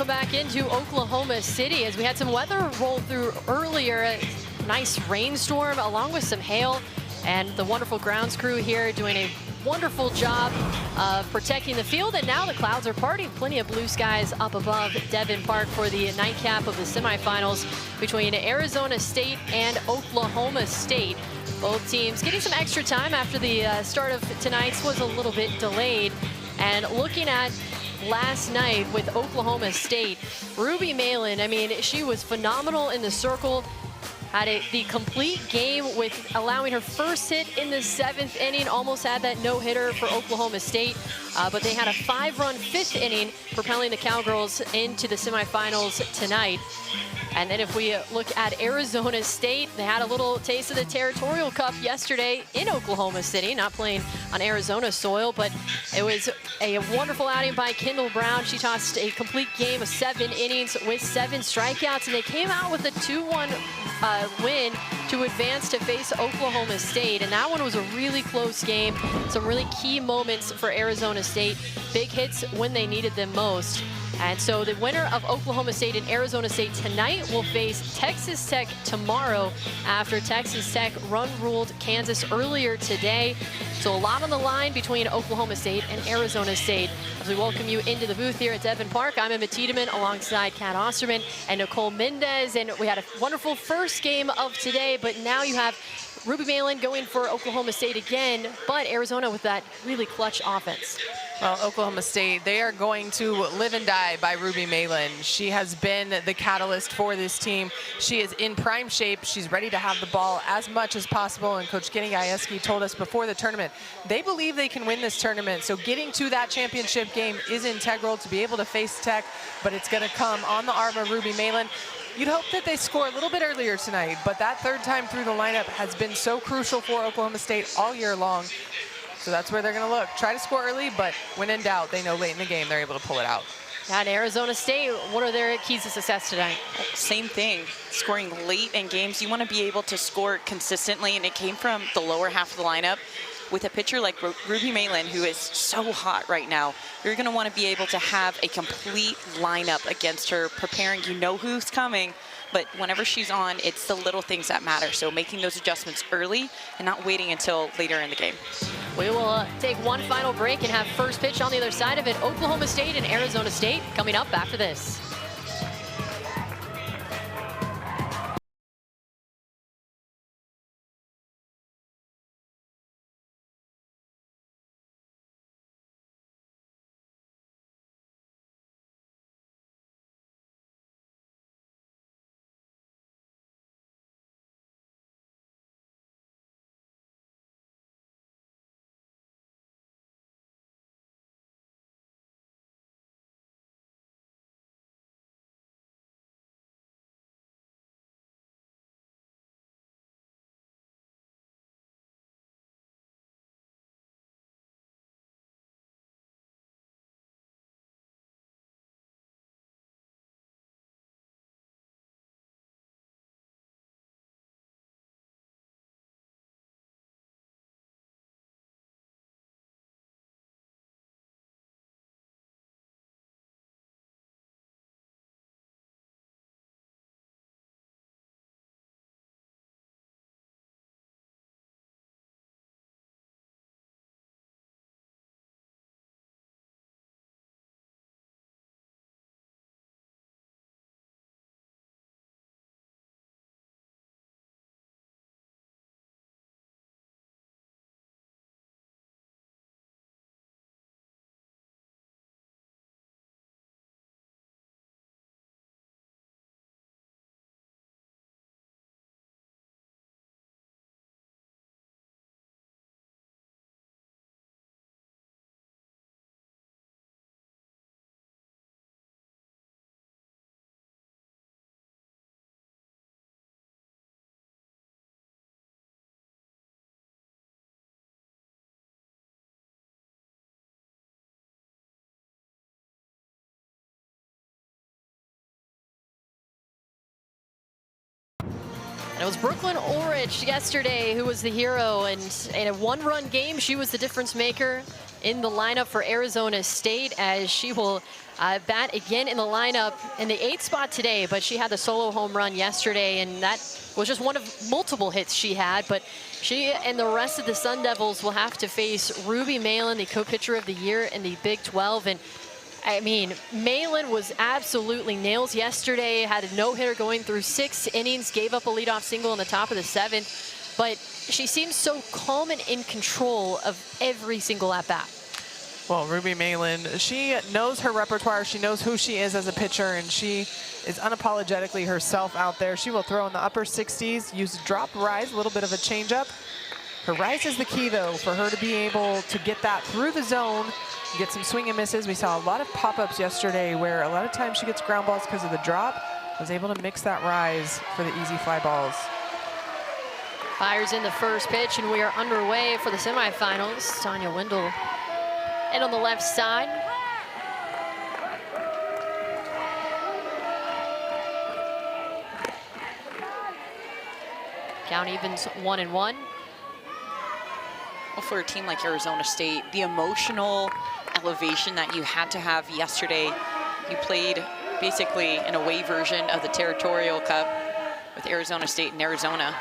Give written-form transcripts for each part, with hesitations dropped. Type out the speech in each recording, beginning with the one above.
welcome back into Oklahoma City as we had some weather roll through earlier. A nice rainstorm along with some hail, and the wonderful grounds crew here doing a wonderful job of protecting the field. And now the clouds are parting. Plenty of blue skies up above Devon Park for the nightcap of the semifinals between Arizona State and Oklahoma State. Both teams getting some extra time after the start of tonight's was a little bit delayed. And looking at last night with Oklahoma State, Ruby Malin, I mean, she was phenomenal in the circle. Had the complete game with allowing her first hit in the 7th inning. Almost had that no-hitter for Oklahoma State, but they had a 5-run 5th inning, propelling the Cowgirls into the semifinals tonight. And then if we look at Arizona State, they had a little taste of the Territorial Cup yesterday in Oklahoma City, not playing on Arizona soil, but it was a wonderful outing by Kendall Brown. She tossed a complete game of 7 innings with 7 strikeouts, and they came out with a 2-1 win to advance to face Oklahoma State. And that one was a really close game. Some really key moments for Arizona State. Big hits when they needed them most. And so the winner of Oklahoma State and Arizona State tonight will face Texas Tech tomorrow after Texas Tech run-ruled Kansas earlier today. So a lot on the line between Oklahoma State and Arizona State. As we welcome you into the booth here at Devon Park, I'm Emma Tiedemann alongside Kat Osterman and Nicole Mendez. And we had a wonderful first game of today, but now you have Ruby Malin going for Oklahoma State again, but Arizona with that really clutch offense. Well, Oklahoma State, they are going to live and die by Ruby Malin. She has been the catalyst for this team. She is in prime shape. She's ready to have the ball as much as possible. And Coach Kenny Gajewski told us before the tournament, they believe they can win this tournament. So getting to that championship game is integral to be able to face Tech, but it's going to come on the arm of Ruby Malin. You'd hope that they score a little bit earlier tonight, but that third time through the lineup has been so crucial for Oklahoma State all year long. So that's where they're going to look. Try to score early, but when in doubt, they know late in the game they're able to pull it out. And Arizona State, what are their keys to success tonight? Same thing, scoring late in games. You want to be able to score consistently, and it came from the lower half of the lineup. With a pitcher like Ruby Malin, who is so hot right now, you're going to want to be able to have a complete lineup against her, preparing. You know who's coming, but whenever she's on, it's the little things that matter. So making those adjustments early and not waiting until later in the game. We will take one final break and have first pitch on the other side of it. Oklahoma State and Arizona State coming up after this. And it was Brooklyn Ulrich yesterday who was the hero, and in a one-run game, she was the difference maker in the lineup for Arizona State, as she will bat again in the lineup in the 8th spot today, but she had the solo home run yesterday, and that was just one of multiple hits she had. But she and the rest of the Sun Devils will have to face Ruby Malin, the co-pitcher of the year in the Big 12. And I mean, Malin was absolutely nails yesterday, had a no-hitter going through 6 innings, gave up a leadoff single in the top of the 7th, but she seems so calm and in control of every single at-bat. Well, Ruby Malin, she knows her repertoire. She knows who she is as a pitcher, and she is unapologetically herself out there. She will throw in the upper 60s, use drop rise, a little bit of a changeup. Her rise is the key, though, for her to be able to get that through the zone, get some swing and misses. We saw a lot of pop-ups yesterday where a lot of times she gets ground balls because of the drop. Was able to mix that rise for the easy fly balls. Fires in the first pitch, and we are underway for the semifinals. Tanya Wendell in on the left side. Count evens 1-1. Well, for a team like Arizona State, the emotional elevation that you had to have yesterday, you played basically an away version of the Territorial Cup with Arizona State and Arizona.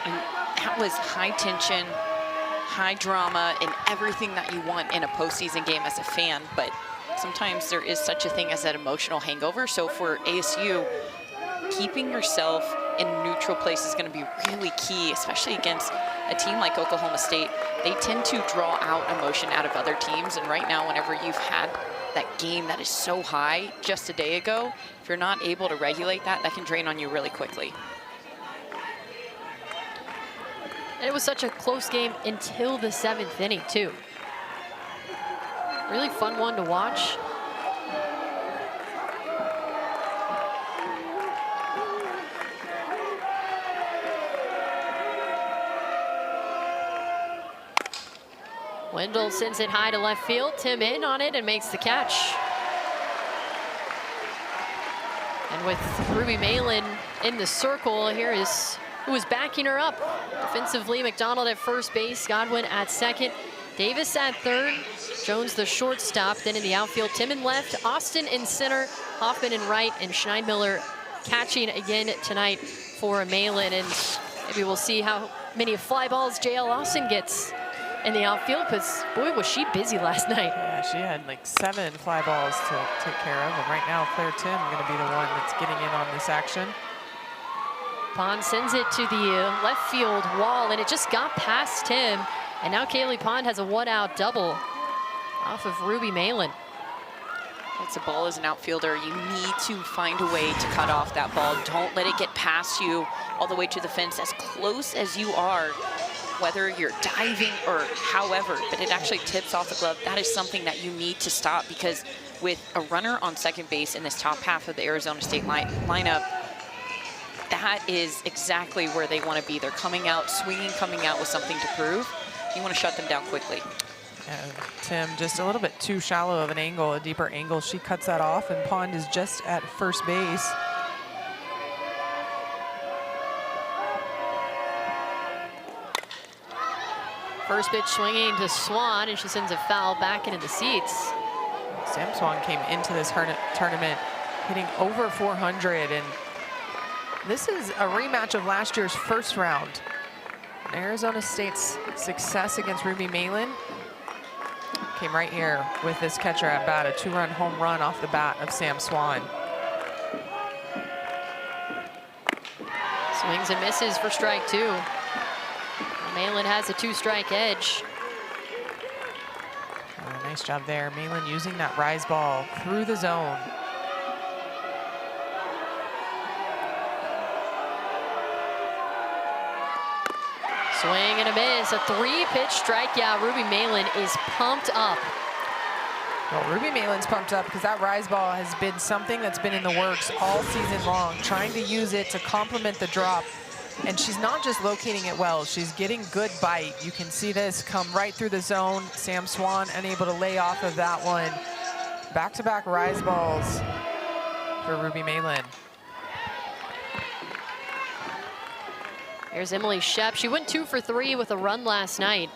And that was high tension, high drama, and everything that you want in a postseason game as a fan. But sometimes there is such a thing as that emotional hangover. So for ASU, keeping yourself in neutral place is going to be really key, especially against a team like Oklahoma State. They tend to draw out emotion out of other teams, and right now, whenever you've had that game that is so high just a day ago, if you're not able to regulate that, that can drain on you really quickly. And it was such a close game until the 7th inning, too. Really fun one to watch. Wendell sends it high to left field. Tim in on it and makes the catch. And with Ruby Malin in the circle, here is who is backing her up. Defensively, McDonald at first base, Godwin at second, Davis at third, Jones the shortstop. Then in the outfield, Tim in left, Austin in center, Hoffman in right, and Schneidmiller catching again tonight for Malin. And maybe we'll see how many fly balls JL Austin gets in the outfield, because boy, was she busy last night. Yeah, she had like 7 fly balls to take care of, and right now Claire Tim going to be the one that's getting in on this action. Pond sends it to the left field wall, and it just got past Tim. And now Kaylee Pond has a 1-out double off of Ruby Malin. It's a ball as an outfielder. You need to find a way to cut off that ball. Don't let it get past you all the way to the fence, as close as you are, whether you're diving or however, but it actually tips off the glove. That is something that you need to stop, because with a runner on second base in this top half of the Arizona State lineup, that is exactly where they want to be. They're coming out, swinging, coming out with something to prove. You want to shut them down quickly. And Tim, just a little bit too shallow of an angle, a deeper angle. She cuts that off, and Pond is just at first base. First pitch swinging to Swan, and she sends a foul back into the seats. Sam Swan came into this tournament hitting over 400, and this is a rematch of last year's first round. Arizona State's success against Ruby Malin came right here with this catcher at bat, a 2-run home run off the bat of Sam Swan. Swings and misses for strike 2. Malin has a 2-strike edge. Oh, nice job there. Malin using that rise ball through the zone. Swing and a miss, a 3-pitch strikeout. Ruby Malin is pumped up. Well, Ruby Malin's pumped up because that rise ball has been something that's been in the works all season long, trying to use it to complement the drop. And she's not just locating it well, she's getting good bite. You can see this come right through the zone. Sam Swan unable to lay off of that one. Back-to-back rise balls for Ruby Malin. Here's Emily Shep. She went 2 for 3 with a run last night.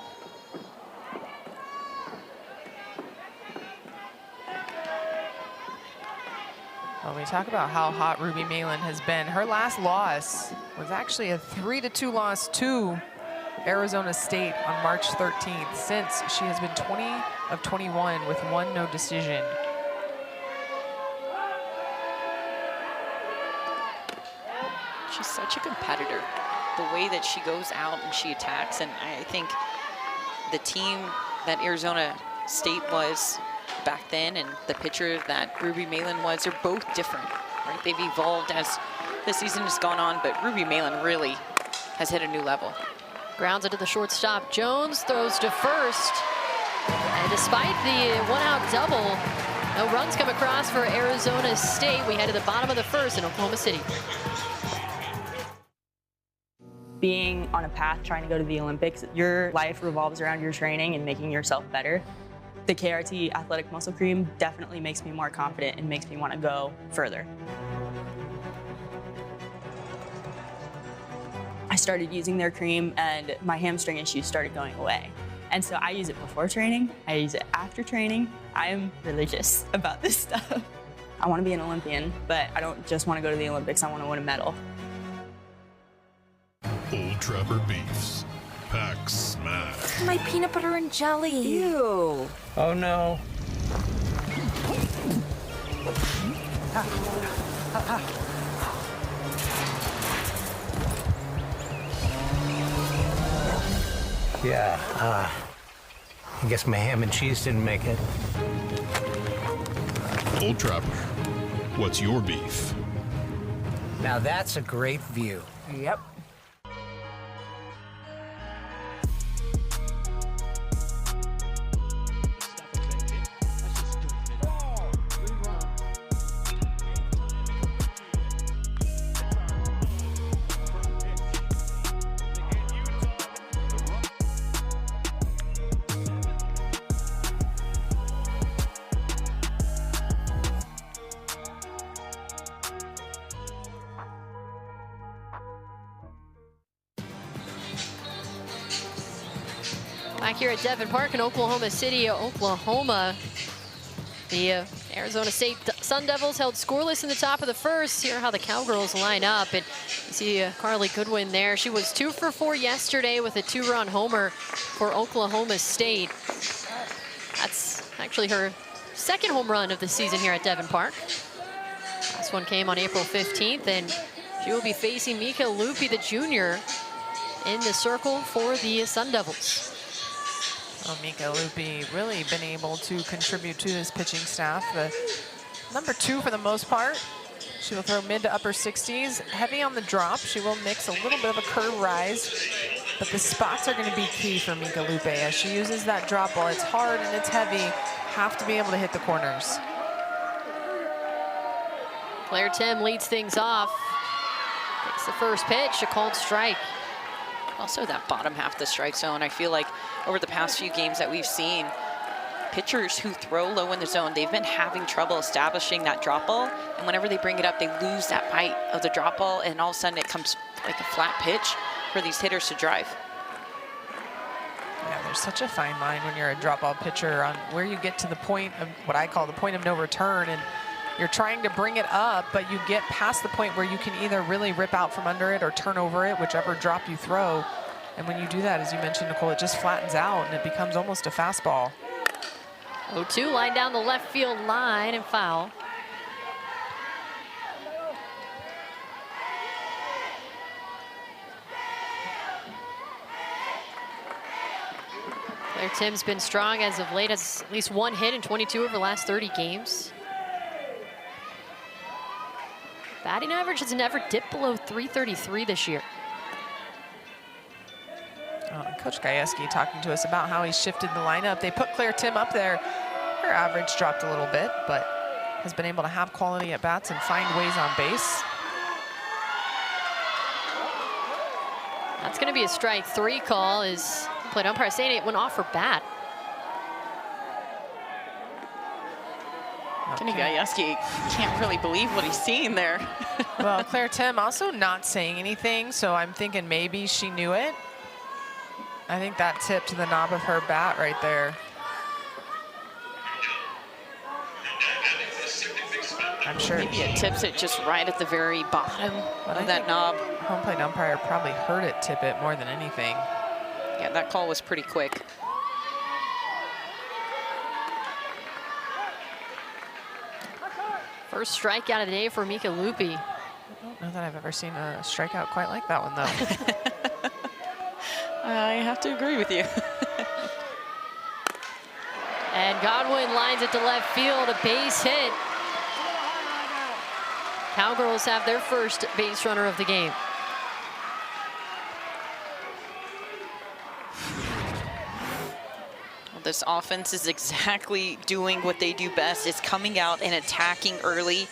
Well, we talk about how hot Ruby Malin has been. Her last loss was actually a 3-2 loss to Arizona State on March 13th. Since, she has been 20 of 21 with 1 no decision. She's such a competitor. The way that she goes out and she attacks, and I think the team that Arizona State was back then and the pitcher that Ruby Malin was, they're both different, right? They've evolved as the season has gone on, but Ruby Malin really has hit a new level. Grounds into the shortstop. Jones throws to first. And despite the one-out double, no runs come across for Arizona State. We head to the bottom of the first in Oklahoma City. Being on a path trying to go to the Olympics, your life revolves around your training and making yourself better. The KRT Athletic Muscle Cream definitely makes me more confident and makes me want to go further. I started using their cream and my hamstring issues started going away. And so I use it before training, I use it after training. I am religious about this stuff. I want to be an Olympian, but I don't just want to go to the Olympics, I want to win a medal. Old Trapper Beefs. Pack smash. My peanut butter and jelly. Ew. Oh no. Yeah, I guess my ham and cheese didn't make it. Old Trapper. What's your beef? Now that's a great view. Yep. Back here at Devon Park in Oklahoma City, Oklahoma. The Arizona State Sun Devils held scoreless in the top of the first. Here are how the Cowgirls line up. And you see Carly Goodwin there. She was 2 for 4 yesterday with a 2-run homer for Oklahoma State. That's actually her second home run of the season here at Devon Park. Last one came on April 15th, and she will be facing Mika Lupi, the junior, in the circle for the Sun Devils. Well, Mika Lupi really been able to contribute to this pitching staff. The number 2 for the most part. She will throw mid to upper 60s, heavy on the drop. She will mix a little bit of a curve rise, but the spots are going to be key for Mika Lupi as she uses that drop ball. It's hard and it's heavy. Have to be able to hit the corners. Claire Tim leads things off. Takes the first pitch, a called strike. Also that bottom half of the strike zone, I feel like over the past few games that we've seen, pitchers who throw low in the zone, they've been having trouble establishing that drop ball, and whenever they bring it up, they lose that bite of the drop ball, and all of a sudden it comes like a flat pitch for these hitters to drive. Yeah, there's such a fine line when you're a drop ball pitcher on where you get to the point of what I call the point of no return, and you're trying to bring it up, but you get past the point where you can either really rip out from under it or turn over it, whichever drop you throw. And when you do that, as you mentioned, Nicole, it just flattens out and it becomes almost a fastball. 0-2, line down the left field line and foul. Claire Tim's been strong as of late, has at least 1 hit in 22 over the last 30 games. Batting average has never dipped below 333 this year. Coach Gajewski talking to us about how he shifted the lineup. They put Claire Tim up there. Her average dropped a little bit, but has been able to have quality at bats and find ways on base. That's going to be a strike 3 call, as plate umpire saying it went off her bat. Kenny Gajewski can't really believe what he's seeing there. Well, Claire Tim also not saying anything, so I'm thinking maybe she knew it. I think that tipped the knob of her bat right there. I'm sure. Maybe it tips it just right at the very bottom of that knob. Home plate umpire probably heard it tip it more than anything. Yeah, that call was pretty quick. First strikeout of the day for Mika Lupi. I don't know that I've ever seen a strikeout quite like that one, though. I have to agree with you. And Godwin lines it to left field, a base hit. Cowgirls have their first base runner of the game. This offense is exactly doing what they do best, is coming out and attacking early,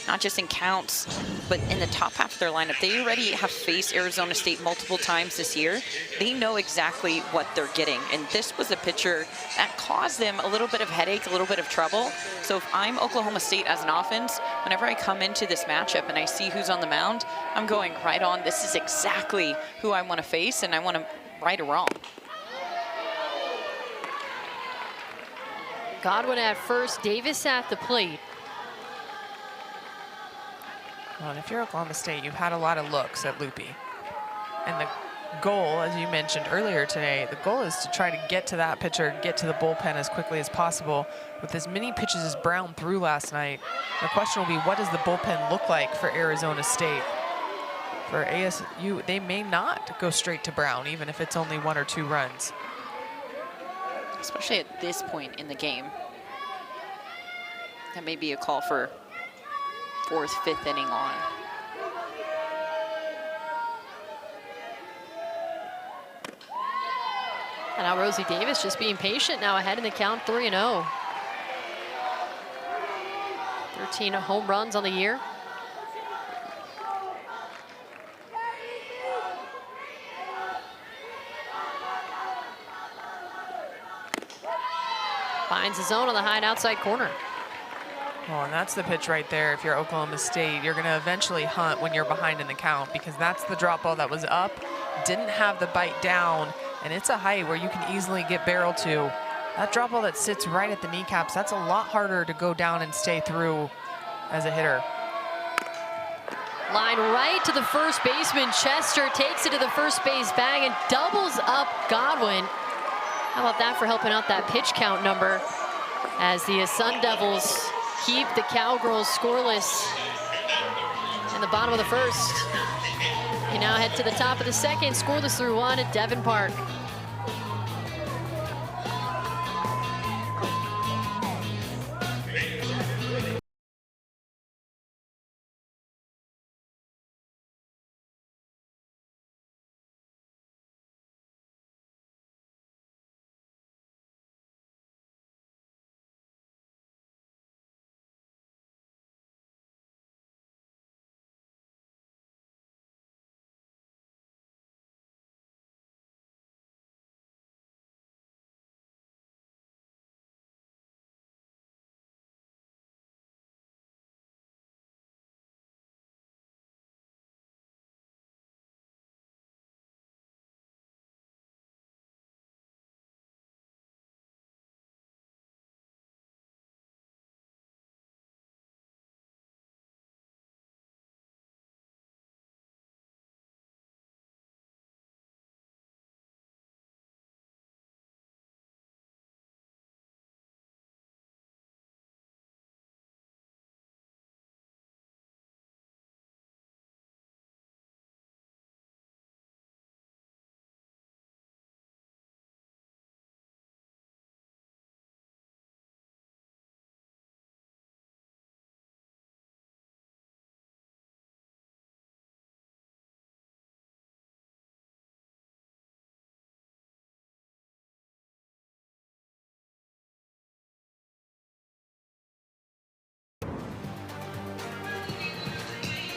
not just in counts, but in the top half of their lineup. They already have faced Arizona State multiple times this year. They know exactly what they're getting. And this was a pitcher that caused them a little bit of headache, a little bit of trouble. So if I'm Oklahoma State as an offense, whenever I come into this matchup and I see who's on the mound, I'm going right on. This is exactly who I want to face, and I want to right or wrong. Godwin at first, Davis at the plate. Well, and if you're Oklahoma State, you've had a lot of looks at Lupi. And the goal, as you mentioned earlier today, the goal is to try to get to that pitcher, get to the bullpen as quickly as possible. With as many pitches as Brown threw last night, the question will be, what does the bullpen look like for Arizona State? For ASU, they may not go straight to Brown, even if it's only 1 or 2 runs. Especially at this point in the game. That may be a call for 4th, 5th inning on. And now Rosie Davis just being patient now, ahead in the count, 3-0. 13 home runs on the year. Finds his zone on the high and outside corner. Oh, and that's the pitch right there. If you're Oklahoma State, you're going to eventually hunt when you're behind in the count, because that's the drop ball that was up, didn't have the bite down, and it's a height where you can easily get barrel to. That drop ball that sits right at the kneecaps, that's a lot harder to go down and stay through as a hitter. Line right to the first baseman. Chester takes it to the first base bag and doubles up Godwin. How about that for helping out that pitch count number, as the Sun Devils keep the Cowgirls scoreless in the bottom of the first. You now head to the top of the second, scoreless through 1 at Devon Park.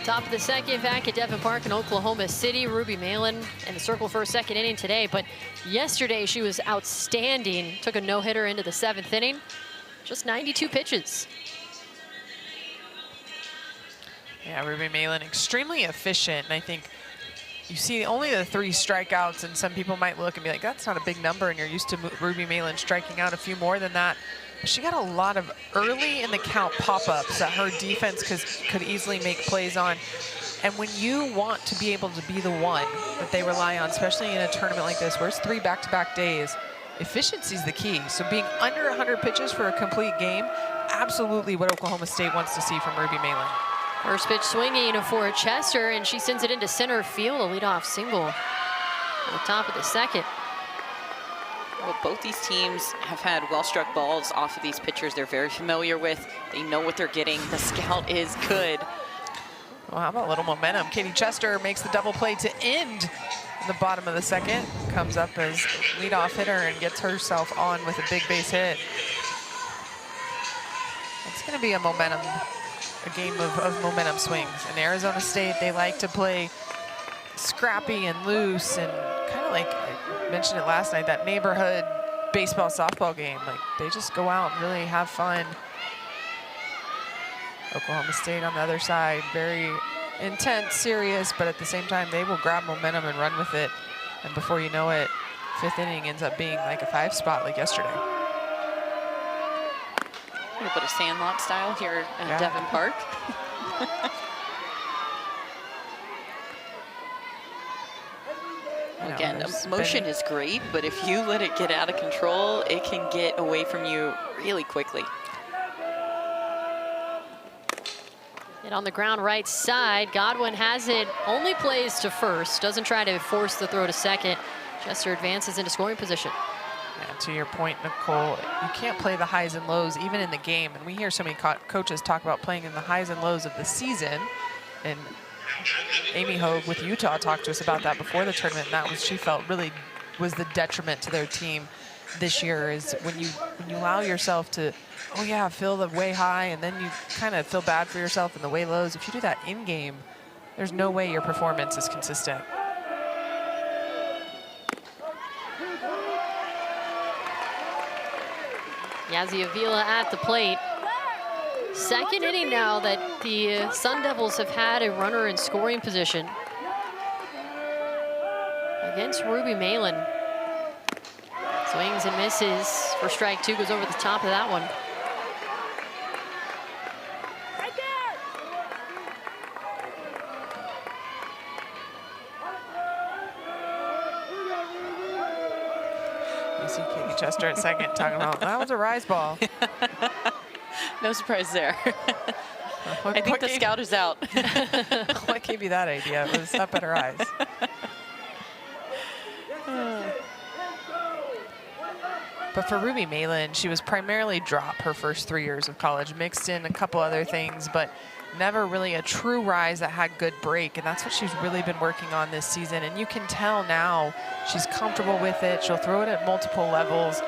Top of the second, back at Devon Park in Oklahoma City. Ruby Malin in the circle for a second inning today, but yesterday she was outstanding. Took a no-hitter into the 7th inning. Just 92 pitches. Yeah, Ruby Malin extremely efficient, and I think you see only the 3 strikeouts, and some people might look and be like, that's not a big number, and you're used to Ruby Malin striking out a few more than that. But she got a lot of early in the count pop-ups that her defense could easily make plays on. And when you want to be able to be the one that they rely on, especially in a tournament like this, where it's 3 back-to-back days, efficiency is the key. So being under 100 pitches for a complete game, absolutely what Oklahoma State wants to see from Ruby Malin. First pitch swinging for Chester, and she sends it into center field, a leadoff single at the top of the second. Well, both these teams have had well-struck balls off of these pitchers they're very familiar with. They know what they're getting. The scout is good. Well, how about a little momentum? Katie Chester makes the double play to end the bottom of the second. Comes up as leadoff hitter and gets herself on with a big base hit. It's going to be a game of momentum swings. In Arizona State, they like to play scrappy and loose, and kind of like I mentioned it last night, that neighborhood baseball softball game. Like, they just go out and really have fun. Oklahoma State on the other side, very intense, serious, but at the same time, they will grab momentum and run with it. And before you know it, 5th inning ends up being like a 5 spot like yesterday. A little bit of Sandlot style here at Devon Park. Again, motion is great, but if you let it get out of control, it can get away from you really quickly. And on the ground right side, Godwin has it, only plays to first, doesn't try to force the throw to second. Chester advances into scoring position. Yeah, to your point, Nicole, you can't play the highs and lows even in the game. And we hear so many coaches talk about playing in the highs and lows of the season. And Amy Hogue with Utah talked to us about that before the tournament, and that was, she felt really was the detriment to their team this year, is when you allow yourself to, oh yeah, feel the way high, and then you kind of feel bad for yourself in the way lows. If you do that in game, there's no way your performance is consistent. Yazzie Avila at the plate. Second inning now that the Sun Devils have had a runner in scoring position against Ruby Malin. Swings and misses for strike 2, goes over the top of that one. You see Katie Chester at second talking about, that was a rise ball. No surprise there. I think the scout is out. What gave you that idea? It was up at her eyes. But for Ruby Malin, she was primarily drop her first 3 years of college, mixed in a couple other things, but never really a true rise that had good break. And that's what she's really been working on this season. And you can tell now she's comfortable with it. She'll throw it at multiple levels.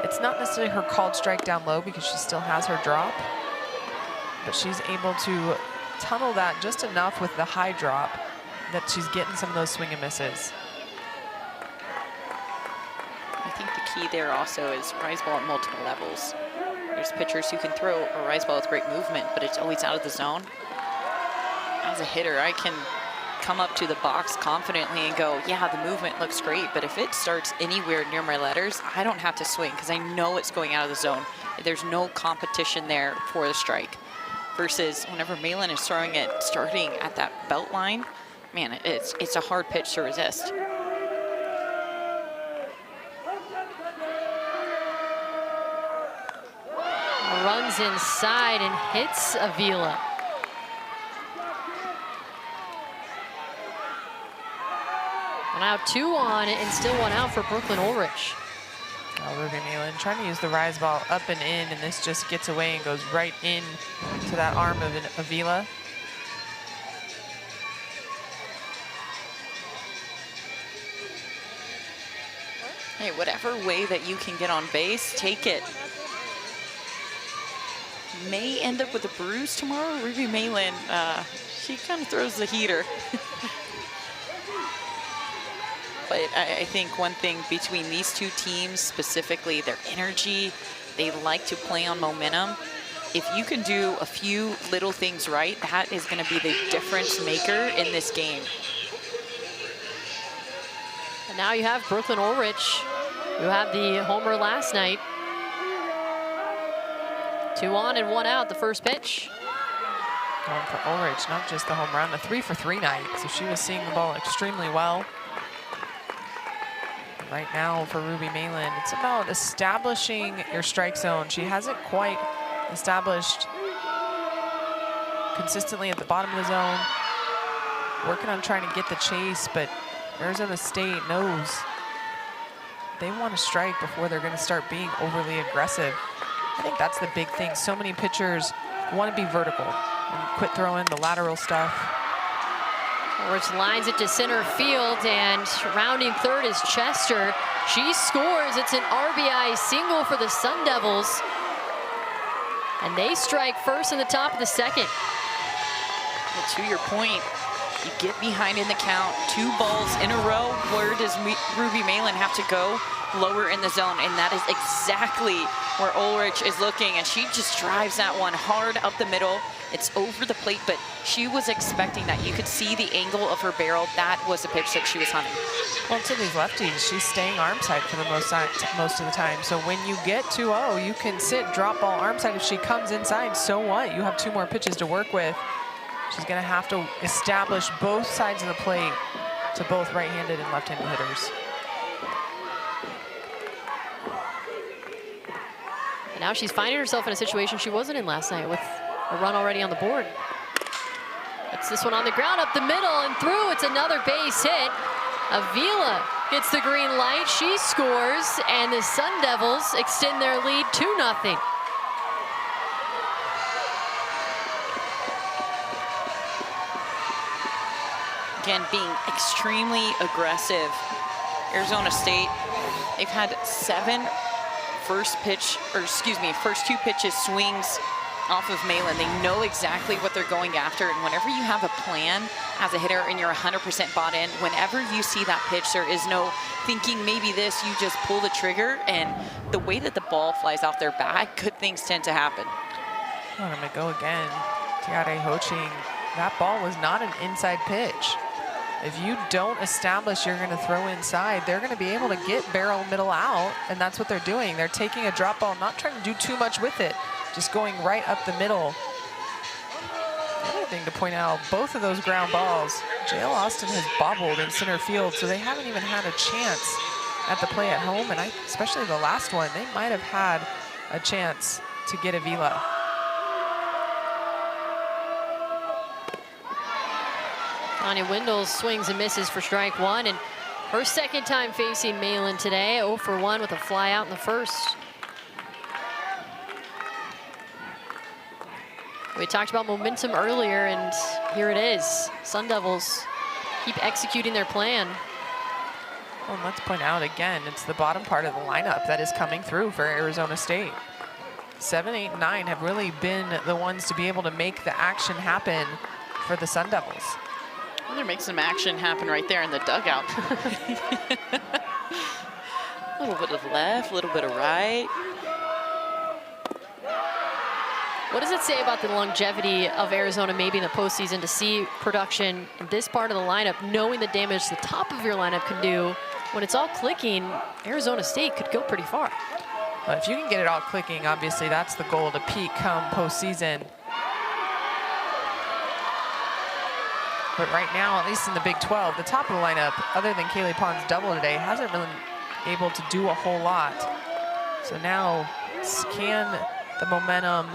It's not necessarily her called strike down low because she still has her drop, but she's able to tunnel that just enough with the high drop that she's getting some of those swing and misses. I think the key there also is rise ball at multiple levels. There's pitchers who can throw a rise ball with great movement, but it's always out of the zone. As a hitter, I can come up to the box confidently and go, yeah, the movement looks great, but if it starts anywhere near my letters, I don't have to swing because I know it's going out of the zone. There's no competition there for the strike. Versus whenever Malin is throwing it starting at that belt line, man, it's a hard pitch to resist. Runs inside and hits Avila. Now 2 on and still 1 out for Brooklyn Ulrich. Ruby Malin trying to use the rise ball up and in, and this just gets away and goes right in to that arm of Avila. Hey, whatever way that you can get on base, take it. May end up with a bruise tomorrow. Ruby Malin, she kind of throws the heater. But I think one thing between these two teams, specifically their energy, they like to play on momentum. if you can do a few little things right, that is going to be the difference maker in this game. And now you have Brooklyn Ulrich, who had the homer last night. 2 on and 1 out, the first pitch. Going for Ulrich, not just the home run, a 3 for 3 night. So she was seeing the ball extremely well. Right now for Ruby Malin, it's about establishing your strike zone. She hasn't quite established consistently at the bottom of the zone. Working on trying to get the chase, but Arizona State knows they want to strike before they're going to start being overly aggressive. I think that's the big thing. So many pitchers want to be vertical and quit throwing the lateral stuff. Ulrich lines it to center field, and rounding third is Chester. She scores. It's an RBI single for the Sun Devils. And they strike first in the top of the second. Well, to your point, you get behind in the count, 2 balls in a row. Where does Ruby Malin have to go? Lower in the zone, and that is exactly where Ulrich is looking, and she just drives that one hard up the middle. It's over the plate, but she was expecting that. You could see the angle of her barrel. That was the pitch that she was hunting. Well, to these lefties, she's staying arm side for the most of the time. So when you get 2-0, you can sit, drop ball arm side. If she comes inside, so what? You have 2 more pitches to work with. She's going to have to establish both sides of the plate to both right-handed and left-handed hitters. And now she's finding herself in a situation she wasn't in last night with a run already on the board. It's this one on the ground, up the middle and through. It's another base hit. Avila gets the green light. She scores, and the Sun Devils extend their lead 2-0. Again, being extremely aggressive. Arizona State, they've had 7 first 2 pitches swings off of Malin. They know exactly what they're going after, and whenever you have a plan as a hitter and you're 100% bought in, whenever you see that pitch, there is no thinking maybe this, you just pull the trigger, and the way that the ball flies off their bat, good things tend to happen. Well, I'm gonna go again. Tiare Ho-Ching, that ball was not an inside pitch. If you don't establish you're going to throw inside, they're going to be able to get barrel middle out, and that's what they're doing. They're taking a drop ball, not trying to do too much with it, just going right up the middle. The other thing to point out, both of those ground balls, JL Austin has bobbled in center field, so they haven't even had a chance at the play at home, and especially the last one, they might have had a chance to get Avila. Tanya Windles swings and misses for strike 1, and her second time facing Malin today, 0 for 1 with a fly out in the first. We talked about momentum earlier, and here it is. Sun Devils keep executing their plan. Well, and let's point out again, it's the bottom part of the lineup that is coming through for Arizona State. 7, 8, 9 have really been the ones to be able to make the action happen for the Sun Devils. Well, they're making some action happen right there in the dugout. A little bit of left, a little bit of right. What does it say about the longevity of Arizona maybe in the postseason to see production in this part of the lineup, knowing the damage the top of your lineup can do? When it's all clicking, Arizona State could go pretty far. But if you can get it all clicking, obviously that's the goal, to peak come postseason. But right now, at least in the Big 12, the top of the lineup, other than Kaylee Pond's double today, hasn't really been able to do a whole lot. So now, can the momentum,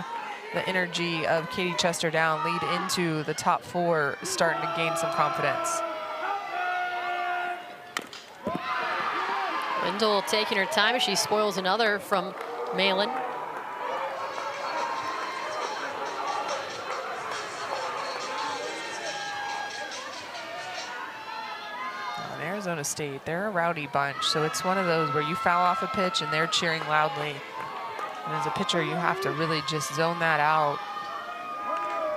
the energy of Katie Chester down lead into the top 4 starting to gain some confidence? Windle taking her time as she spoils another from Malin. Arizona State, they're a rowdy bunch, so it's one of those where you foul off a pitch and they're cheering loudly. And as a pitcher, you have to really just zone that out.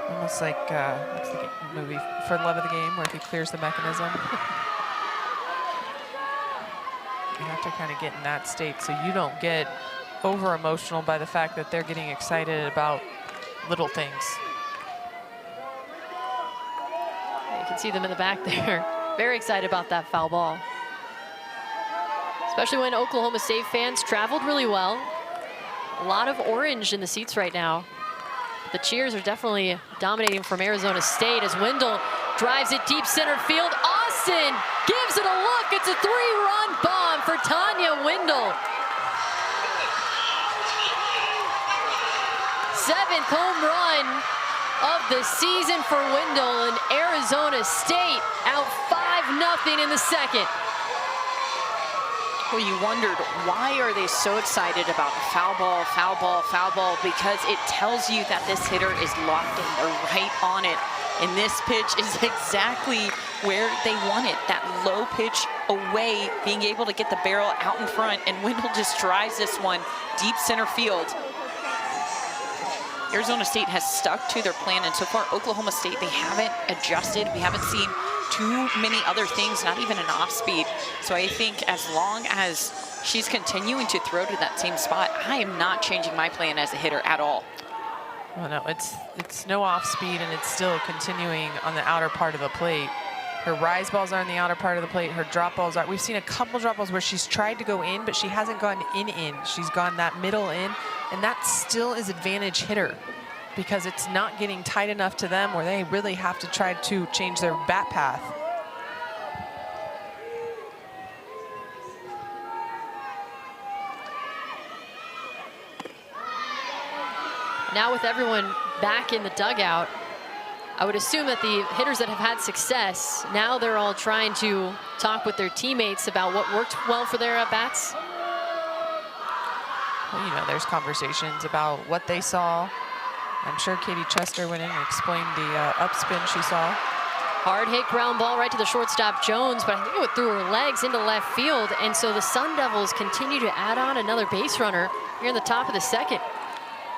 Almost like what's the movie For the Love of the Game, where he clears the mechanism. You have to kind of get in that state so you don't get over emotional by the fact that they're getting excited about little things. You can see them in the back there. Very excited about that foul ball. Especially when Oklahoma State fans traveled really well. A lot of orange in the seats right now. The cheers are definitely dominating from Arizona State as Wendell drives it deep center field. Austin gives it a look. It's a 3-run bomb for Tanya Wendell. 7th home run of the season for Wendell, and Arizona State out 5-0 in the second. Well, you wondered, why are they so excited about foul ball, foul ball, foul ball? Because it tells you that this hitter is locked in. They're right on it. And this pitch is exactly where they want it. That low pitch away, being able to get the barrel out in front, and Wendell just drives this one deep center field. Arizona State has stuck to their plan, and so far Oklahoma State, they haven't adjusted. We haven't seen too many other things, not even an off speed. So I think as long as she's continuing to throw to that same spot, I am not changing my plan as a hitter at all. Well, no, it's no off speed, and it's still continuing on the outer part of the plate. Her rise balls are on the outer part of the plate. Her drop balls are. We've seen a couple drop balls where she's tried to go in, but she hasn't gone in. She's gone that middle in, and that still is advantage hitter because it's not getting tight enough to them where they really have to try to change their bat path. Now with everyone back in the dugout, I would assume that the hitters that have had success, now they're all trying to talk with their teammates about what worked well for their at-bats. Well, you know, there's conversations about what they saw. I'm sure Katie Chester went in and explained the upspin she saw. Hard hit ground ball right to the shortstop Jones, but I think it went through her legs into left field, and so the Sun Devils continue to add on another base runner here in the top of the second.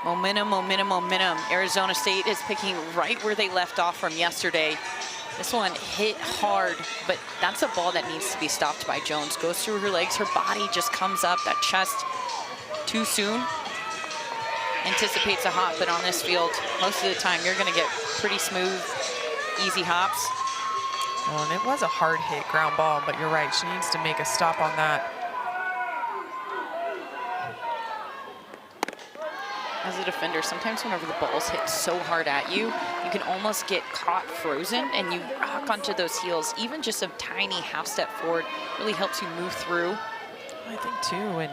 Momentum, momentum, momentum. Arizona State is picking right where they left off from yesterday. This one hit hard, but that's a ball that needs to be stopped by Jones. Goes through her legs, her body just comes up, that chest too soon. Anticipates a hop, but on this field, most of the time you're gonna get pretty smooth, easy hops. Well, and it was a hard hit ground ball, but you're right, she needs to make a stop on that. As a defender, sometimes whenever the balls hit so hard at you, you can almost get caught frozen and you rock onto those heels. Even just a tiny half step forward really helps you move through. I think too, and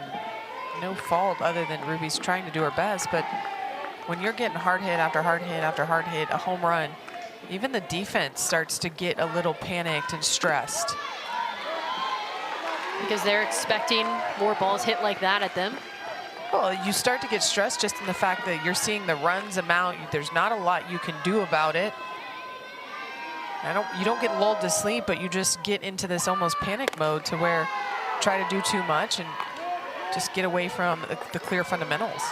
no fault other than Ruby's trying to do her best, but when you're getting hard hit after hard hit after hard hit, a home run, even the defense starts to get a little panicked and stressed. Because they're expecting more balls hit like that at them. Well, you start to get stressed just in the fact that you're seeing the runs amount. There's not a lot you can do about it. You don't get lulled to sleep, but you just get into this almost panic mode to where try to do too much and just get away from the clear fundamentals.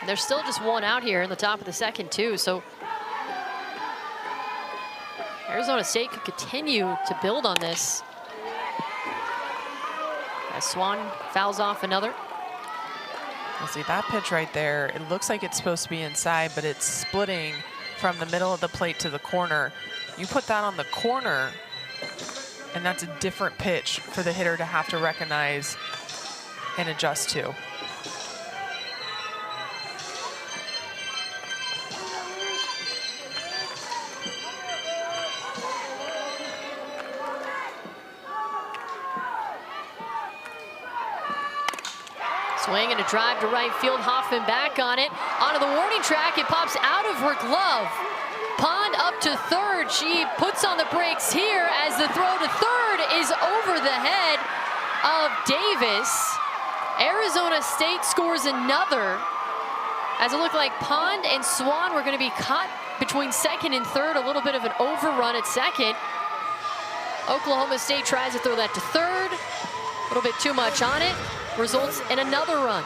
And there's still just one out here in the top of the second too, so Arizona State could continue to build on this. As Swan fouls off another. Well, see that pitch right there, it looks like it's supposed to be inside, but it's splitting from the middle of the plate to the corner. You put that on the corner, and that's a different pitch for the hitter to have to recognize and adjust to. Swing and a drive to right field. Hoffman back on it. Onto the warning track. It pops out of her glove. Pond up to third. She puts on the brakes here as the throw to third is over the head of Davis. Arizona State scores another. As it looked like Pond and Swan were going to be caught between second and third. A little bit of an overrun at second. Oklahoma State tries to throw that to third. A little bit too much on it. Results in another run.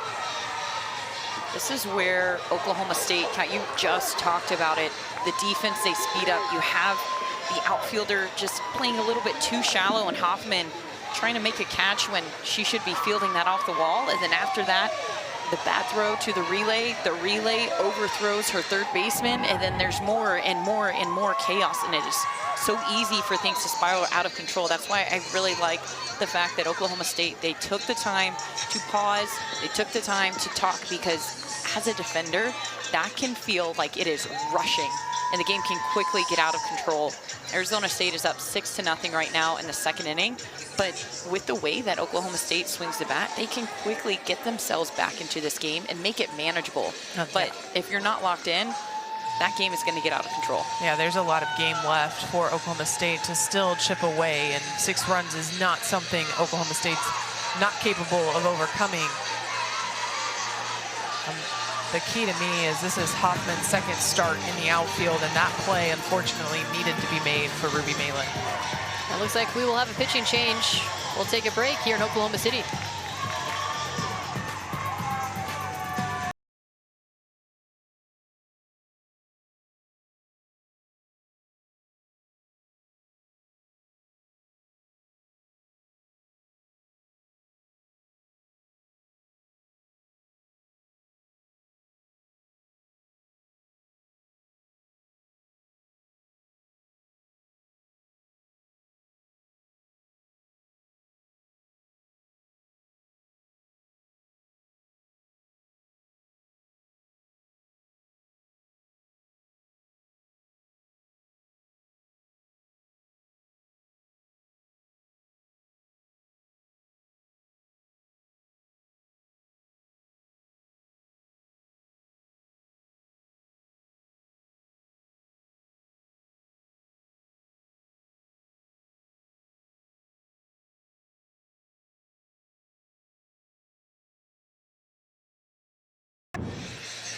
This is where Oklahoma State, Kat, you just talked about it. The defense, they speed up. You have the outfielder just playing a little bit too shallow, and Hoffman trying to make a catch when she should be fielding that off the wall. And then after that, the bad throw to the relay overthrows her third baseman, and then there's more and more and more chaos, and it is so easy for things to spiral out of control. That's why I really like the fact that Oklahoma State, they took the time to pause, they took the time to talk, because as a defender, that can feel like it is rushing, and the game can quickly get out of control. Arizona State is up 6-0 right now in the second inning, but with the way that Oklahoma State swings the bat, they can quickly get themselves back into this game and make it manageable. Okay. But if you're not locked in, that game is going to get out of control. Yeah, there's a lot of game left for Oklahoma State to still chip away, and 6 runs is not something Oklahoma State's not capable of overcoming. The key to me is this is Hoffman's second start in the outfield, and that play, unfortunately, needed to be made for Ruby Malin. It looks like we will have a pitching change. We'll take a break here in Oklahoma City.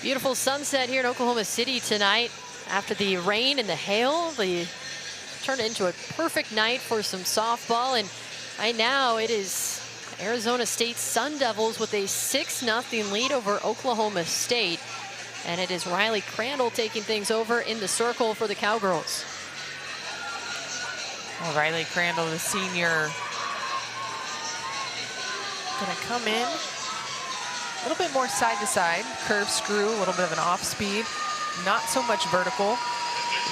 Beautiful sunset here in Oklahoma City tonight. After the rain and the hail, they turned it into a perfect night for some softball. And right now it is Arizona State Sun Devils with a 6-0 lead over Oklahoma State. And it is Riley Crandall taking things over in the circle for the Cowgirls. Well, Riley Crandall, the senior, gonna come in a little bit more side to side, curve screw, a little bit of an off speed, not so much vertical.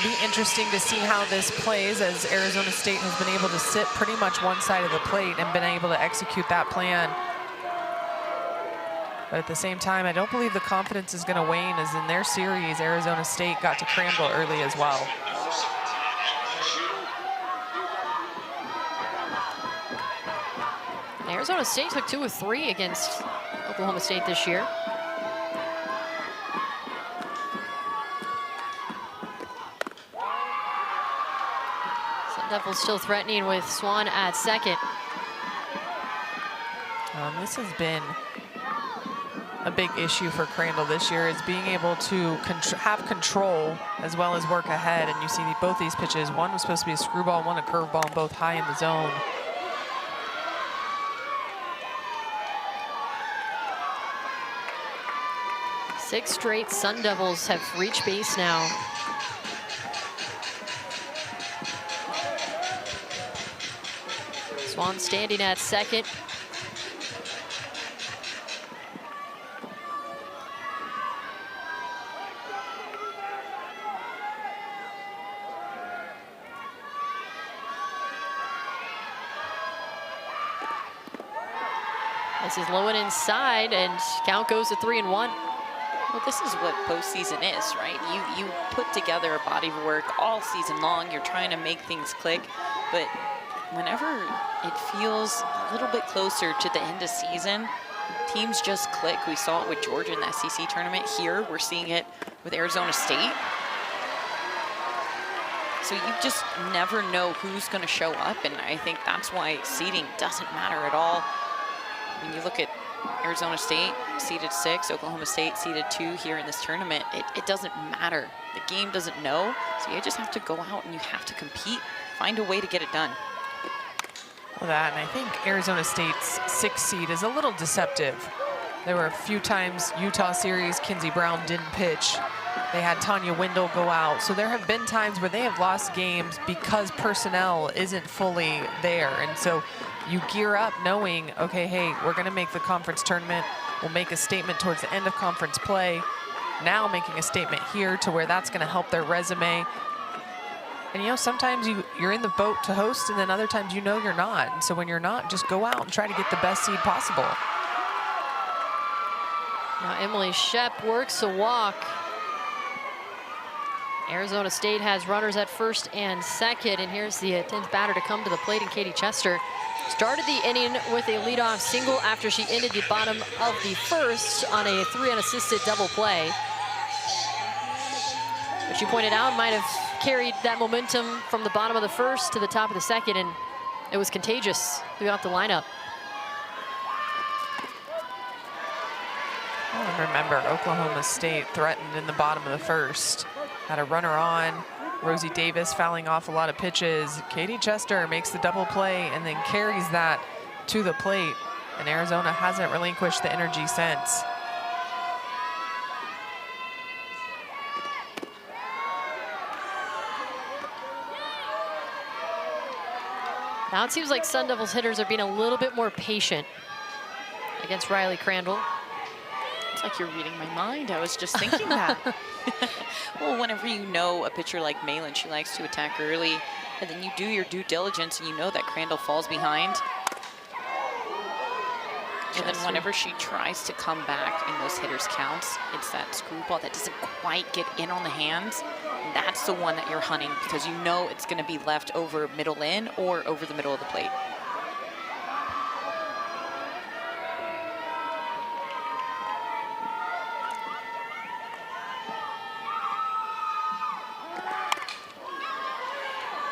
Be interesting to see how this plays, as Arizona State has been able to sit pretty much one side of the plate and been able to execute that plan. But at the same time, I don't believe the confidence is going to wane, as in their series, Arizona State got to Crandall early as well. Arizona State took 2 of 3 against Oklahoma State this year. Sun Devils still threatening with Swan at second. This has been a big issue for Crandall this year, is being able to have control as well as work ahead. And you see both these pitches, one was supposed to be a screwball, one a curveball, both high in the zone. 6 straight Sun Devils have reached base now. Swan standing at second. This is low and inside, and count goes to 3-1. Well, this is what postseason is, right? You put together a body of work all season long. You're trying to make things click, but whenever it feels a little bit closer to the end of season, teams just click. We saw it with Georgia in the SEC tournament. Here, we're seeing it with Arizona State. So you just never know who's going to show up, and I think that's why seeding doesn't matter at all. When you look at Arizona State seeded 6, Oklahoma State seeded 2 here in this tournament, it doesn't matter. The game doesn't know, so you just have to go out and you have to compete, find a way to get it done. Well, that, and I think Arizona State's 6th seed is a little deceptive. There were a few times Utah series, Kinsey Brown didn't pitch. They had Tanya Wendell go out. So there have been times where they have lost games because personnel isn't fully there. And so you gear up knowing, okay, hey, we're going to make the conference tournament. We'll make a statement towards the end of conference play. Now making a statement here to where that's going to help their resume. And, you know, sometimes you're in the boat to host, and then other times you know you're not. And so when you're not, just go out and try to get the best seed possible. Now Emily Shep works a walk. Arizona State has runners at first and second, and here's the 10th batter to come to the plate, and Katie Chester started the inning with a leadoff single after she ended the bottom of the first on a 3 unassisted double play. But she pointed out might have carried that momentum from the bottom of the first to the top of the second, and it was contagious throughout the lineup. Oh, and remember, Oklahoma State threatened in the bottom of the first. Had a runner on. Rosie Davis fouling off a lot of pitches. Katie Chester makes the double play and then carries that to the plate. And Arizona hasn't relinquished the energy since. Now it seems like Sun Devils hitters are being a little bit more patient against Riley Crandall. It's like you're reading my mind. I was just thinking that. Well, whenever you know a pitcher like Malin, she likes to attack early, and then you do your due diligence and you know that Crandall falls behind. And then whenever she tries to come back in those hitters' counts, it's that screwball that doesn't quite get in on the hands. That's the one that you're hunting because you know it's going to be left over middle in or over the middle of the plate.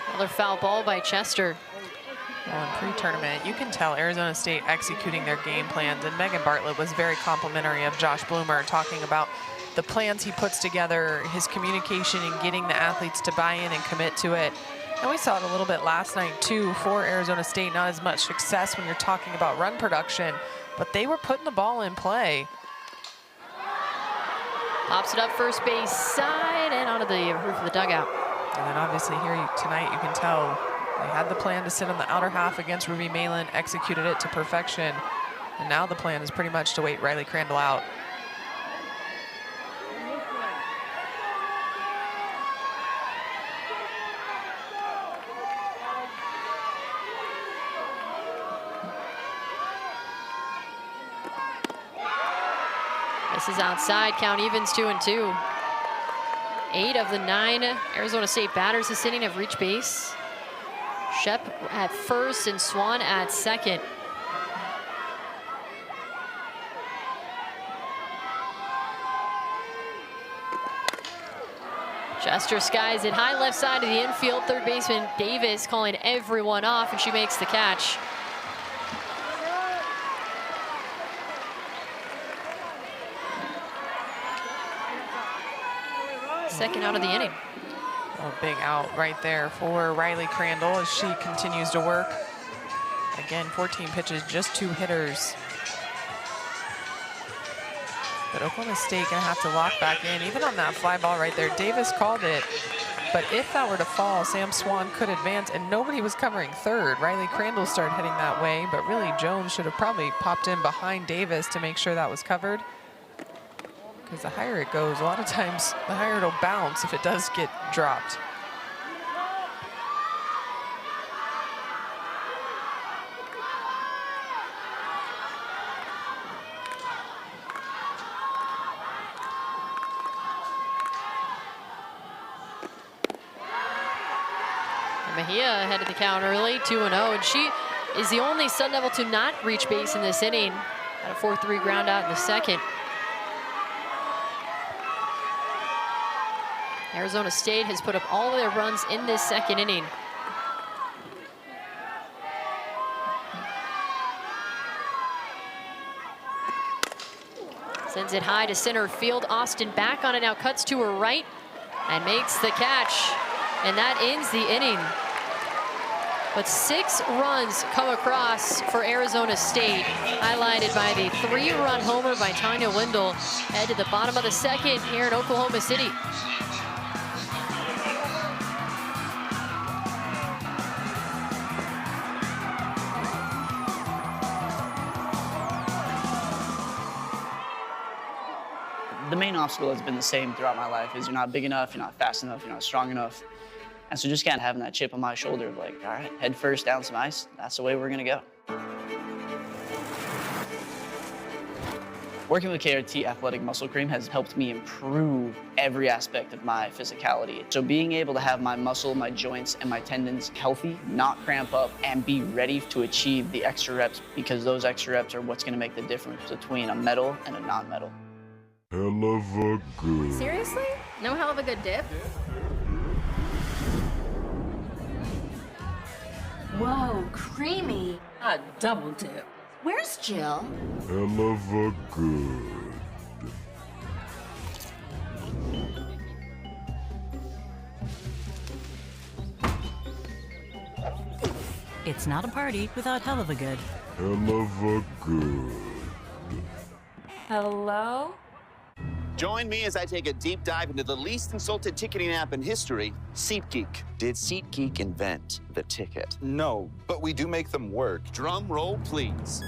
Another foul ball by Chester. Well, in pre-tournament, you can tell Arizona State executing their game plans, and Megan Bartlett was very complimentary of Josh Bloomer, talking about the plans he puts together, his communication, and getting the athletes to buy in and commit to it. And we saw it a little bit last night, too, for Arizona State. Not as much success when you're talking about run production, but they were putting the ball in play. Pops it up first base side and onto the roof of the dugout. And then obviously here tonight, you can tell they had the plan to sit on the outer half against Ruby Malin, executed it to perfection. And now the plan is pretty much to wait Riley Crandall out. This is outside, count evens 2-2. 8 of the 9 Arizona State batters this inning have reached base. Shep at first and Swan at second. Chester skies it high left side of the infield. Third baseman Davis calling everyone off, and she makes the catch. Second out of the inning. A big out right there for Riley Crandall as she continues to work. Again, 14 pitches, just 2 hitters. But Oklahoma State gonna have to lock back in. Even on that fly ball right there, Davis called it. But if that were to fall, Sam Swan could advance, and nobody was covering third. Riley Crandall started heading that way, but really Jones should have probably popped in behind Davis to make sure that was covered. Because the higher it goes, a lot of times the higher it'll bounce if it does get dropped. Mejia headed the count early, 2-0, and she is the only Sun Devil to not reach base in this inning. Had a 4-3 ground out in the second. Arizona State has put up all of their runs in this second inning. Sends it high to center field. Austin back on it now, cuts to her right and makes the catch. And that ends the inning. But 6 runs come across for Arizona State, highlighted by the 3-run homer by Tanya Wendell. Head to the bottom of the second here in Oklahoma City. obstacle that's been the same throughout my life is you're not big enough, you're not fast enough, you're not strong enough. And so just kind of having that chip on my shoulder of like, all right, head first down some ice, that's the way we're gonna go. Working with KRT Athletic Muscle Cream has helped me improve every aspect of my physicality. So being able to have my muscle, my joints, and my tendons healthy, not cramp up, and be ready to achieve the extra reps, because those extra reps are what's gonna make the difference between a medal and a non-medal. Hell of a good. Seriously? No hell of a good dip? Whoa, creamy. A double dip. Where's Jill? Hell of a good. It's not a party without hell of a good. Hell of a good. Hello? Join me as I take a deep dive into the least insulted ticketing app in history, SeatGeek. Did SeatGeek invent the ticket? No, but we do make them work. Drum roll, please.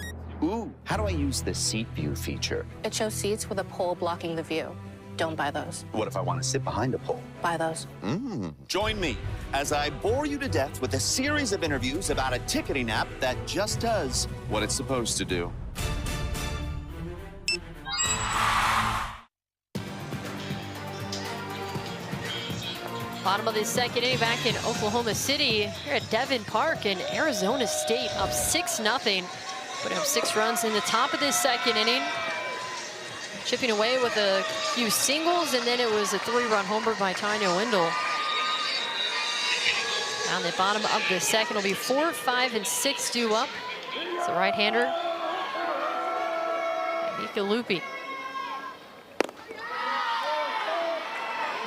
Ooh, how do I use the Seat View feature? It shows seats with a pole blocking the view. Don't buy those. What if I want to sit behind a pole? Buy those. Join me as I bore you to death with a series of interviews about a ticketing app that just does what it's supposed to do. Bottom of the second inning back in Oklahoma City. Here at Devon Park in Arizona State, up 6-0. Putting up 6 runs in the top of this second inning. Chipping away with a few singles, and then it was a 3-run homer by Tanya Wendell. On the bottom of the second will be 4, 5, and 6 due up. It's the right-hander, Mika Lupi.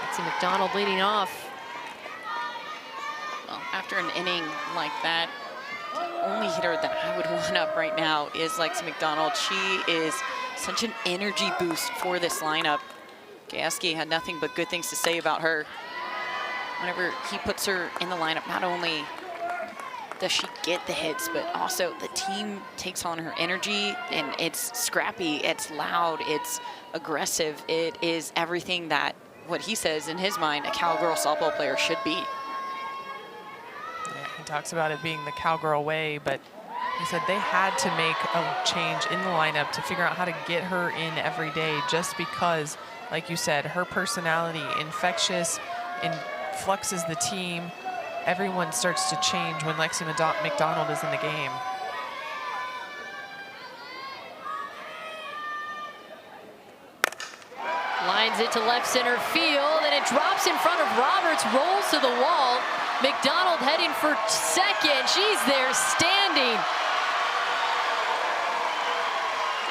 That's McDonald leading off. Well, after an inning like that, the only hitter that I would want up right now is Lexi McDonald. She is such an energy boost for this lineup. Gajewski had nothing but good things to say about her. Whenever he puts her in the lineup, not only does she get the hits, but also the team takes on her energy, and it's scrappy, it's loud, it's aggressive. It is everything that, what he says in his mind, a cowgirl softball player should be. Yeah, he talks about it being the cowgirl way, but he said they had to make a change in the lineup to figure out how to get her in every day, just because, like you said, her personality, infectious, influxes the team. Everyone starts to change when Lexi McDonald is in the game. Lines it to left center field, and it drops in front of Roberts, rolls to the wall. McDonald heading for second. She's there standing.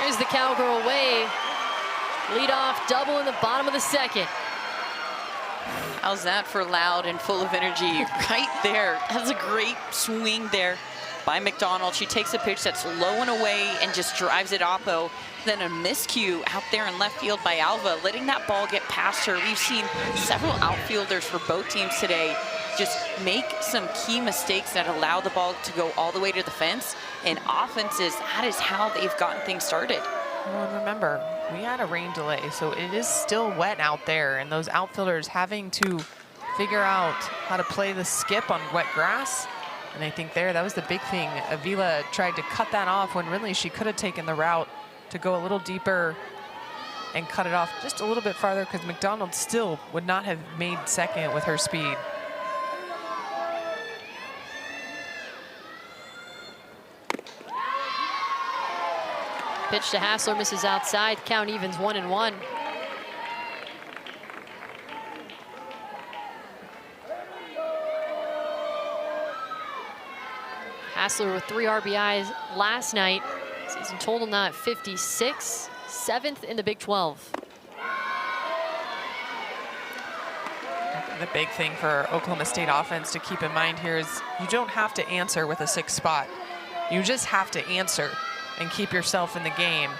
There's the cowgirl way. Leadoff double in the bottom of the second. How's that for loud and full of energy? Right there. That's a great swing there by McDonald. She takes a pitch that's low and away and just drives it oppo. Then a miscue out there in left field by Alva, letting that ball get past her. We've seen several outfielders for both teams today just make some key mistakes that allow the ball to go all the way to the fence. And offenses, that is how they've gotten things started. Well, and remember, we had a rain delay, so it is still wet out there, and those outfielders having to figure out how to play the skip on wet grass. And I think that was the big thing. Avila tried to cut that off when really she could have taken the route to go a little deeper and cut it off just a little bit farther, because McDonald still would not have made second with her speed. Pitch to Hassler, misses outside. Count evens 1-1. Hassler with 3 RBIs last night. Season total now at 56, 7th in the Big 12. The big thing for Oklahoma State offense to keep in mind here is you don't have to answer with a 6th spot. You just have to answer and keep yourself in the game.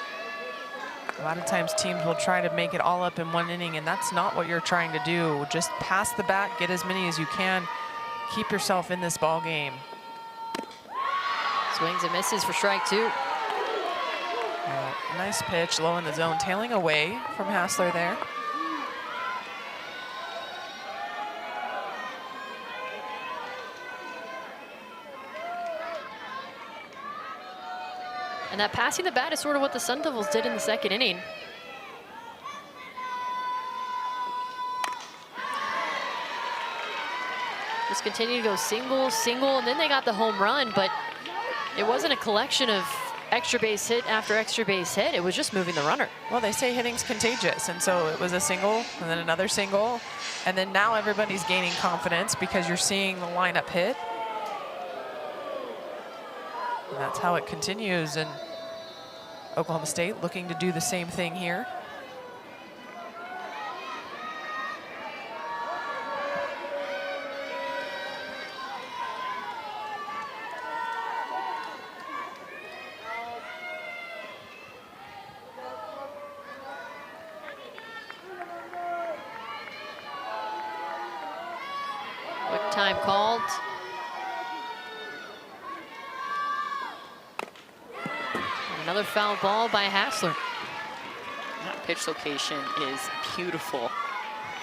A lot of times teams will try to make it all up in one inning, and that's not what you're trying to do. Just pass the bat, get as many as you can, keep yourself in this ball game. Swings and misses for strike 2. Nice pitch, low in the zone, tailing away from Hassler there. And that passing the bat is sort of what the Sun Devils did in the second inning. Just continue to go single, single, and then they got the home run, but it wasn't a collection of extra base hit after extra base hit. It was just moving the runner. Well, they say hitting's contagious, and so it was a single and then another single, and then now everybody's gaining confidence because you're seeing the lineup hit. And that's how it continues, and Oklahoma State looking to do the same thing here. Quick time called. Another foul ball by Hassler. That pitch location is beautiful.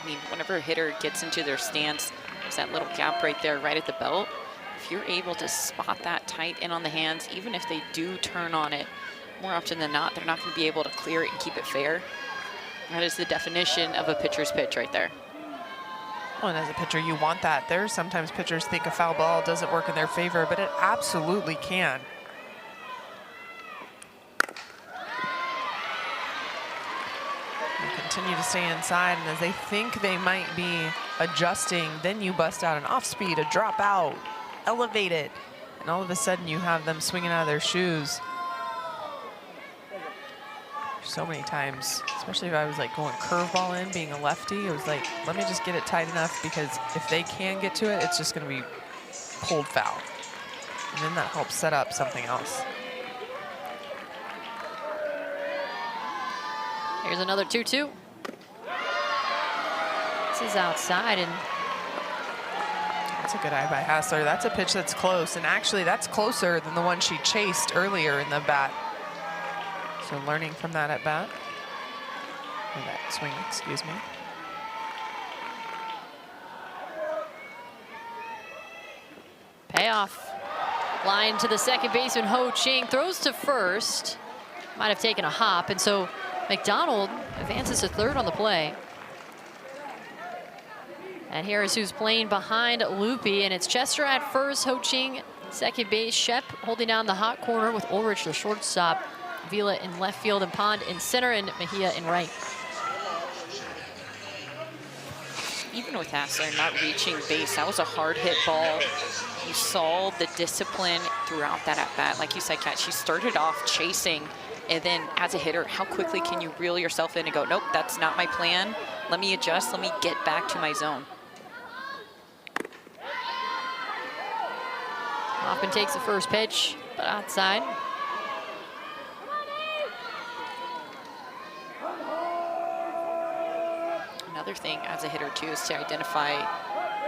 I mean, whenever a hitter gets into their stance, there's that little gap right there, right at the belt. If you're able to spot that tight in on the hands, even if they do turn on it, more often than not, they're not going to be able to clear it and keep it fair. That is the definition of a pitcher's pitch right there. Well, and as a pitcher, you want that. There's sometimes pitchers think a foul ball doesn't work in their favor, but it absolutely can. Continue to stay inside, and as they think they might be adjusting, then you bust out an off speed, a drop out, elevate it, and all of a sudden you have them swinging out of their shoes. So many times, especially if I was like going curveball in, being a lefty, it was like, let me just get it tight enough, because if they can get to it, it's just going to be pulled foul. And then that helps set up something else. Here's another 2-2. This is outside, and that's a good eye by Hassler. That's a pitch that's close, and actually that's closer than the one she chased earlier in the bat. So learning from that at bat, or that swing, excuse me. Payoff. Line to the second baseman, Ho Ching, throws to first. Might have taken a hop, and so McDonald advances to third on the play. And here is who's playing behind Loopy, and it's Chester at first, Ho Ching second base, Shep holding down the hot corner with Ulrich the shortstop, Vila in left field, and Pond in center, and Mejia in right. Even with Hassler not reaching base, that was a hard hit ball. You saw the discipline throughout that at bat. Like you said, Kat, she started off chasing, and then as a hitter, how quickly can you reel yourself in and go, nope, that's not my plan. Let me adjust, let me get back to my zone. Hoffman takes the first pitch, but outside. Another thing as a hitter too is to identify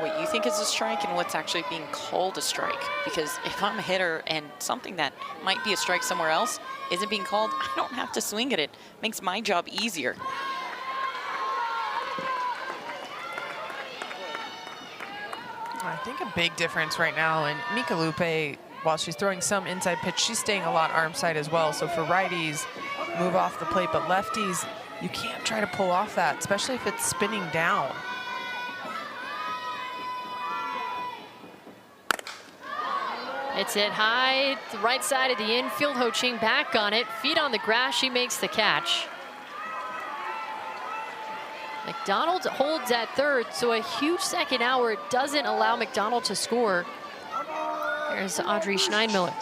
what you think is a strike and what's actually being called a strike. Because if I'm a hitter and something that might be a strike somewhere else isn't being called, I don't have to swing at it. It makes my job easier. I think a big difference right now, and Mika Lupe, while she's throwing some inside pitch, she's staying a lot arm side as well. So for righties, move off the plate, but lefties, you can't try to pull off that, especially if it's spinning down. It's hit high, the right side of the infield. Ho Ching back on it, feet on the grass, she makes the catch. McDonald holds at third, so a huge second hour doesn't allow McDonald to score. There's Audrey Schneidmiller.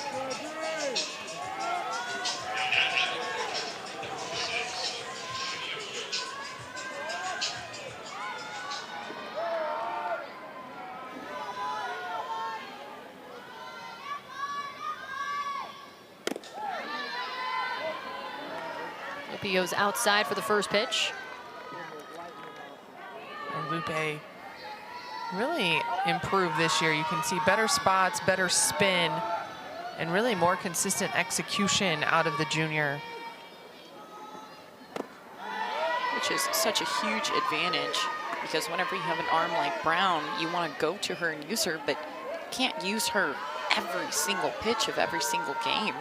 He goes outside for the first pitch. And Lupe really improved this year. You can see better spots, better spin, and really more consistent execution out of the junior. Which is such a huge advantage, because whenever you have an arm like Brown, you want to go to her and use her, but you can't use her every single pitch of every single game.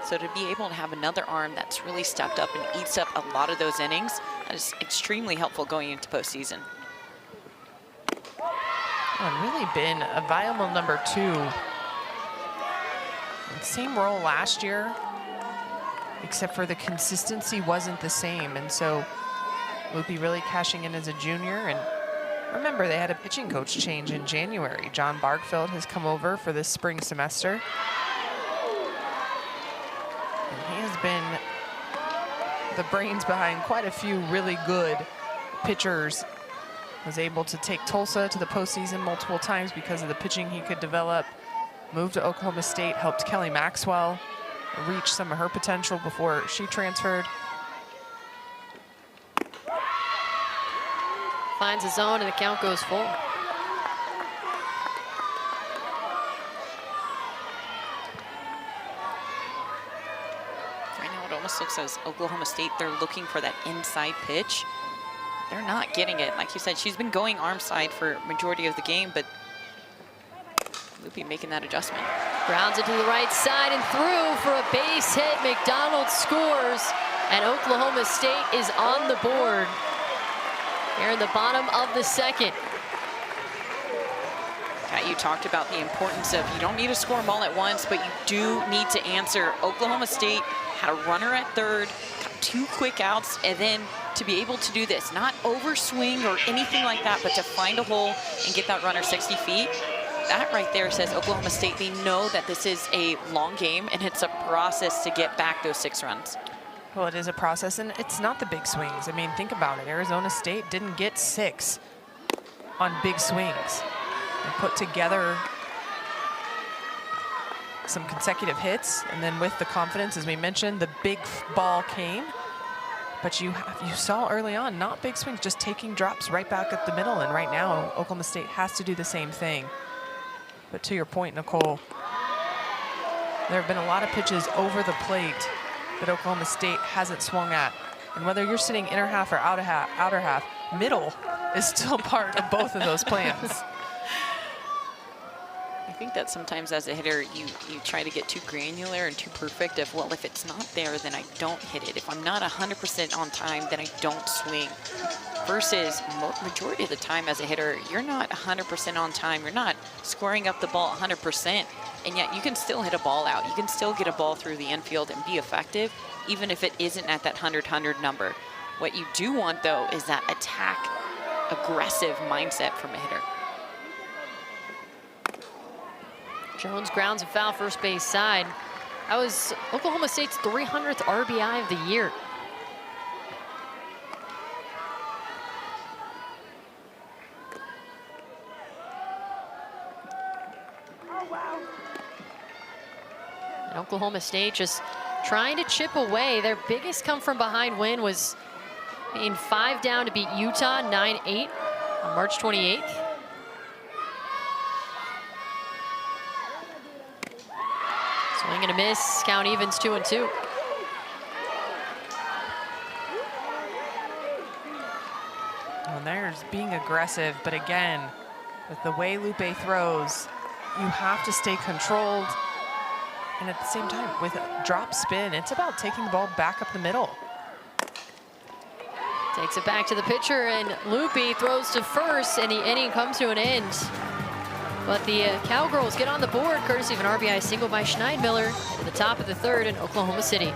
So to be able to have another arm that's really stepped up and eats up a lot of those innings, that is extremely helpful going into postseason. And really been a viable number 2. Same role last year, except for the consistency wasn't the same. And so Loopy really cashing in as a junior. And remember, they had a pitching coach change in January. John Barkfield has come over for this spring semester. And he has been the brains behind quite a few really good pitchers. Was able to take Tulsa to the postseason multiple times because of the pitching he could develop. Moved to Oklahoma State, helped Kelly Maxwell reach some of her potential before she transferred. Finds a zone and the count goes full. Right now it almost looks as Oklahoma State, they're looking for that inside pitch. They're not getting it. Like you said, she's been going arm side for majority of the game, but Loopy making that adjustment. Grounds it to the right side and through for a base hit. McDonald scores, and Oklahoma State is on the board here in the bottom of the second. Pat, you talked about the importance of you don't need to score them all at once, but you do need to answer. Oklahoma State had a runner at third, got 2 quick outs, and then to be able to do this, not overswing or anything like that, but to find a hole and get that runner 60 feet. That right there says Oklahoma State, they know that this is a long game and it's a process to get back those 6 runs. Well, it is a process, and it's not the big swings. I mean, think about it. Arizona State didn't get 6 on big swings. They put together some consecutive hits, and then with the confidence, as we mentioned, the big ball came. But you saw early on, not big swings, just taking drops right back up the middle. And right now, Oklahoma State has to do the same thing. But to your point, Nicole, there have been a lot of pitches over the plate that Oklahoma State hasn't swung at. And whether you're sitting inner half or outer half, middle is still part of both of those plans. I think that sometimes as a hitter, you try to get too granular and too perfect of, well, if it's not there, then I don't hit it. If I'm not 100% on time, then I don't swing. Versus majority of the time as a hitter, you're not 100% on time. You're not squaring up the ball 100%, and yet you can still hit a ball out. You can still get a ball through the infield and be effective, even if it isn't at that 100-100 number. What you do want, though, is that attack, aggressive mindset from a hitter. Jones grounds a foul first base side. That was Oklahoma State's 300th RBI of the year. And Oklahoma State just trying to chip away. Their biggest come from behind win was being 5 down to beat Utah 9-8 on March 28th. Swing and a miss, count evens 2-2. Well, there's being aggressive, but again, with the way Lupe throws, you have to stay controlled. And at the same time, with a drop spin, it's about taking the ball back up the middle. Takes it back to the pitcher, and Lupe throws to first, and the inning comes to an end. But the Cowgirls get on the board, courtesy of an RBI single by Schneidmiller at the top of the third in Oklahoma City.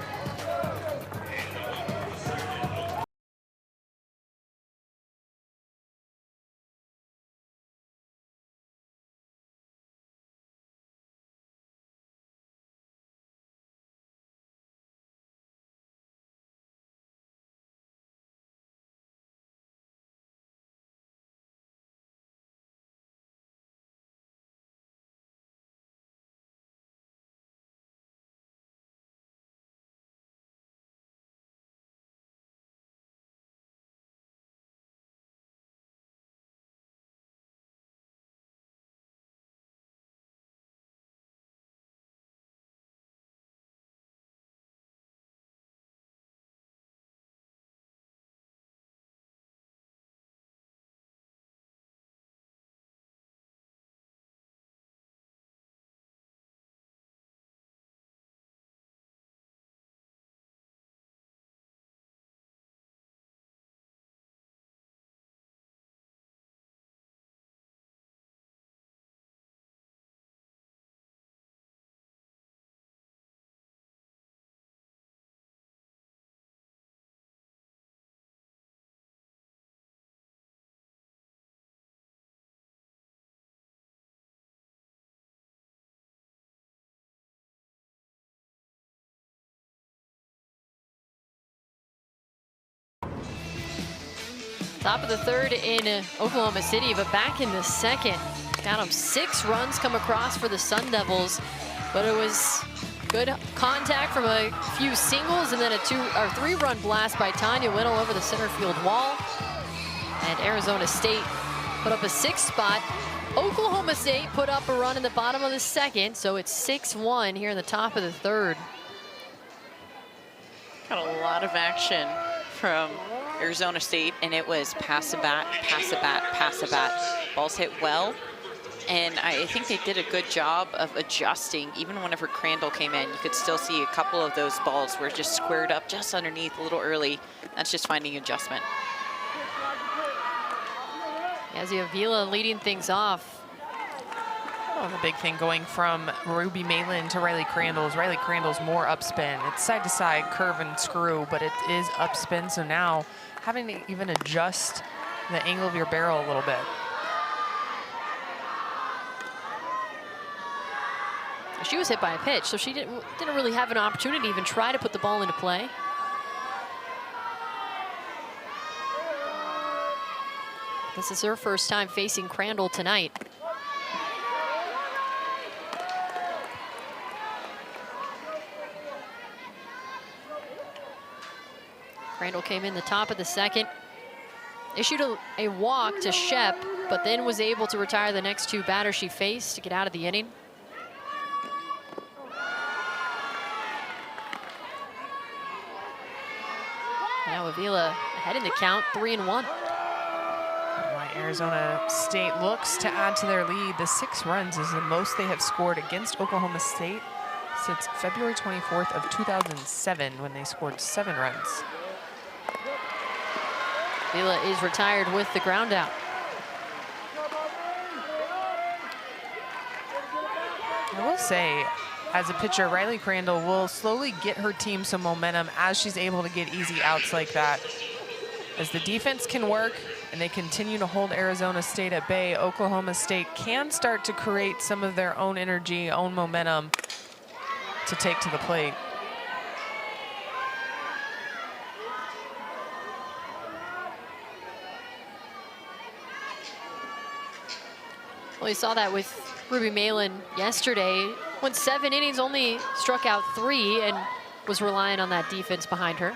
Top of the third in Oklahoma City, but back in the second. Got them 6 runs come across for the Sun Devils, but it was good contact from a few singles and then a 2 or 3 run blast by Tanya Whittle over the center field wall. And Arizona State put up a 6th spot. Oklahoma State put up a run in the bottom of the second, so it's 6-1 here in the top of the third. Got a lot of action from Arizona State, and it was pass a bat, pass a bat, pass a bat. Balls hit well, and I think they did a good job of adjusting. Even whenever Crandall came in, you could still see a couple of those balls were just squared up just underneath a little early. That's just finding adjustment. Yazzie Avila leading things off. Well, the big thing going from Ruby Malin to Riley Crandall is Riley Crandall's more upspin. It's side to side, curve and screw, but it is upspin. So now having to even adjust the angle of your barrel a little bit. She was hit by a pitch, so she didn't really have an opportunity to even try to put the ball into play. This is her first time facing Crandall tonight. Crandall came in the top of the second, issued a walk to Shep, but then was able to retire the next 2 batters she faced to get out of the inning. Now Avila ahead in the count, 3-1. Arizona State looks to add to their lead. The 6 runs is the most they have scored against Oklahoma State since February 24th of 2007, when they scored 7 runs. Avila is retired with the ground out. I will say, as a pitcher, Riley Crandall will slowly get her team some momentum as she's able to get easy outs like that. As the defense can work and they continue to hold Arizona State at bay, Oklahoma State can start to create some of their own energy, own momentum to take to the plate. Well, we saw that with Ruby Malin yesterday. Went 7 innings, only struck out 3, and was relying on that defense behind her.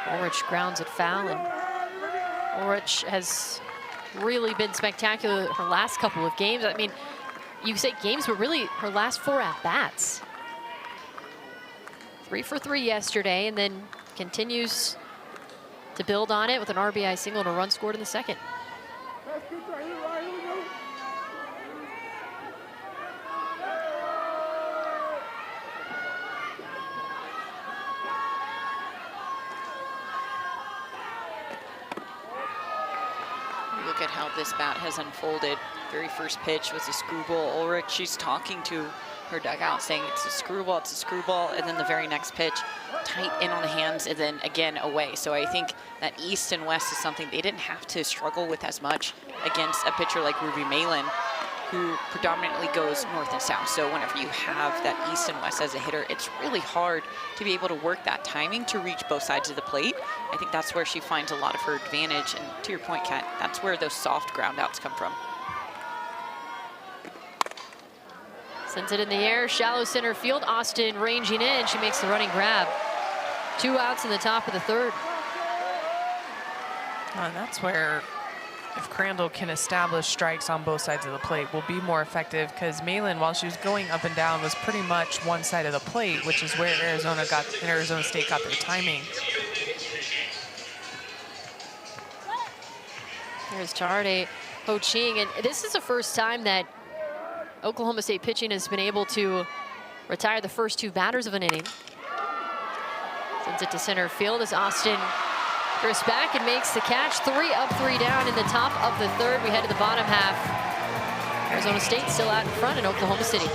Ulrich grounds it foul, and Ulrich has really been spectacular her last couple of games. I mean, you say games, but really her last 4 at-bats. 3 for 3 yesterday, and then continues to build on it with an RBI single and a run scored in the second. Look at how this bat has unfolded. Very first pitch was a screwball. Ulrich, she's talking to her dugout saying it's a screwball, and then the very next pitch, tight in on the hands, and then again away. So I think that east and west is something they didn't have to struggle with as much against a pitcher like Ruby Malin, who predominantly goes north and south. So whenever you have that east and west as a hitter, it's really hard to be able to work that timing to reach both sides of the plate. I think that's where she finds a lot of her advantage. And to your point, Kat, that's where those soft ground outs come from. Sends it in the air, shallow center field. Austin ranging in, she makes the running grab. 2 outs in the top of the third. And that's where, if Crandall can establish strikes on both sides of the plate, will be more effective, because Malin, while she was going up and down, was pretty much one side of the plate, which is where Arizona State got their timing. Here's Tarde Ho-Ching, and this is the first time that Oklahoma State pitching has been able to retire the first 2 batters of an inning. Sends it to center field as Austin drifts back and makes the catch. 3 up, 3 down in the top of the third. We head to the bottom half. Arizona State still out in front in Oklahoma City.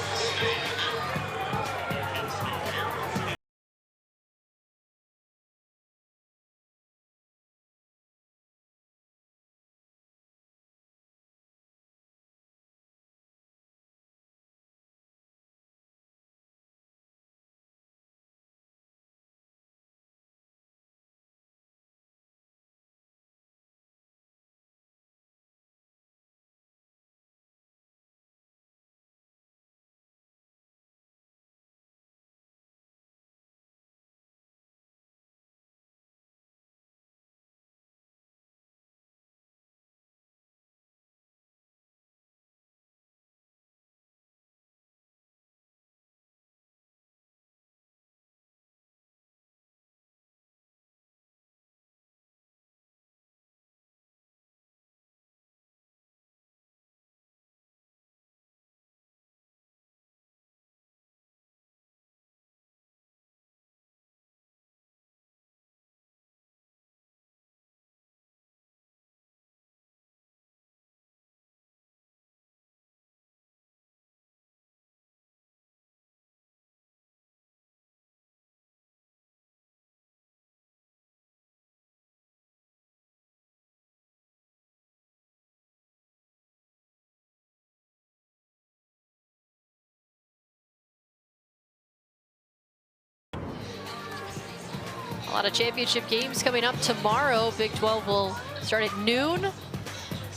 A lot of championship games coming up tomorrow. Big 12 will start at noon,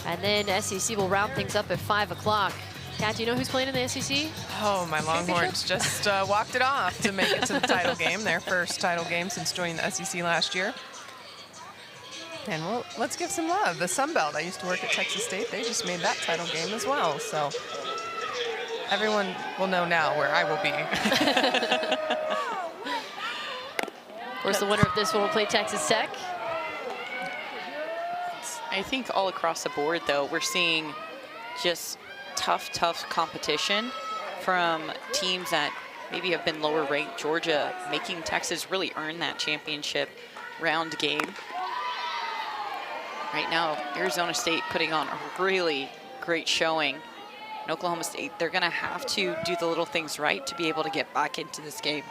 and then SEC will round things up at 5 o'clock. Kat, do you know who's playing in the SEC? Oh, my Longhorns just walked it off to make it to the title game, their first title game since joining the SEC last year. And let's give some love. The Sun Belt, I used to work at Texas State. They just made that title game as well. So everyone will know now where I will be. Of course, the winner of this one will play Texas Tech. I think all across the board, though, we're seeing just tough competition from teams that maybe have been lower ranked. Georgia making Texas really earn that championship round game. Right now, Arizona State putting on a really great showing. And Oklahoma State, they're going to have to do the little things right to be able to get back into this game.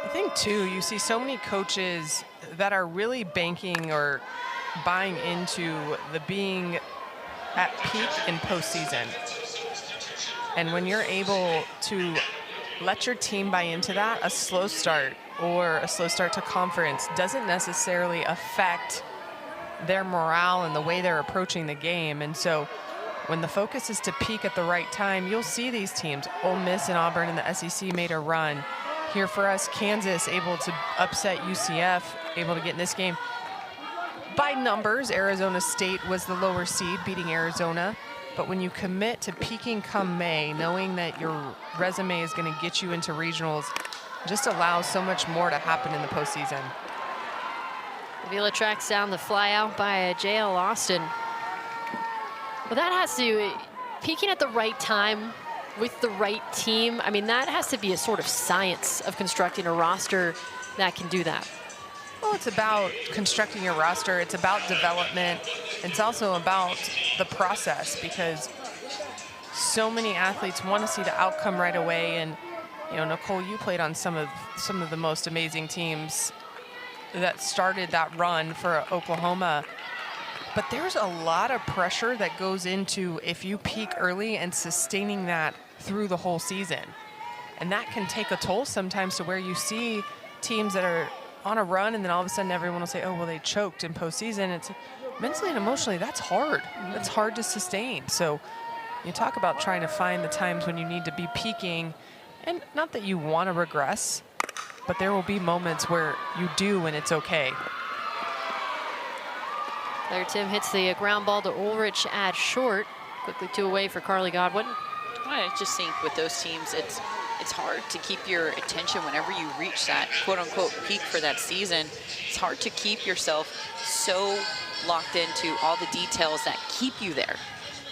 I think, too, you see so many coaches that are really banking or buying into the being at peak in postseason. And when you're able to let your team buy into that, a slow start or a slow start to conference doesn't necessarily affect their morale and the way they're approaching the game. And so when the focus is to peak at the right time, you'll see these teams. Ole Miss and Auburn in the SEC made a run. Here for us, Kansas able to upset UCF, able to get in this game. By numbers, Arizona State was the lower seed, beating Arizona. But when you commit to peaking come May, knowing that your resume is going to get you into regionals, just allows so much more to happen in the postseason. Avila tracks down the fly out by JL Austin. Well, that has to, peaking at the right time with the right team, I mean, that has to be a sort of science of constructing a roster that can do that. Well, it's about constructing your roster. It's about development. It's also about the process, because so many athletes want to see the outcome right away. And, you know, Nicole, you played on some of the most amazing teams that started that run for Oklahoma. But there's a lot of pressure that goes into if you peak early and sustaining that through the whole season. And that can take a toll sometimes, to where you see teams that are on a run and then all of a sudden everyone will say, oh, well, they choked in postseason. It's mentally and emotionally, that's hard. That's hard to sustain. So you talk about trying to find the times when you need to be peaking, and not that you want to regress, but there will be moments where you do, and it's okay. There, Tim hits the ground ball to Ulrich at short. Quickly 2 away for Carly Godwin. I just think with those teams, it's hard to keep your attention whenever you reach that quote-unquote peak for that season. It's hard to keep yourself so locked into all the details that keep you there,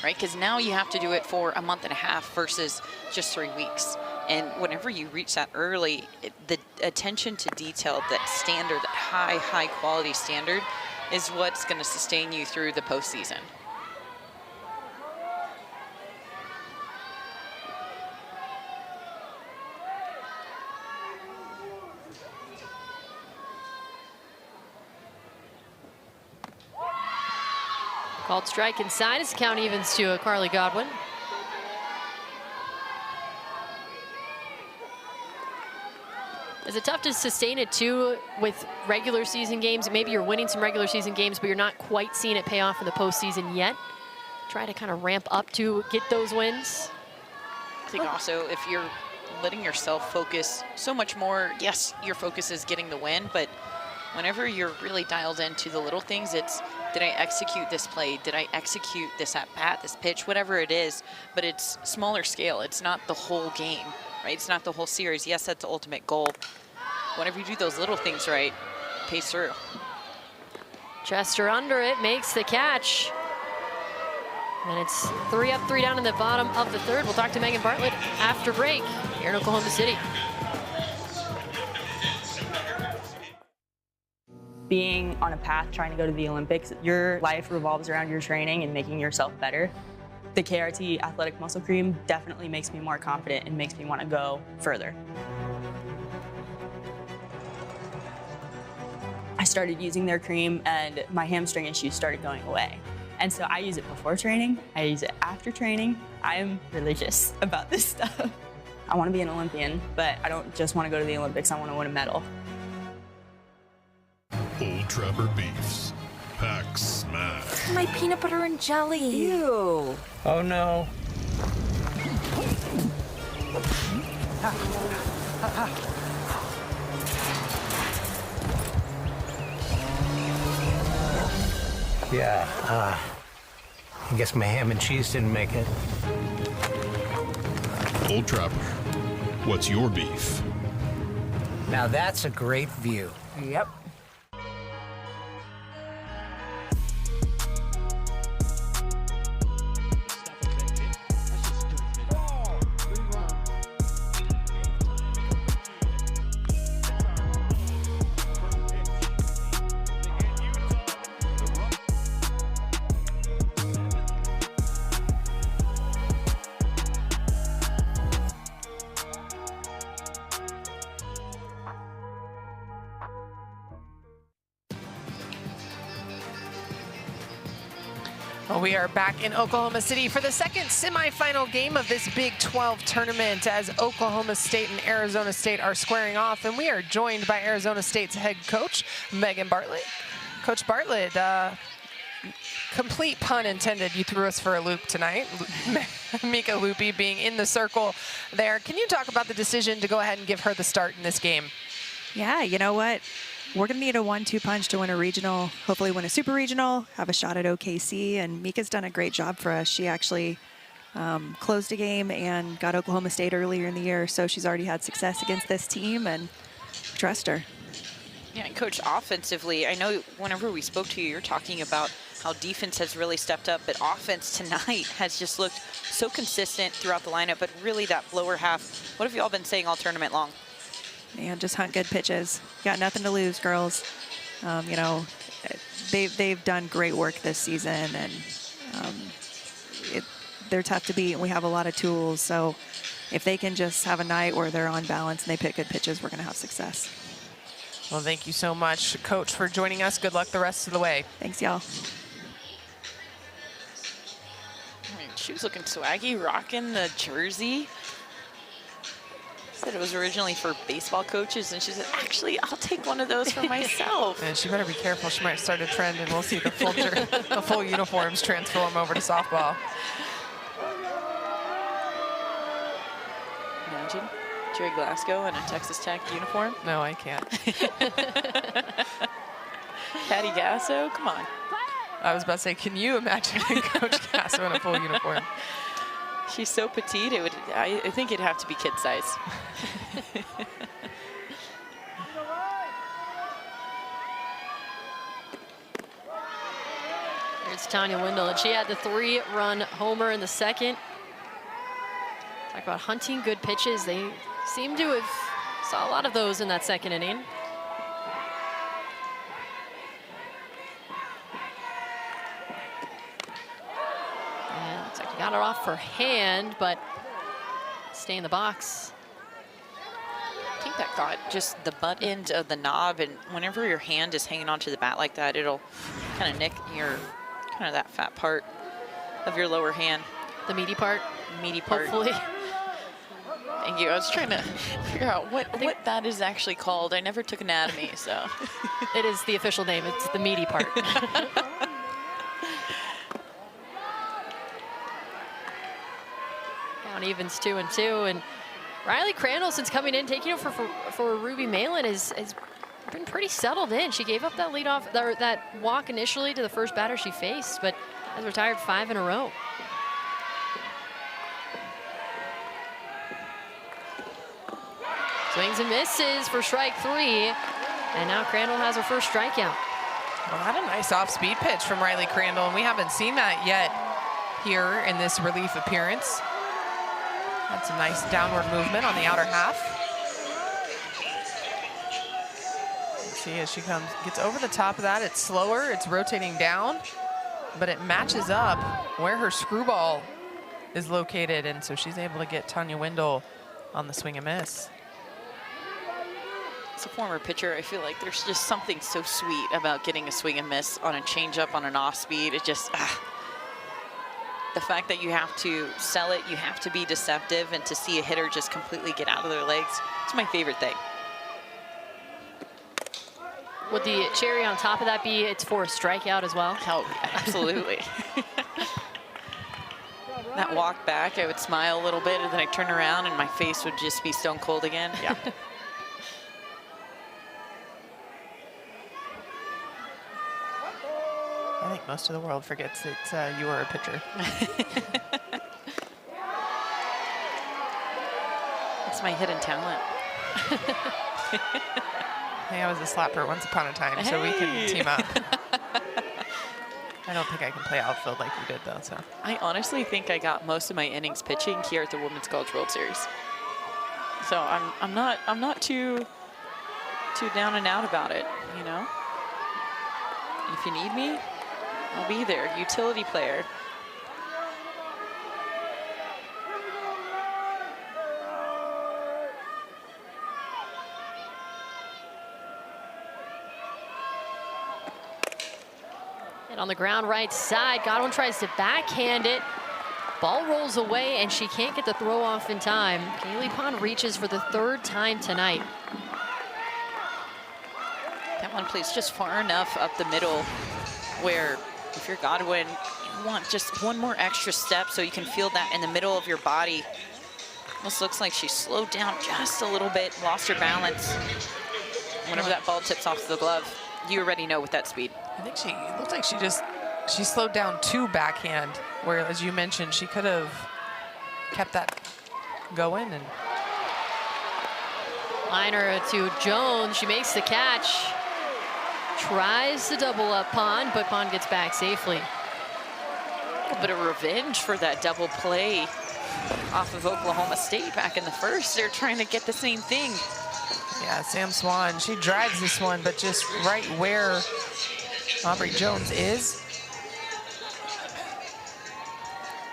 right? Because now you have to do it for a month and a half versus just 3 weeks. And whenever you reach that early, the attention to detail, that standard, that high quality standard, is what's going to sustain you through the postseason. Called strike inside as the count evens to Carly Godwin. Is it tough to sustain it too with regular season games? Maybe you're winning some regular season games, but you're not quite seeing it pay off in the postseason yet. Try to kind of ramp up to get those wins. I think also if you're letting yourself focus so much more, yes, your focus is getting the win, but whenever you're really dialed into the little things, it's, did I execute this play? Did I execute this at bat, this pitch, whatever it is, but it's smaller scale. It's not the whole game, right? It's not the whole series. Yes, that's the ultimate goal. Whenever you do those little things right, it pays through. Chester under it, makes the catch. And it's 3 up, 3 down in the bottom of the third. We'll talk to Megan Bartlett after break here in Oklahoma City. Being on a path trying to go to the Olympics, your life revolves around your training and making yourself better. The KRT Athletic Muscle Cream definitely makes me more confident and makes me want to go further. I started using their cream and my hamstring issues started going away. And so I use it before training, I use it after training. I am religious about this stuff. I want to be an Olympian, but I don't just want to go to the Olympics, I want to win a medal. Old Trapper Beefs. Pack smash. My peanut butter and jelly. Ew. Oh no. Yeah, I guess my ham and cheese didn't make it. Old Trapper, what's your beef? Now that's a great view. Yep. Well, we are back in Oklahoma City for the second semifinal game of this Big 12 tournament as Oklahoma State and Arizona State are squaring off, and we are joined by Arizona State's head coach, Megan Bartlett. Coach Bartlett, complete pun intended, you threw us for a loop tonight. Mika Lupi being in the circle there. Can you talk about the decision to go ahead and give her the start in this game? Yeah, you know what? We're going to need a 1-2 punch to win a regional, hopefully win a super regional, have a shot at OKC, and Mika's done a great job for us. She actually closed a game and got Oklahoma State earlier in the year, so she's already had success against this team, and trust her. Yeah, and Coach, offensively, I know whenever we spoke to you, you're talking about how defense has really stepped up, but offense tonight has just looked so consistent throughout the lineup, but really that lower half. What have you all been saying all tournament long? Man, just hunt good pitches. Got nothing to lose, girls. You know, they've done great work this season, and they're tough to beat, and we have a lot of tools. So if they can just have a night where they're on balance and they pick good pitches, we're going to have success. Well, thank you so much, Coach, for joining us. Good luck the rest of the way. Thanks, y'all. I mean, she was looking swaggy, rocking the jersey. Said it was originally for baseball coaches, and she said, actually, I'll take one of those for myself. And she better be careful. She might start a trend, and we'll see the full uniforms transform over to softball. Imagine Jerry Glasgow in a Texas Tech uniform. No, I can't. Patty Gasso, come on. I was about to say, can you imagine Coach Gasso in a full uniform? She's so petite, it would. I think it'd have to be kid size. Here's Tanya Wendell, and she had the 3-run homer in the second. Talk about hunting good pitches. They seem to have saw a lot of those in that second inning. And looks like he got it off for hand, but stay in the box. I think that got just the butt end of the knob, and whenever your hand is hanging onto the bat like that, it'll kind of nick your, kind of that fat part of your lower hand. The meaty part? Meaty part. Hopefully. Thank you. I was trying to figure out what that is actually called. I never took anatomy, so. It is the official name. It's the meaty part. Count evens 2-2, and Riley Crandall, since coming in, taking over for Ruby Malin, has been pretty settled in. She gave up that leadoff, that walk initially to the first batter she faced, but has retired 5 in a row. Swings and misses for strike 3, and now Crandall has her first strikeout. Well, that a nice off-speed pitch from Riley Crandall, and we haven't seen that yet here in this relief appearance. That's a nice downward movement on the outer half. See as she gets over the top of that, it's slower, it's rotating down, but it matches up where her screwball is located, and so she's able to get Tanya Wendell on the swing and miss. As a former pitcher, I feel like there's just something so sweet about getting a swing and miss on a changeup on an off speed. It just, the fact that you have to sell it, you have to be deceptive, and to see a hitter just completely get out of their legs, it's my favorite thing. Would the cherry on top of that be it's for a strikeout as well? Oh, absolutely. That walk back, I would smile a little bit, and then I'd turn around and my face would just be stone cold again. Yeah. I think most of the world forgets that you are a pitcher. That's my hidden talent. Hey, I was a slapper once upon a time, so we can team up. I don't think I can play outfield like you did, though. So I honestly think I got most of my innings pitching here at the Women's College World Series. So I'm not too down and out about it, you know. If you need me, I'll be there. Utility player. And on the ground right side, Godwin tries to backhand it. Ball rolls away, and she can't get the throw off in time. Kaylee Pond reaches for the 3rd time tonight. That one plays just far enough up the middle where if you're Godwin, you want just one more extra step so you can feel that in the middle of your body. Almost looks like she slowed down just a little bit, lost her balance. Whenever that ball tips off the glove, you already know with that speed. I think it looked like she slowed down to backhand, where, as you mentioned, she could have kept that going. And liner to Jones. She makes the catch. Tries to double up Pond, but Pond gets back safely. A little bit of revenge for that double play off of Oklahoma State back in the first. They're trying to get the same thing. yeah, Sam Swan, she drives this one, but just right where Aubrey Jones is.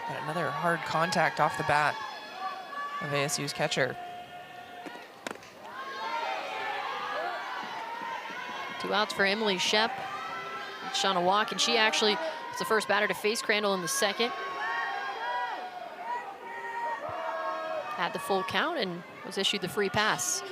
Got another hard contact off the bat of ASU's catcher. 2 outs for Emily Shep. Shauna Walk, and she actually was the first batter to face Crandall in the 2nd. Had the full count and was issued the free pass.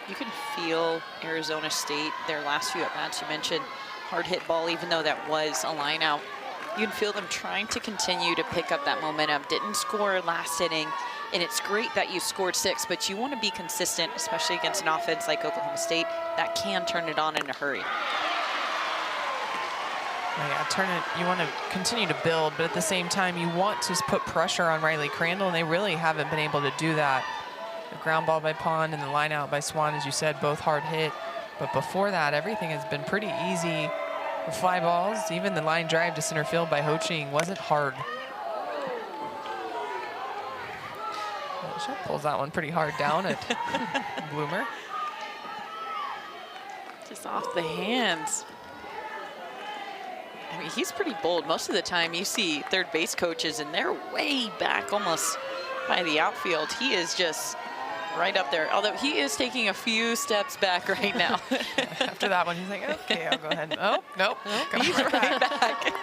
You can feel Arizona State, their last few at-bats, you mentioned hard hit ball, even though that was a line out. You can feel them trying to continue to pick up that momentum. Didn't score last inning, and it's great that you scored 6, but you want to be consistent, especially against an offense like Oklahoma State that can turn it on in a hurry. Yeah, you want to continue to build, but at the same time, you want to put pressure on Riley Crandall, and they really haven't been able to do that. The ground ball by Pond and the line out by Swan, as you said, both hard hit. But before that, everything has been pretty easy. The fly balls, even the line drive to center field by Ho Ching wasn't hard. Well, she pulls that one pretty hard down at Bloomer. Just off the hands. I mean, he's pretty bold. Most of the time you see third base coaches and they're way back almost by the outfield. He is just right up there, although he is taking a few steps back right now. After that one, he's like, okay, I'll go ahead. Oh, nope. He's right back.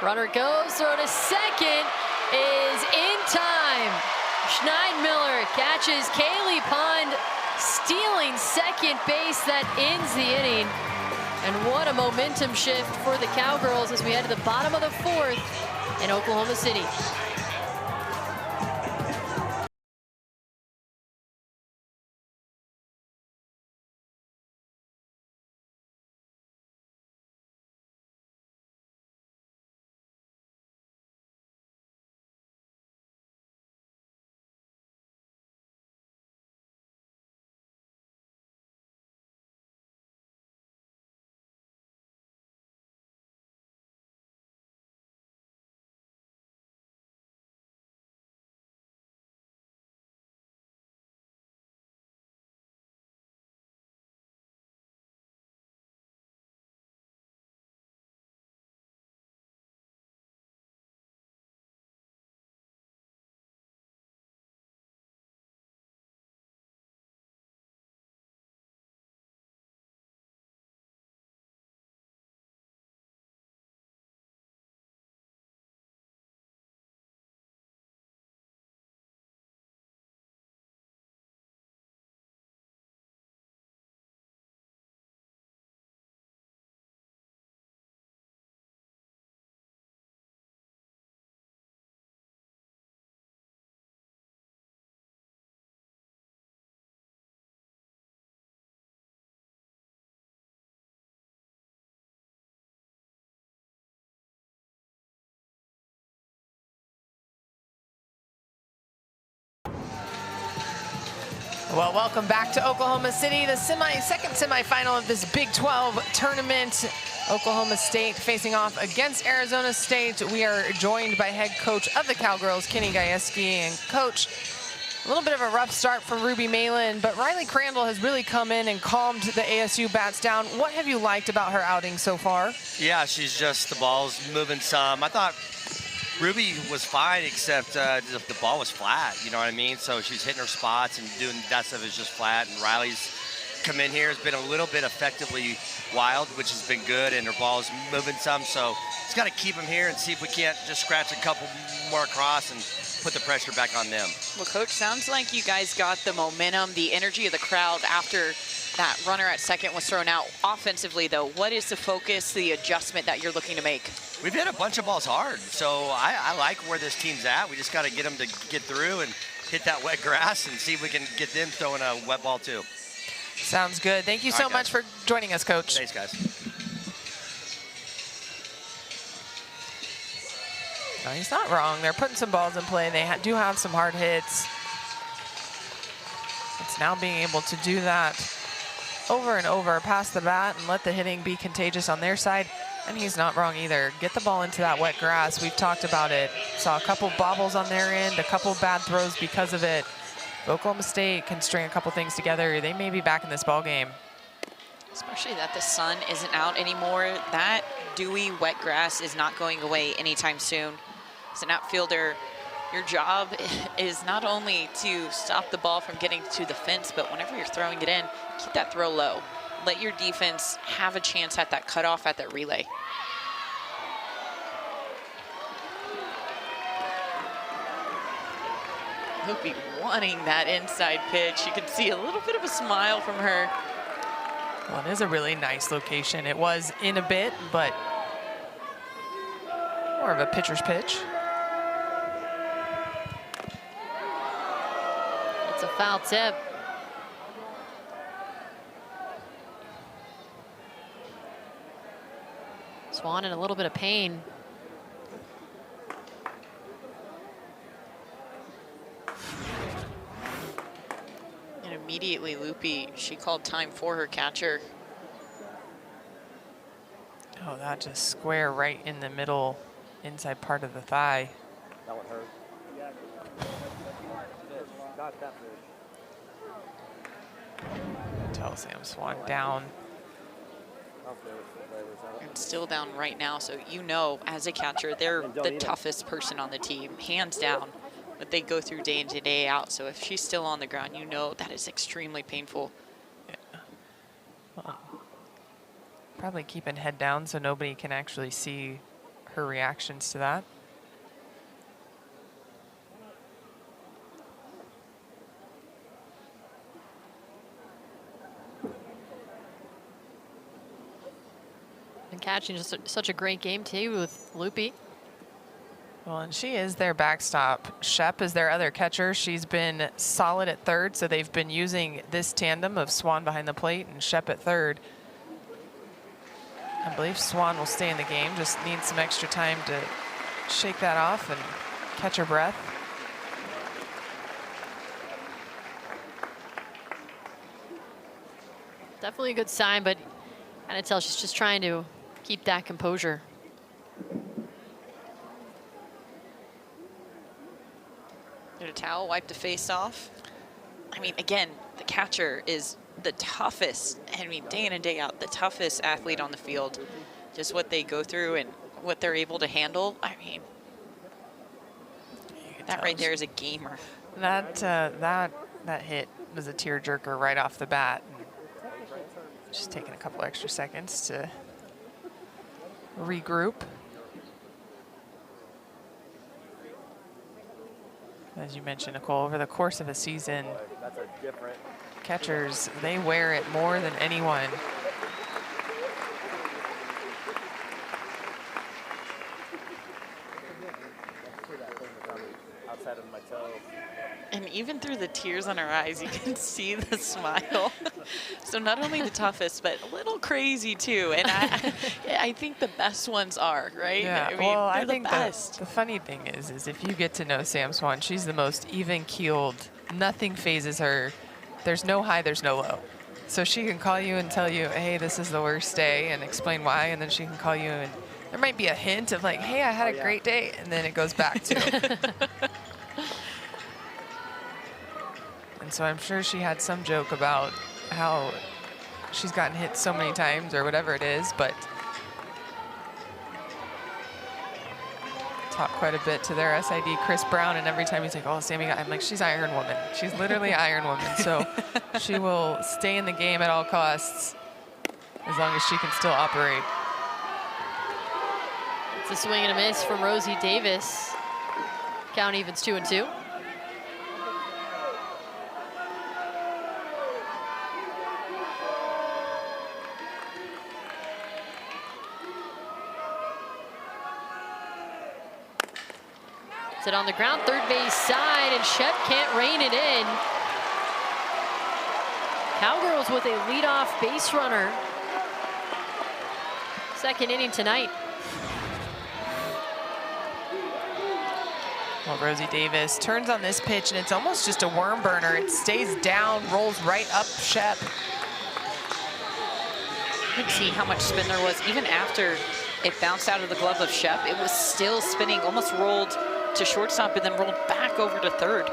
Runner goes, throw to second is in time. Schneidmiller catches Kaylee Pond stealing second base. That ends the inning. And what a momentum shift for the Cowgirls as we head to the bottom of the 4th in Oklahoma City. Well, welcome back to Oklahoma City, the second semifinal of this Big 12 tournament. Oklahoma State facing off against Arizona State. We are joined by head coach of the Cowgirls, Kenny Gajewski. And coach, a little bit of a rough start from Ruby Malin, but Riley Crandall has really come in and calmed the ASU bats down. What have you liked about her outing so far? Yeah, she's just, the ball's moving some. I thought Ruby was fine, except the ball was flat, you know what I mean? So she's hitting her spots and doing that stuff is just flat. And Riley's come in here, has been a little bit effectively wild, which has been good, and her ball's moving some. So just got to keep them here and see if we can't just scratch a couple more across and put the pressure back on them. Well, Coach, sounds like you guys got the momentum, the energy of the crowd after that runner at second was thrown out. Offensively, though, what is the focus, the adjustment that you're looking to make? We've hit a bunch of balls hard, so I like where this team's at. We just got to get them to get through and hit that wet grass and see if we can get them throwing a wet ball too. Sounds good. Thank you so much for joining us, Coach. Thanks, guys. No, he's not wrong. They're putting some balls in play. They do have some hard hits. It's now being able to do that over and over, pass the bat and let the hitting be contagious on their side. And he's not wrong either. Get the ball into that wet grass. We've talked about it. Saw a couple bobbles on their end, a couple bad throws because of it. If Oklahoma State can string a couple things together, they may be back in this ball game. Especially that the sun isn't out anymore. That dewy, wet grass is not going away anytime soon. As an outfielder, your job is not only to stop the ball from getting to the fence, but whenever you're throwing it in, keep that throw low. Let your defense have a chance at that cutoff, at that relay. Hoopy wanting that inside pitch. You can see a little bit of a smile from her. Well, it is a really nice location. It was in a bit, but more of a pitcher's pitch. It's a foul tip. Swan in a little bit of pain. And immediately, Loopy, she called time for her catcher. Oh, that just square right in the middle, inside part of the thigh. That one hurt. Got that Tell Sam Swan down. And still down right now, so you know, as a catcher, they're the toughest person on the team, hands down, that they go through day in and day out. So if she's still on the ground, you know that is extremely painful. Yeah. Well, probably keeping head down so nobody can actually see her reactions to that. And catching just such a great game too with Loopy. Well, and she is their backstop. Shep is their other catcher. She's been solid at third, so they've been using this tandem of Swan behind the plate and Shep at third. I believe Swan will stay in the game, just needs some extra time to shake that off and catch her breath. Definitely a good sign, but kind of tell she's just trying to keep that composure. Did a towel wipe the face off? I mean, again, the catcher is the toughest, I mean, day in and day out, the toughest athlete on the field. Just what they go through and what they're able to handle. I mean, that right there is a gamer. That hit was a tearjerker right off the bat. Just taking a couple extra seconds to regroup. As you mentioned, Nicole, over the course of a season, catchers, they wear it more than anyone. outside of my toe. And even through the tears on her eyes, you can see the smile. So not only the toughest, but a little crazy too. And I think the best ones are, right? Yeah, I mean, well, I they're think the best. the funny thing is if you get to know Sam Swan, she's the most even-keeled. Nothing phases her. there's no high, there's no low. So she can call you and tell you, hey, this is the worst day, and explain why, and then she can call you and there might be a hint of like, hey, I had a great day, and then it goes back to. And so I'm sure she had some joke about how she's gotten hit so many times or whatever it is, but talked quite a bit to their SID, Chris Brown, and every time he's like, oh, Sammy, I'm like, she's Iron Woman. She's literally Iron Woman, so she will stay in the game at all costs as long as she can still operate. It's a swing and a miss from Rosie Davis. Count evens 2-2. It on the ground, third base side, and Shep can't rein it in. Cowgirls with a leadoff base runner. Second inning tonight. Well, Rosie Davis turns on this pitch, and it's almost just a worm burner. It stays down, rolls right up Shep. You could see how much spin there was. Even after it bounced out of the glove of Shep, it was still spinning, almost rolled to shortstop and then rolled back over to third.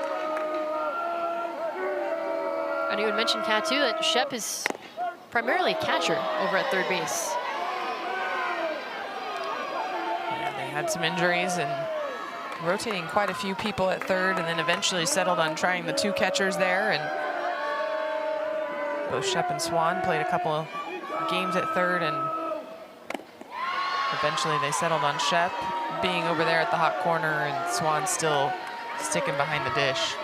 And you had mentioned, Kat, too, that Shep is primarily a catcher over at third base. Yeah, they had some injuries and rotating quite a few people at third, and then eventually settled on trying the two catchers there. And both Shep and Swan played a couple of games at third, and eventually they settled on Shep being over there at the hot corner and Swan still sticking behind the dish.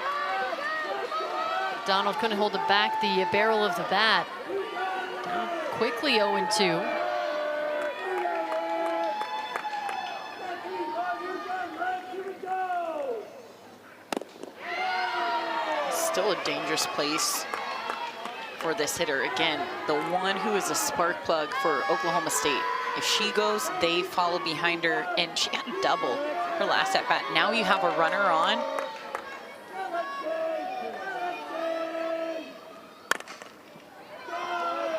Donald couldn't hold it back, the barrel of the bat. Down quickly 0-2. Still a dangerous place for this hitter. Again, the one who is a spark plug for Oklahoma State. If she goes, they follow behind her, and she had a double her last at bat. Now you have a runner on.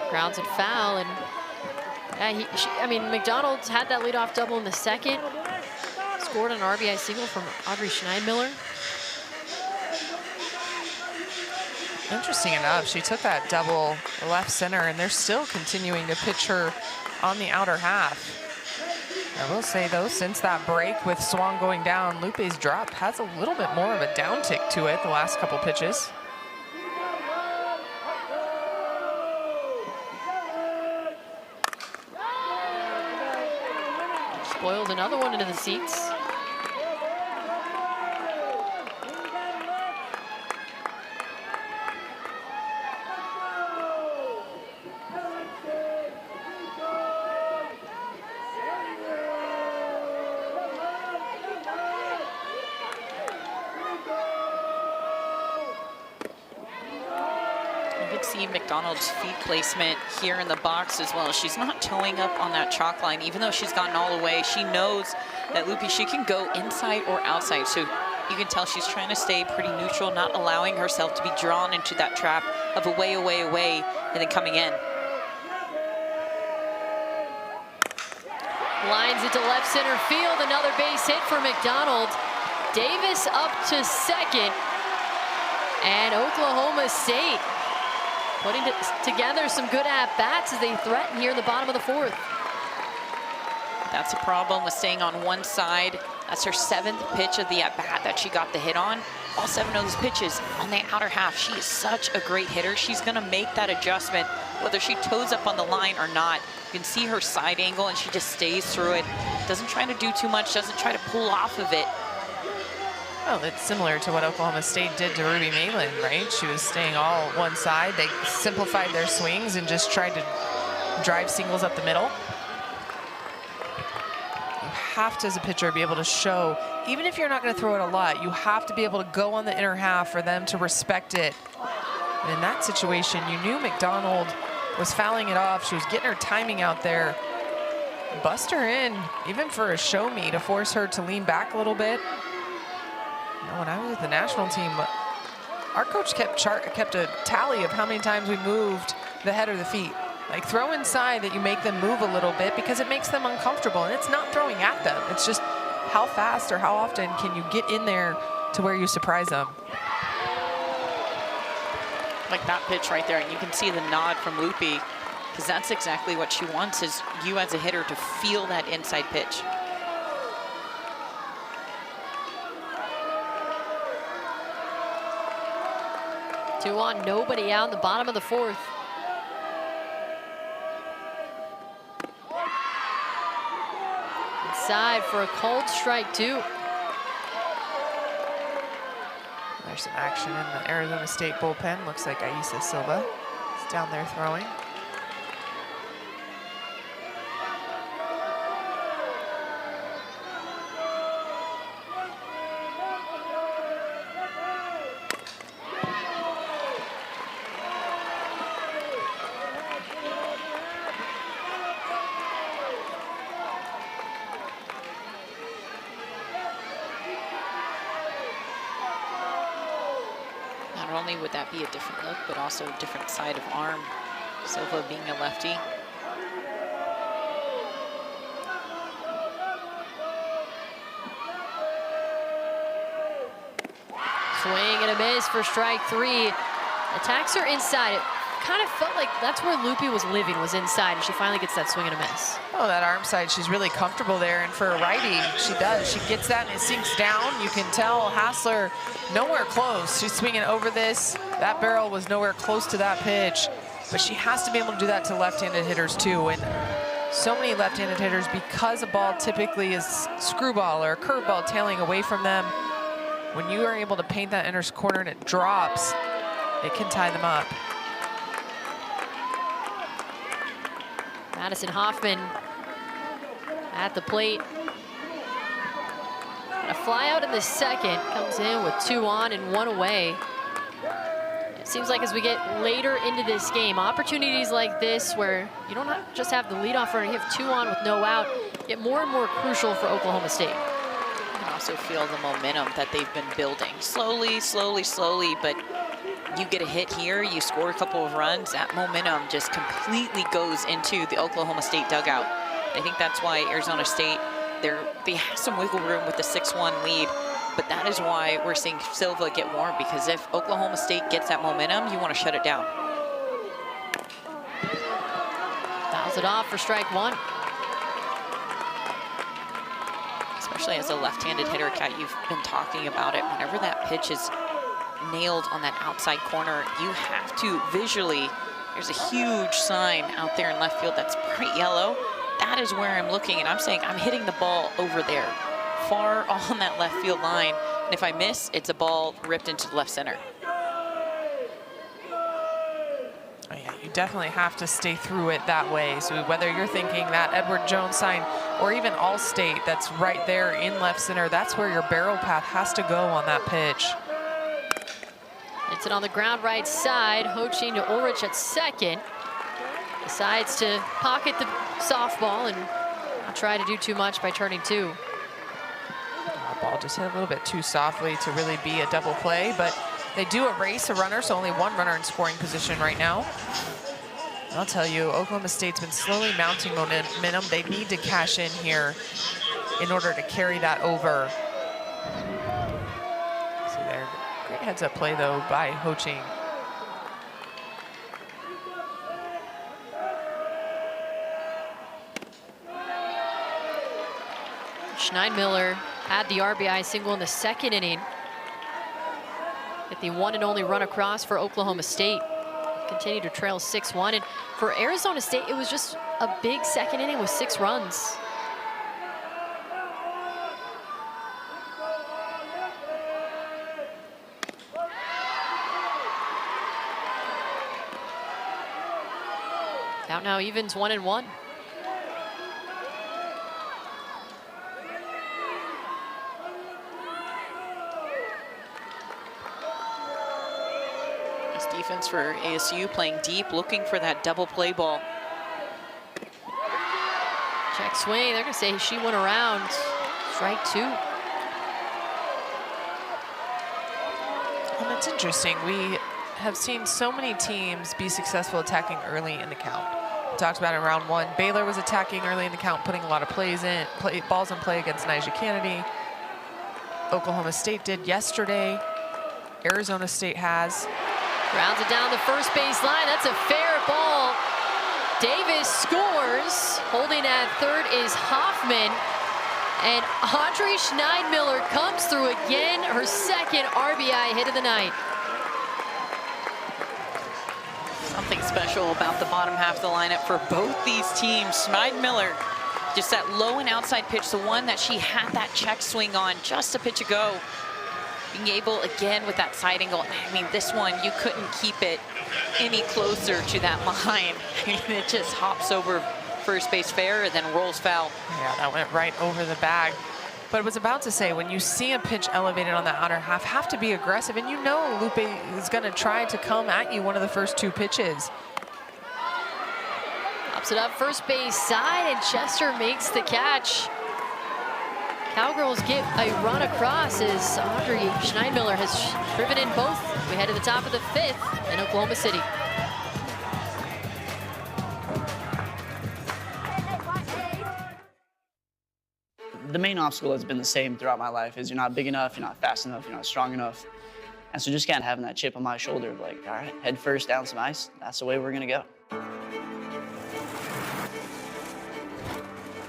Grounds it foul, and I mean, McDonald's had that leadoff double in the second. Scored an RBI single from Audrey Schneidmiller. Interesting enough, she took that double left center, and they're still continuing to pitch her on the outer half. I will say, though, since that break with Swan going down, Lupe's drop has a little bit more of a downtick to it the last couple pitches. Spoiled another one into the seats. McDonald's feet placement here in the box as well. She's not towing up on that chalk line, even though she's gotten all the way. She knows that Lupe, she can go inside or outside. So you can tell she's trying to stay pretty neutral, not allowing herself to be drawn into that trap of away, away, away, and then coming in. Lines it to left center field. Another base hit for McDonald. Davis up to second. And Oklahoma State putting together some good at-bats as they threaten here in the bottom of the fourth. That's a problem with staying on one side. That's her 7th pitch of the at-bat that she got the hit on. All 7 of those pitches on the outer half. She is such a great hitter. She's gonna make that adjustment, whether she toes up on the line or not. You can see her side angle, and she just stays through it. Doesn't try to do too much, doesn't try to pull off of it. Well, it's similar to what Oklahoma State did to Ruby Malin, right? She was staying all one side. They simplified their swings and just tried to drive singles up the middle. You have to, as a pitcher, be able to show, even if you're not going to throw it a lot, you have to be able to go on the inner half for them to respect it. And in that situation, you knew McDonald was fouling it off. She was getting her timing out there. Bust her in, even for a show me, to force her to lean back a little bit. When I was with the national team, our coach kept a tally of how many times we moved the head or the feet. Like, throw inside that you make them move a little bit because it makes them uncomfortable. And it's not throwing at them. It's just how fast or how often can you get in there to where you surprise them. Like that pitch right there, and you can see the nod from Loopy, because that's exactly what she wants, is you as a hitter to feel that inside pitch. Two on, nobody out in the bottom of the fourth. Inside for a called strike 2. There's some action in the Arizona State bullpen. Looks like Aisa Silva is down there throwing. Not only would that be a different look, but also a different side of arm. Silva being a lefty. Swing and a miss for strike 3. Attacks her inside. It kind of felt like that's where Loopy was living, was inside, and she finally gets that swing and a miss. Oh, that arm side, she's really comfortable there, and for a righty, she does. She gets that and it sinks down. You can tell Hassler nowhere close. She's swinging over this. That barrel was nowhere close to that pitch, but she has to be able to do that to left-handed hitters too. And so many left-handed hitters, because a ball typically is screwball or a curveball tailing away from them, when you are able to paint that inner corner and it drops, it can tie them up. Madison Hoffman at the plate. A fly out in the second, comes in with 2 on and 1 away. It seems like as we get later into this game, opportunities like this where you don't just have the leadoff runner, you have 2 on with no out, get more and more crucial for Oklahoma State. You can also feel the momentum that they've been building. Slowly, slowly, slowly, but you get a hit here, you score a couple of runs, that momentum just completely goes into the Oklahoma State dugout. I think that's why Arizona State, they have some wiggle room with the 6-1 lead, but that is why we're seeing Silva get warm, because if Oklahoma State gets that momentum, you want to shut it down. Fouls it off for strike 1. Especially as a left-handed hitter, Kat, you've been talking about it. Whenever that pitch is nailed on that outside corner, you have to visually, there's a huge sign out there in left field that's bright yellow. That is where I'm looking, and I'm saying I'm hitting the ball over there, far on that left field line. And if I miss, it's a ball ripped into the left center. Oh yeah, you definitely have to stay through it that way. So whether you're thinking that Edward Jones sign or even Allstate that's right there in left center, that's where your barrel path has to go on that pitch. It's it on the ground right side. Ho-Ching to Ulrich at second. Decides to pocket the softball and not try to do too much by turning 2. That ball just hit a little bit too softly to really be a double play, but they do erase a runner, so only 1 runner in scoring position right now. I'll tell you, Oklahoma State's been slowly mounting momentum. They need to cash in here in order to carry that over. See there, great heads-up play though by Ho-Ching. Schneidmiller had the RBI single in the second inning. Hit the 1 and only run across for Oklahoma State. Continue to trail 6-1. And for Arizona State, it was just a big second inning with 6 runs. Out now evens 1 and 1. Defense for ASU playing deep, looking for that double play ball. Check swing. They're going to say she went around. Strike 2. And the It's interesting. We have seen so many teams be successful attacking early in the count. We talked about it in round one. Baylor was attacking early in the count, putting a lot of balls in play against Nyjah Kennedy. Oklahoma State did yesterday. Arizona State has. Grounds it down the first baseline. That's a fair ball. Davis scores. Holding at third is Hoffman. And Audrey Schneidmiller comes through again, her second RBI hit of the night. Something special about the bottom half of the lineup for both these teams. Schneidmiller, just that low and outside pitch, the one that she had that check swing on just a pitch ago. Being able, again, with that side angle, I mean, this one, you couldn't keep it any closer to that line. It just hops over first base fair and then rolls foul. Yeah, that went right over the bag. But I was about to say, when you see a pitch elevated on that outer half, have to be aggressive. And you know Lupe is going to try to come at you one of the first two pitches. Pops it up first base side, and Chester makes the catch. Cowgirls get a run across as Audrey Schneidmiller has driven in both. We head to the top of the fifth in Oklahoma City. The main obstacle has been the same throughout my life is you're not big enough, you're not fast enough, you're not strong enough. And so just kind of having that chip on my shoulder of like, all right, head first down some ice, that's the way we're gonna go.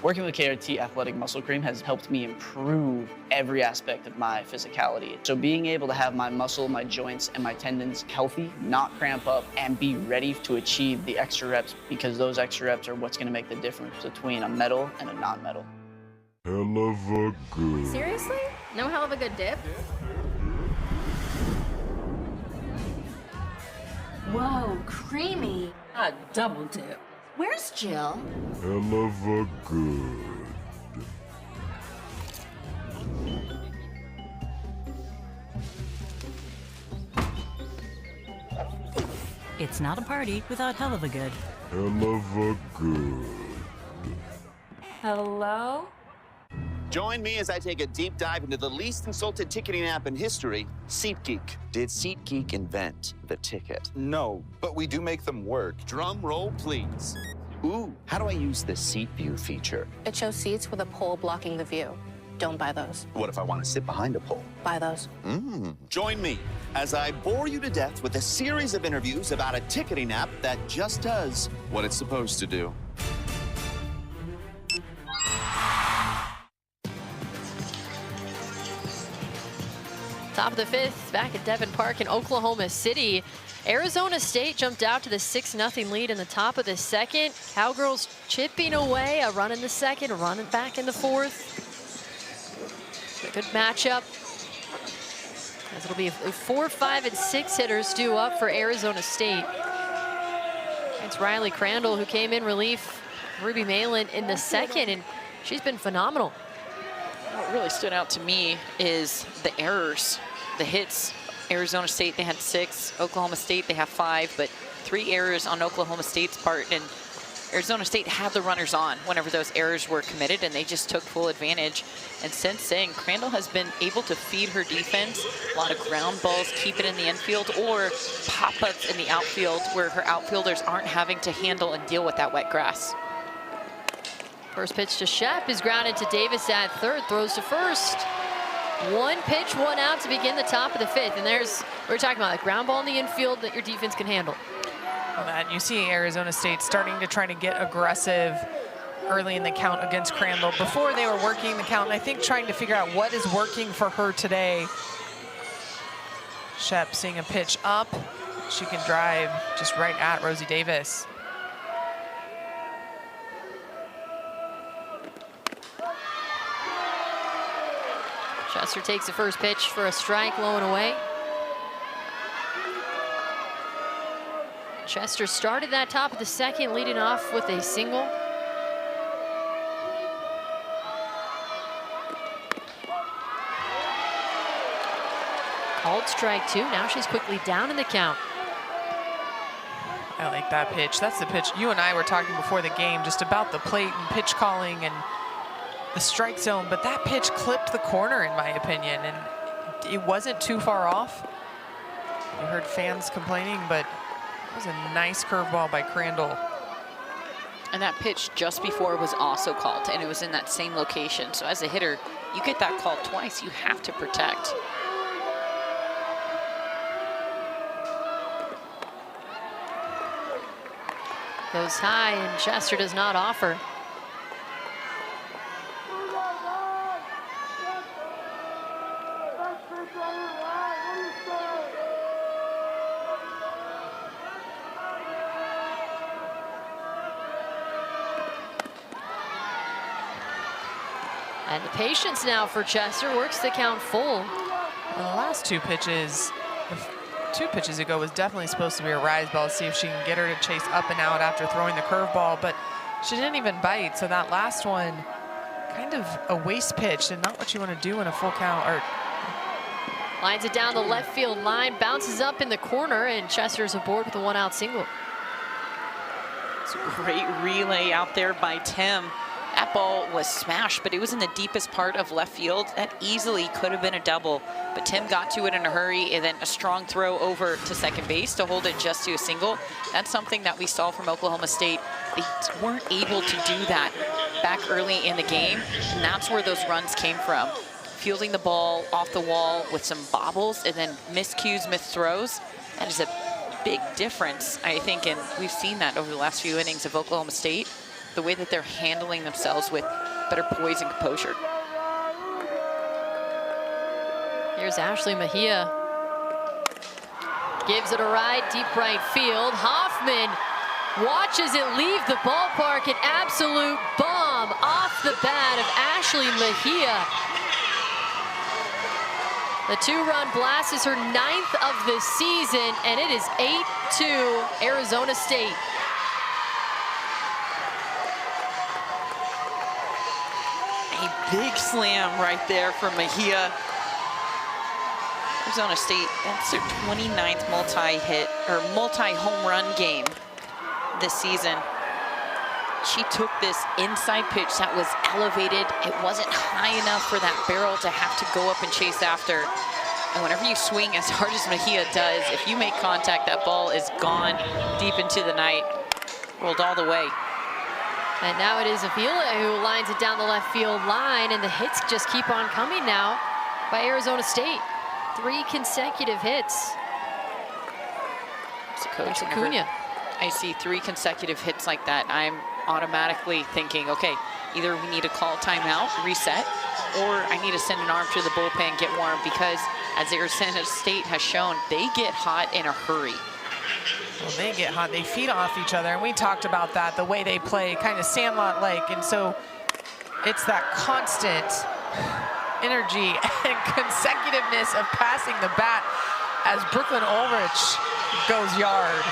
Working with KRT Athletic Muscle Cream has helped me improve every aspect of my physicality. So being able to have my muscle, my joints, and my tendons healthy, not cramp up, and be ready to achieve the extra reps, because those extra reps are what's gonna make the difference between a medal and a non-medal. Hell of a good. Seriously? No hell of a good dip? Whoa, creamy. A double dip. Where's Jill? Hell of a good. It's not a party without hell of a good. Hell of a good. Hello? Join me as I take a deep dive into the least insulted ticketing app in history, SeatGeek. Did SeatGeek invent the ticket? No, but we do make them work. Drum roll, please. Ooh, how do I use the seat view feature? It shows seats with a pole blocking the view. Don't buy those. What if I want to sit behind a pole? Buy those. Join me as I bore you to death with a series of interviews about a ticketing app that just does what it's supposed to do. Top of the fifth, back at Devon Park in Oklahoma City. Arizona State jumped out to the 6-0 lead in the top of the second. Cowgirls chipping away, a run in the second, a run back in the fourth. A good matchup, as it'll be 4, 5, and 6 hitters due up for Arizona State. It's Riley Crandall who came in relief Ruby Malin in the second, and she's been phenomenal. What really stood out to me is the errors, the hits. Arizona State, they had 6. Oklahoma State, they have 5, but 3 errors on Oklahoma State's part. And Arizona State had the runners on whenever those errors were committed, and they just took full advantage. And since then, Crandall has been able to feed her defense a lot of ground balls, keep it in the infield, or pop-ups in the outfield where her outfielders aren't having to handle and deal with that wet grass. First pitch to Shep is grounded to Davis at third, throws to first. 1 pitch, 1 out to begin the top of the fifth. And there's, we're talking about a ground ball in the infield that your defense can handle. Well, and you see Arizona State starting to try to get aggressive early in the count against Crandall. Before they were working the count, and I think trying to figure out what is working for her today. Shep seeing a pitch up. She can drive just right at Rosie Davis. Chester takes the first pitch for a strike, low and away. Chester started that top of the second, leading off with a single. Called strike 2. Now she's quickly down in the count. I like that pitch. That's the pitch. You and I were talking before the game just about the plate and pitch calling and the strike zone, but that pitch clipped the corner in my opinion, and it wasn't too far off. You heard fans complaining, but it was a nice curveball by Crandall. And that pitch just before was also called, and it was in that same location. So as a hitter, you get that call twice, you have to protect. Goes high, and Chester does not offer. And the patience now for Chester, works the count full. Well, the last two pitches, 2 pitches ago was definitely supposed to be a rise ball. See if she can get her to chase up and out after throwing the curveball, but she didn't even bite. So that last one, kind of a waste pitch and not what you want to do in a full count. Or lines it down the left field line, bounces up in the corner, and Chester's aboard with a 1-out single. It's a great relay out there by Tim. That ball was smashed, but it was in the deepest part of left field. That easily could have been a double, but Tim got to it in a hurry, and then a strong throw over to second base to hold it just to a single. That's something that we saw from Oklahoma State. They weren't able to do that back early in the game, and that's where those runs came from. Fielding the ball off the wall with some bobbles and then miscues, missed throws. That is a big difference, I think, and we've seen that over the last few innings of Oklahoma State. The way that they're handling themselves with better poise and composure. Here's Ashley Mejia. Gives it a ride, deep right field. Hoffman watches it leave the ballpark. An absolute bomb off the bat of Ashley Mejia. The 2-run blast is her 9th of the season, and it is 8-2 Arizona State. Big slam right there from Mejia. Arizona State, that's their 29th multi-hit or multi-home run game this season. She took this inside pitch that was elevated. It wasn't high enough for that barrel to have to go up and chase after. And whenever you swing as hard as Mejia does, if you make contact, that ball is gone deep into the night. Rolled all the way. And now it is Avila who lines it down the left field line, and the hits just keep on coming now by Arizona State. 3 consecutive hits. As a coach, Acuna. I see 3 consecutive hits like that, I'm automatically thinking, okay, either we need to call timeout, reset, or I need to send an arm to the bullpen, get warm, because as Arizona State has shown, they get hot in a hurry. Well, they get hot, they feed off each other, and we talked about that, the way they play, kind of Sandlot-like, and so it's that constant energy and consecutiveness of passing the bat as Brooklyn Ulrich goes yard.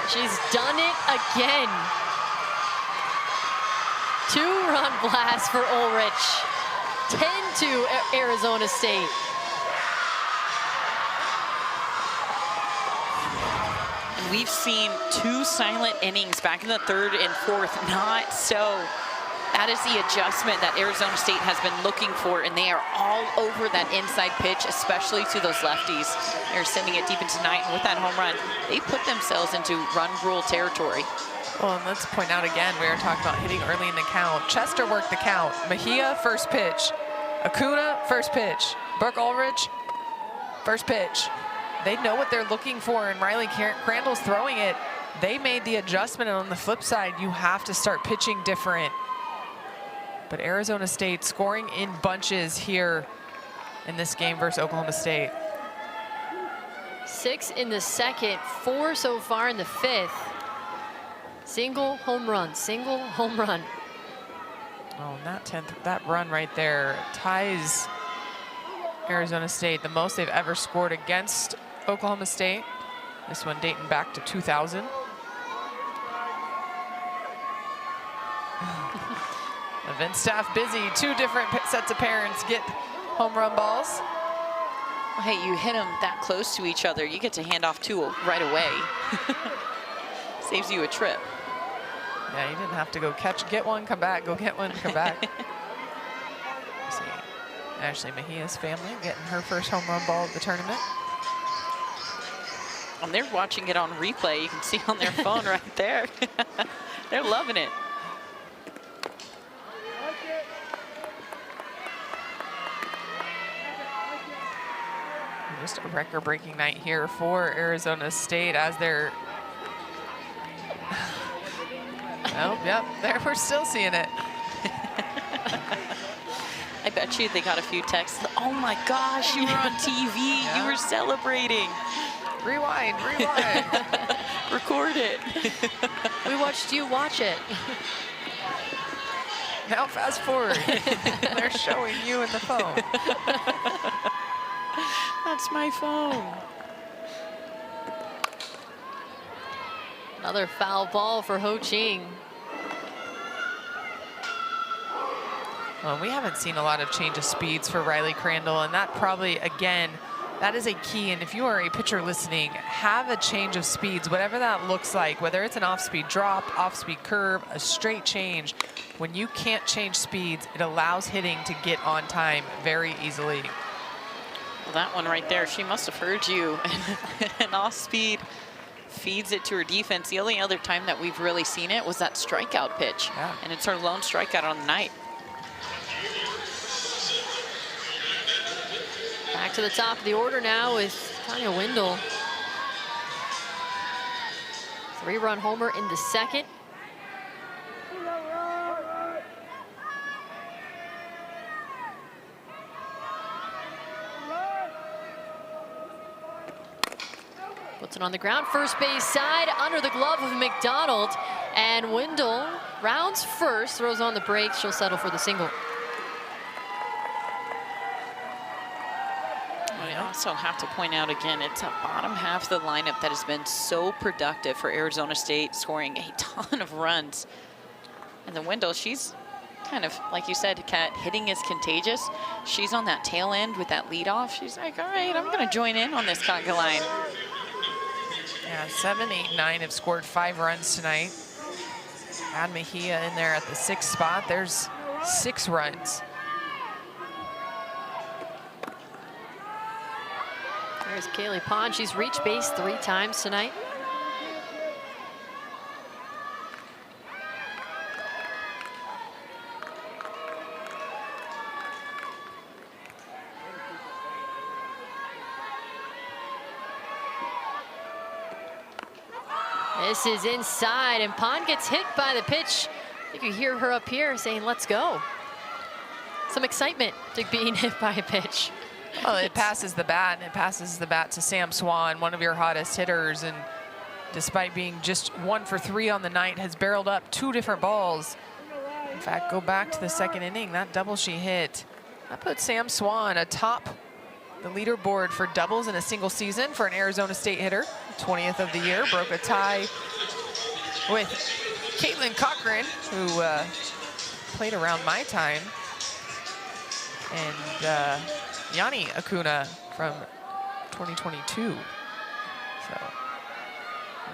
She's done it again. 2-run blast for Ulrich. 10-2 Arizona State. We've seen 2 silent innings back in the 3rd and 4th, not so. That is the adjustment that Arizona State has been looking for, and they are all over that inside pitch, especially to those lefties. They're sending it deep into tonight, and with that home run, they put themselves into run rule territory. Well, and let's point out again, we were talking about hitting early in the count. Chester worked the count. Mejia, first pitch. Acuna, first pitch. Brooke Ulrich, first pitch. They know what they're looking for, and Riley Crandall's throwing it. They made the adjustment, and on the flip side, you have to start pitching different. But Arizona State scoring in bunches here in this game versus Oklahoma State. 6 in the second, 4 so far in the 5th. Single home run, single home run. Oh, that run right there ties Arizona State the most they've ever scored against Oklahoma State. This one dating back to 2000. Event staff busy. 2 different sets of parents get home run balls. Well, hey, you hit them that close to each other, you get to hand off 2 right away. Saves you a trip. Yeah, you didn't have to go get one, come back, go get one, come back. See, Ashley Mejia's family getting her first home run ball of the tournament. And they're watching it on replay. You can see on their phone right there. They're loving it. Just a record-breaking night here for Arizona State as they're... Oh, yep, there we're still seeing it. I bet you they got a few texts. Oh my gosh, you were on TV. Yeah. You were celebrating. Rewind, rewind. Record it. We watched you watch it. Now fast forward. They're showing you in the phone. That's my phone. Another foul ball for Ho Ching. Well, we haven't seen a lot of change of speeds for Riley Crandall, and that probably, again, that is a key. And if you are a pitcher listening, have a change of speeds, whatever that looks like, whether it's an off-speed drop, off-speed curve, a straight change. When you can't change speeds, it allows hitting to get on time very easily. Well, that one right there, she must have heard you. And off speed feeds it to her defense. The only other time that we've really seen it was that strikeout pitch. Yeah. And it's her lone strikeout on the night. Back to the top of the order now with Tanya Windle. 3-run homer in the second. Puts it on the ground, first base side, under the glove of McDonald. And Windle rounds first, throws on the brakes. She'll settle for the single. I also have to point out again, it's a bottom half of the lineup that has been so productive for Arizona State, scoring a ton of runs. And the Windle, she's kind of, like you said, Kat, hitting is contagious. She's on that tail end with that leadoff. She's like, all right, I'm going to join in on this conga line. Yeah, 7, 8, 9 have scored 5 runs tonight. Add Mejia in there at the 6th spot. There's 6 runs. There's Kaylee Pond. She's reached base 3 times tonight. This is inside, and Pond gets hit by the pitch. You can hear her up here saying, let's go. Some excitement to being hit by a pitch. Well, it passes the bat, and it passes the bat to Sam Swan, one of your hottest hitters, and despite being just 1 for 3 on the night, has barreled up 2 different balls. In fact, go back to the 2nd inning, that double she hit, that put Sam Swan atop the leaderboard for doubles in a single season for an Arizona State hitter. 20th of the year, broke a tie with Caitlin Cochran, who played around my time, and Yanni Acuna from 2022. So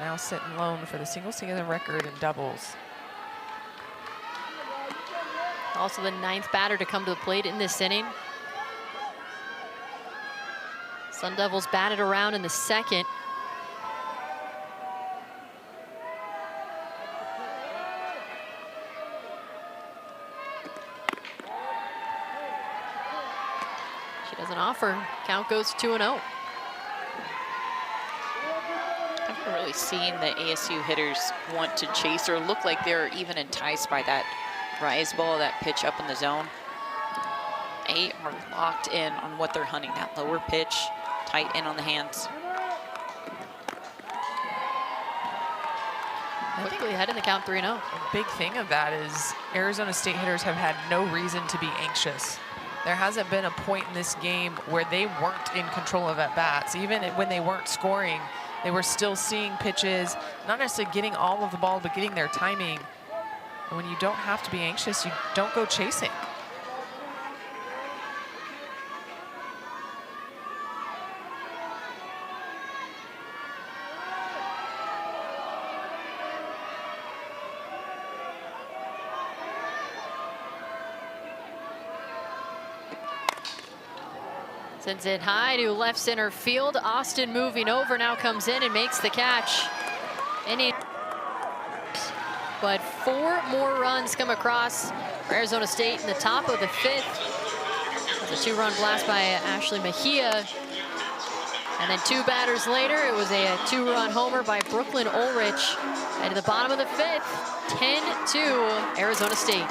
now sitting lone for the single season record in doubles. Also the 9th batter to come to the plate in this inning. Sun Devils batted around in the 2nd. She doesn't offer. Count goes 2-0. I haven't really seen the ASU hitters want to chase or look like they're even enticed by that rise ball, that pitch up in the zone. They are locked in on what they're hunting, that lower pitch, tight in on the hands. Quickly ahead in the count 3-0. A big thing of that is Arizona State hitters have had no reason to be anxious. There hasn't been a point in this game where they weren't in control of at-bats. Even when they weren't scoring, they were still seeing pitches, not necessarily getting all of the ball, but getting their timing. And when you don't have to be anxious, you don't go chasing. Sends it high to left center field. Austin moving over, now comes in and makes the catch. But 4 more runs come across for Arizona State in the top of the 5th. It's a 2-run blast by Ashley Mejia. And then 2 batters later, it was a 2-run homer by Brooklyn Ulrich. And at the bottom of the 5th, 10-2 Arizona State.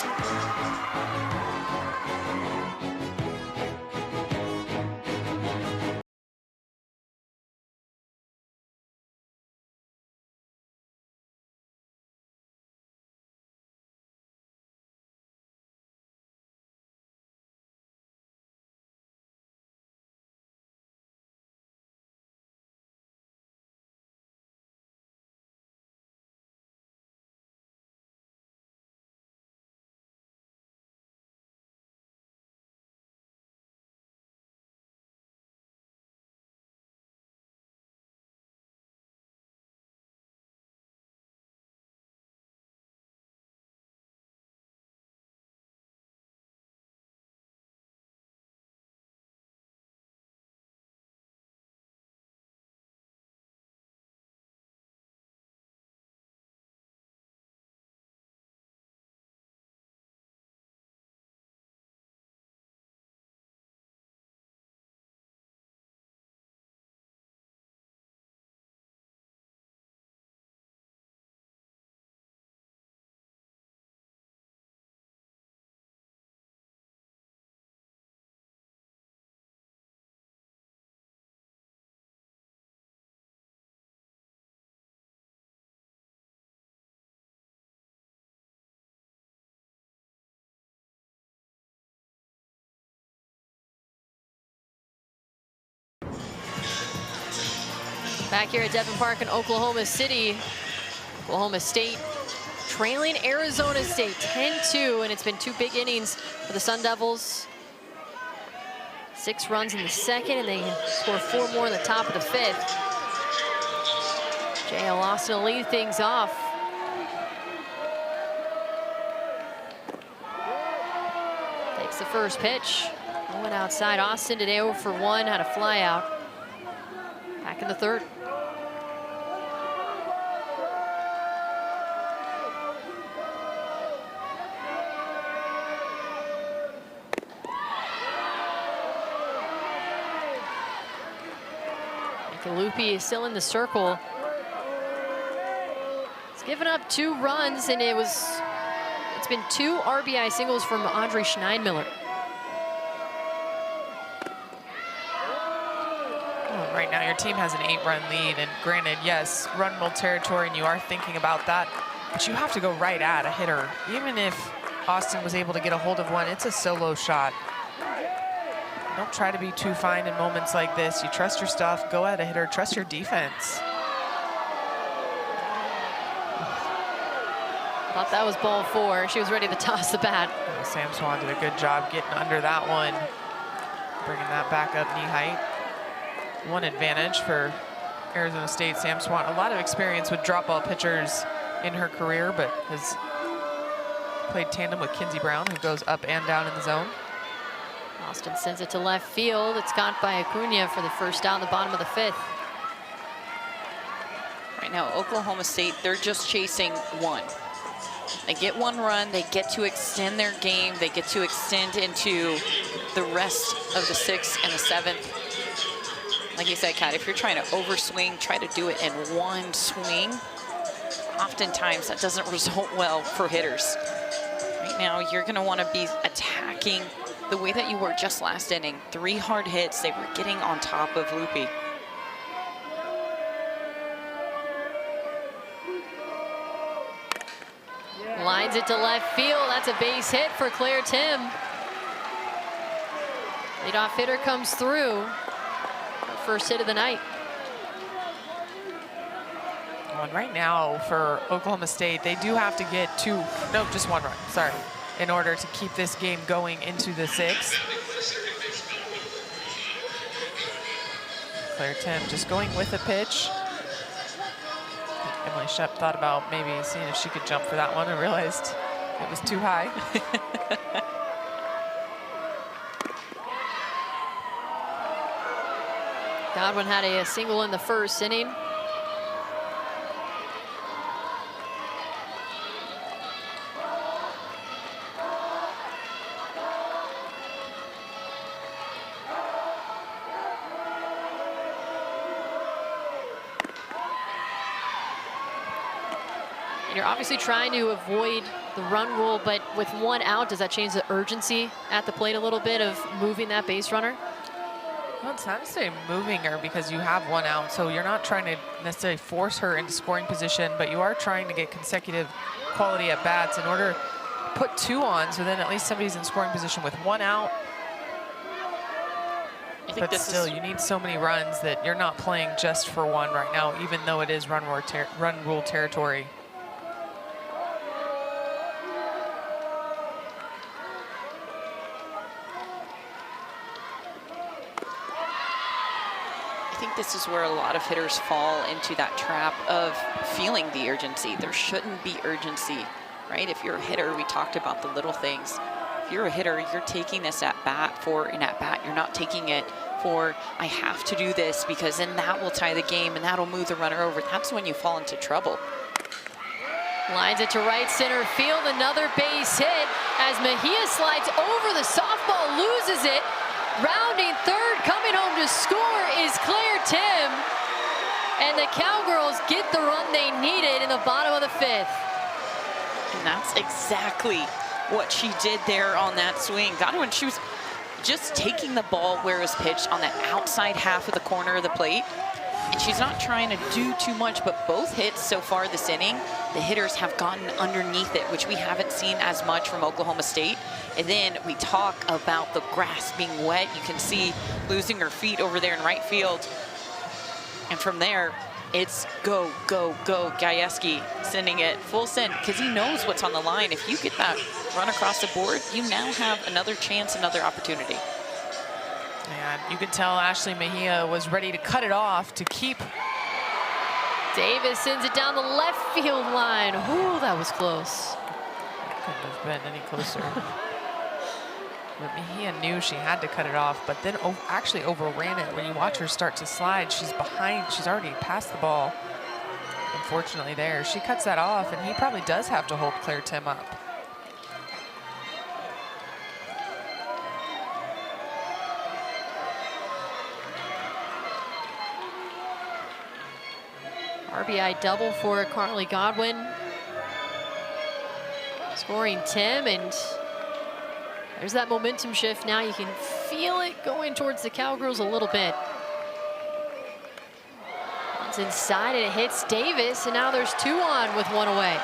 Back here at Devon Park in Oklahoma City, Oklahoma State trailing Arizona State 10-2, and it's been 2 big innings for the Sun Devils. 6 runs in the 2nd, and they score 4 more in the top of the 5th. J.L. Austin will lead things off. Takes the first pitch. Went outside. Austin today 0 for 1, had a fly out. Back in the 3rd. Lupi is still in the circle. He's given up 2 runs, and it's been 2 RBI singles from Andre Schneidmiller. Well, right now your team has an 8-run lead, and granted, yes, run mill territory, and you are thinking about that, but you have to go right at a hitter. Even if Austin was able to get a hold of one, it's a solo shot. Don't try to be too fine in moments like this. You trust your stuff, go at a hitter, trust your defense. Thought that was ball 4. She was ready to toss the bat. Well, Sam Swan did a good job getting under that one, bringing that back up knee height. One advantage for Arizona State. Sam Swan, a lot of experience with drop ball pitchers in her career, but has played tandem with Kinsey Brown, who goes up and down in the zone. Austin sends it to left field. It's caught by Acuna for the first down, the bottom of the 5th. Right now, Oklahoma State, they're just chasing 1. They get 1 run, they get to extend their game, they get to extend into the rest of the 6th and the 7th. Like you said, Kat, if you're trying to overswing, try to do it in 1 swing. Oftentimes, that doesn't result well for hitters. Right now, you're going to want to be attacking the way that you were just last inning. 3 hard hits, they were getting on top of Lupi. Lines it to left field. That's a base hit for Claire Tim. Leadoff hitter comes through. Her first hit of the night. And right now for Oklahoma State, they do have to get just 1 run, sorry, in order to keep this game going into the 6th. Claire Tim just going with a pitch. Emily Shep thought about maybe seeing if she could jump for that one and realized it was too high. Godwin had a single in the first inning. You're obviously trying to avoid the run rule, but with 1 out, does that change the urgency at the plate a little bit of moving that base runner? Well, it's not necessarily moving her because you have 1 out, so you're not trying to necessarily force her into scoring position, but you are trying to get consecutive quality at bats in order to put 2 on, so then at least somebody's in scoring position with 1 out. But still, you need so many runs that you're not playing just for 1 right now, even though it is run rule territory. I think this is where a lot of hitters fall into that trap of feeling the urgency. There shouldn't be urgency, right? If you're a hitter, we talked about the little things. If you're a hitter, you're taking this at bat for an at bat. You're not taking it for, I have to do this because then that will tie the game and that'll move the runner over. That's when you fall into trouble. Lines it to right center field, another base hit as Mejia slides over the softball, loses it. Rounding third, coming home to score is Claire Tim. And the Cowgirls get the run they needed in the bottom of the 5th. And that's exactly what she did there on that swing. Godwin, she was just taking the ball where it was pitched on the outside half of the corner of the plate. And she's not trying to do too much, but both hits so far this inning, the hitters have gotten underneath it, which we haven't seen as much from Oklahoma State. And then we talk about the grass being wet. You can see losing her feet over there in right field. And from there, it's go, go, go. Gajewski sending it full send because he knows what's on the line. If you get that run across the board, you now have another chance, another opportunity. And you can tell Ashley Mejia was ready to cut it off to keep. Davis sends it down the left field line. Ooh, that was close. Couldn't have been any closer. But Mejia knew she had to cut it off, but then actually overran it. When you watch her start to slide, she's behind. She's already past the ball. Unfortunately there. She cuts that off, and he probably does have to hold Claire Tim up. RBI double for Carly Godwin. Scoring Tim, and there's that momentum shift. Now you can feel it going towards the Cowgirls a little bit. It's inside and it hits Davis, and now there's 2 on with 1 away.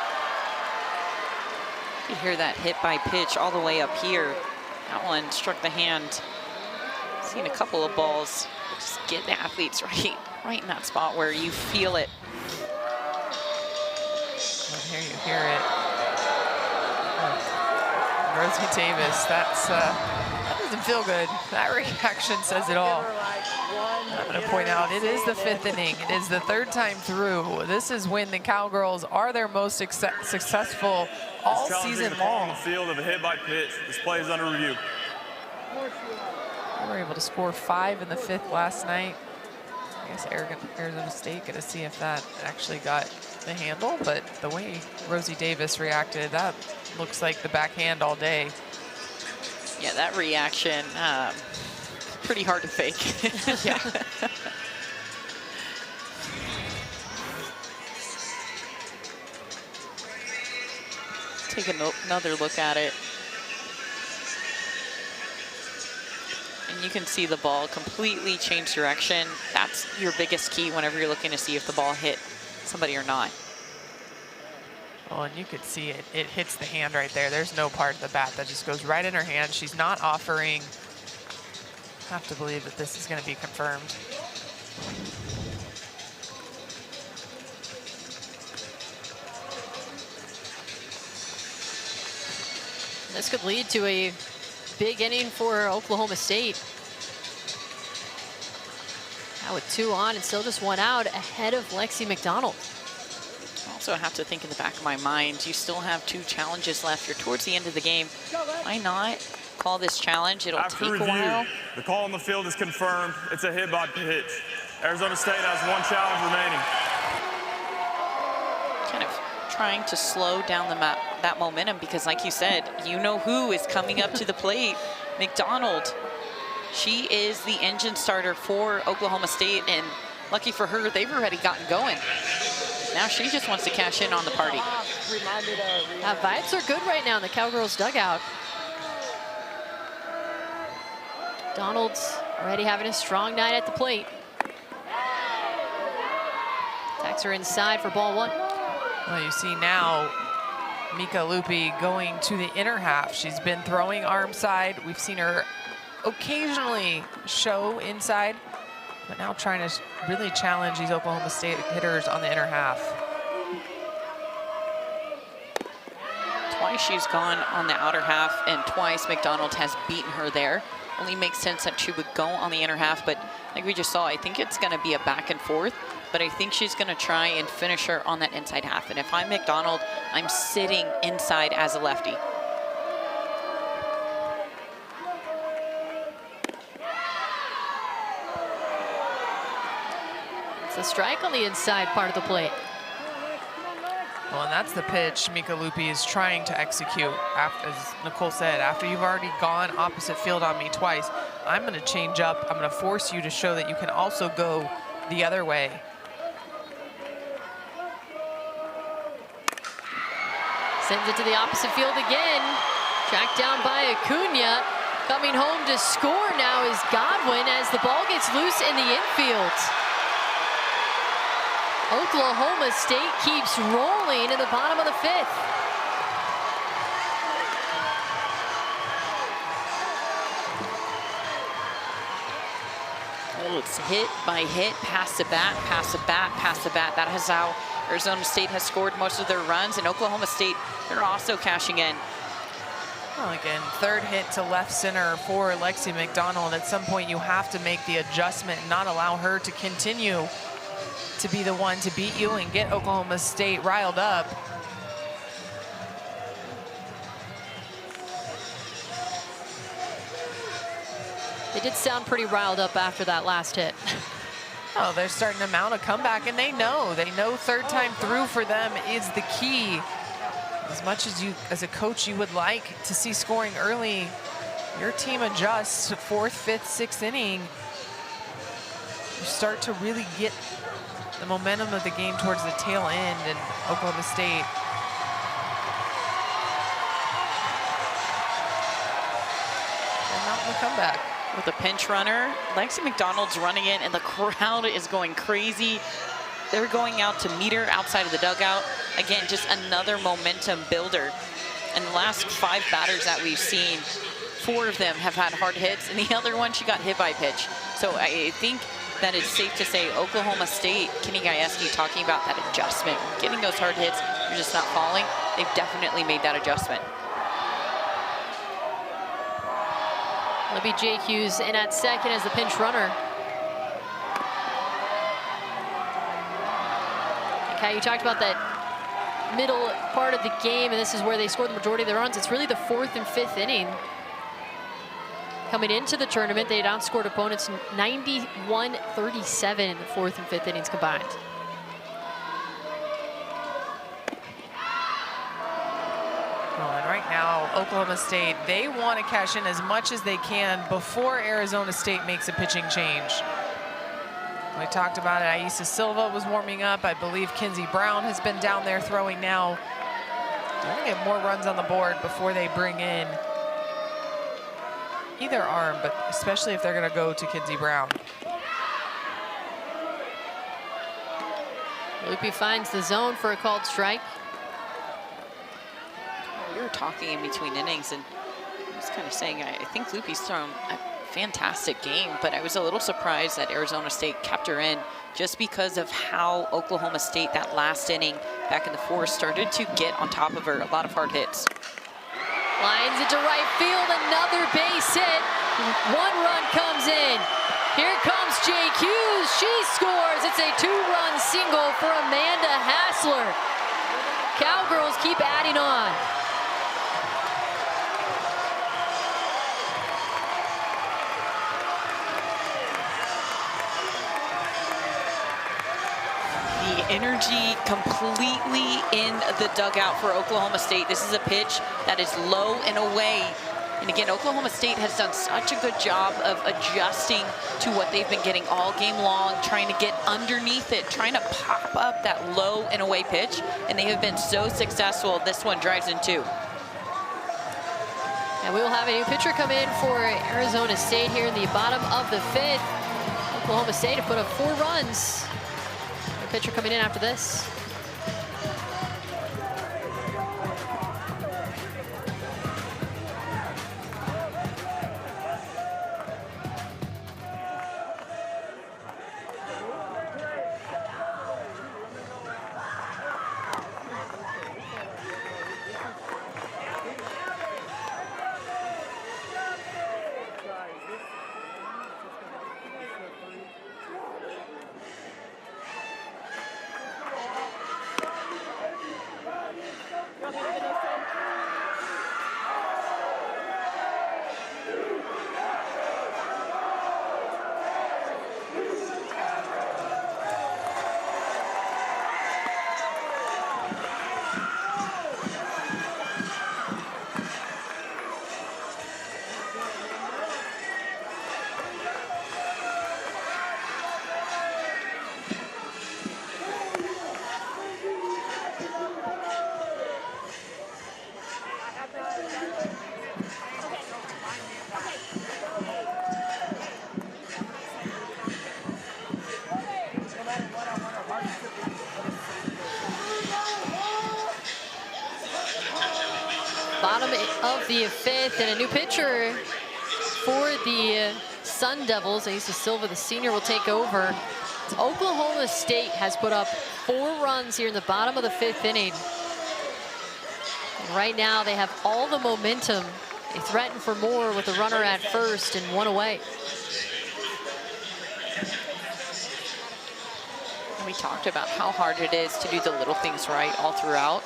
You hear that hit by pitch all the way up here. That one struck the hand. Seen a couple of balls just get the athletes right in that spot where you feel it. And here you hear it. Rosie Davis, that doesn't feel good. That reaction says it all. I'm going to point out, it is the 5th inning. It is the 3rd time through. This is when the Cowgirls are their most successful all season long. On the field of a hit by pitch. This play is under review. They were able to score 5 in the 5th last night. I guess Arizona State going to see if that actually got the handle, but the way Rosie Davis reacted, that looks like the backhand all day. Yeah, that reaction, pretty hard to fake. Yeah. Take another look at it. And you can see the ball completely change direction. That's your biggest key whenever you're looking to see if the ball hit somebody or not. Oh, and you could see it. It hits the hand right there. There's no part of the bat that just goes right in her hand. She's not offering. Have to believe that this is going to be confirmed. This could lead to a big inning for Oklahoma State. Now with 2 on and still just 1 out ahead of Lexi McDonald. Also have to think in the back of my mind, you still have 2 challenges left. You're towards the end of the game. Why not call this challenge. It'll After take review, a while. the call on the field is confirmed. It's a hit by pitch. Arizona State has 1 challenge remaining. Kind of trying to slow down that momentum because, like you said, you know who is coming up to the plate. McDonald. She is the engine starter for Oklahoma State, and lucky for her, they've already gotten going. Now she just wants to cash in on the party. Vibes are good right now in the Cowgirls dugout. Donald's already having a strong night at the plate. Attacks her inside for ball 1. Well, you see now Mika Lupi going to the inner half. She's been throwing arm side. We've seen her occasionally show inside, but now trying to really challenge these Oklahoma State hitters on the inner half. Twice she's gone on the outer half, and twice McDonald has beaten her there. Only makes sense that she would go on the inner half, but like we just saw, I think it's going to be a back and forth, but I think she's going to try and finish her on that inside half. And if I'm McDonald, I'm sitting inside as a lefty. It's a strike on the inside part of the plate. Well, and that's the pitch Mika Lupi is trying to execute. After, as Nicole said, after you've already gone opposite field on me twice, I'm going to change up. I'm going to force you to show that you can also go the other way. Sends it to the opposite field again. Tracked down by Acuna. Coming home to score now is Godwin as the ball gets loose in the infield. Oklahoma State keeps rolling in the bottom of the 5th. Well, it's hit by hit, pass the bat, pass the bat, pass the bat. That is how Arizona State has scored most of their runs, and Oklahoma State, they're also cashing in. Well, again, third hit to left center for Lexi McDonald. At some point, you have to make the adjustment and not allow her to continue to be the one to beat you and get Oklahoma State riled up. They did sound pretty riled up after that last hit. Oh, they're starting to mount a comeback, and they know third time through for them is the key. As much as you, as a coach, you would like to see scoring early, your team adjusts 4th, 5th, 6th inning. You start to really get the momentum of the game towards the tail end, and Oklahoma State they're mounting the comeback. With a pinch runner, Lexi McDonald's running in, and the crowd is going crazy. They're going out to meet her outside of the dugout. Again, just another momentum builder. And the last 5 batters that we've seen, 4 of them have had hard hits, and the other one, she got hit by pitch. So I think that it's safe to say Oklahoma State, Kenny Gajewski talking about that adjustment. Getting those hard hits, you're just not falling. They've definitely made that adjustment. Libby J.Hughes in at second as the pinch runner. Okay, you talked about that middle part of the game, and this is where they scored the majority of their runs. It's really the 4th and 5th inning. Coming into the tournament, they had outscored opponents 91-37 in the 4th and 5th innings combined. Well, and right now, Oklahoma State, they want to cash in as much as they can before Arizona State makes a pitching change. We talked about it. Aisa Silva was warming up. I believe Kinsey Brown has been down there throwing now. They're going to get more runs on the board before they bring in either arm, but especially if they're going to go to Kinsey Brown. Lupi finds the zone for a called strike. We were talking in between innings, and I was kind of saying I think Lupi's thrown a fantastic game, but I was a little surprised that Arizona State kept her in just because of how Oklahoma State that last inning back in the 4th started to get on top of her. A lot of hard hits. Lines it to right field, another base hit. 1 run comes in. Here comes Jake Hughes. She scores. It's a 2-run single for Amanda Hassler. Cowgirls keep adding on. energy completely in the dugout for Oklahoma State. This is a pitch that is low and away. And again, Oklahoma State has done such a good job of adjusting to what they've been getting all game long, trying to get underneath it, trying to pop up that low and away pitch. And they have been so successful. This one drives in 2. And we will have a new pitcher come in for Arizona State here in the bottom of the 5th. Oklahoma State have put up 4 runs. A pitcher coming in after this. Bottom of the 5th, and a new pitcher for the Sun Devils. Asa Silva, the senior, will take over. Oklahoma State has put up 4 runs here in the bottom of the 5th inning. And right now, they have all the momentum. They threaten for more with a runner at first and 1 away. We talked about how hard it is to do the little things right all throughout.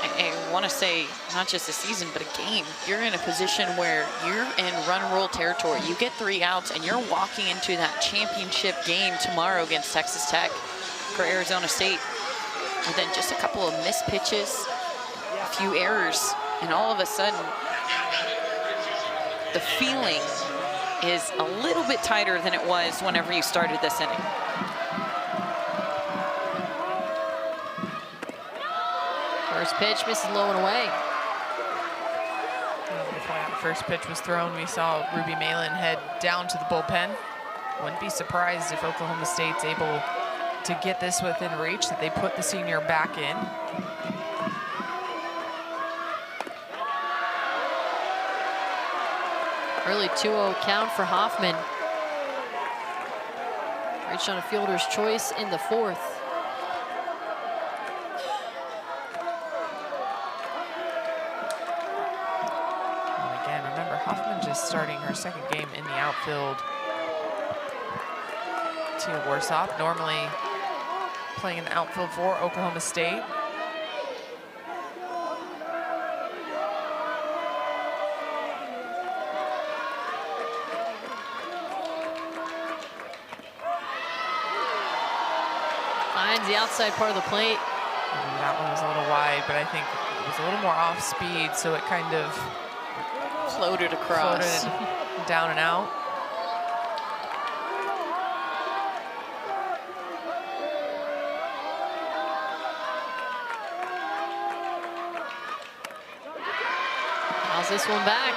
I want to say, not just a season, but a game. You're in a position where you're in run-roll territory. You get 3 outs, and you're walking into that championship game tomorrow against Texas Tech for Arizona State. And then just a couple of missed pitches, a few errors, and all of a sudden, the feeling is a little bit tighter than it was whenever you started this inning. First pitch misses low and away. Before that first pitch was thrown, we saw Ruby Malin head down to the bullpen. Wouldn't be surprised if Oklahoma State's able to get this within reach, that they put the senior back in. Early 2-0 count for Hoffman. Reached on a fielder's choice in the 4th. Starting her 2nd game in the outfield. Tina Warsop, normally playing in the outfield for Oklahoma State. Finds the outside part of the plate. Maybe that one was a little wide, but I think it was a little more off speed, so it kind of floated across. Floated down and out. How's this one back?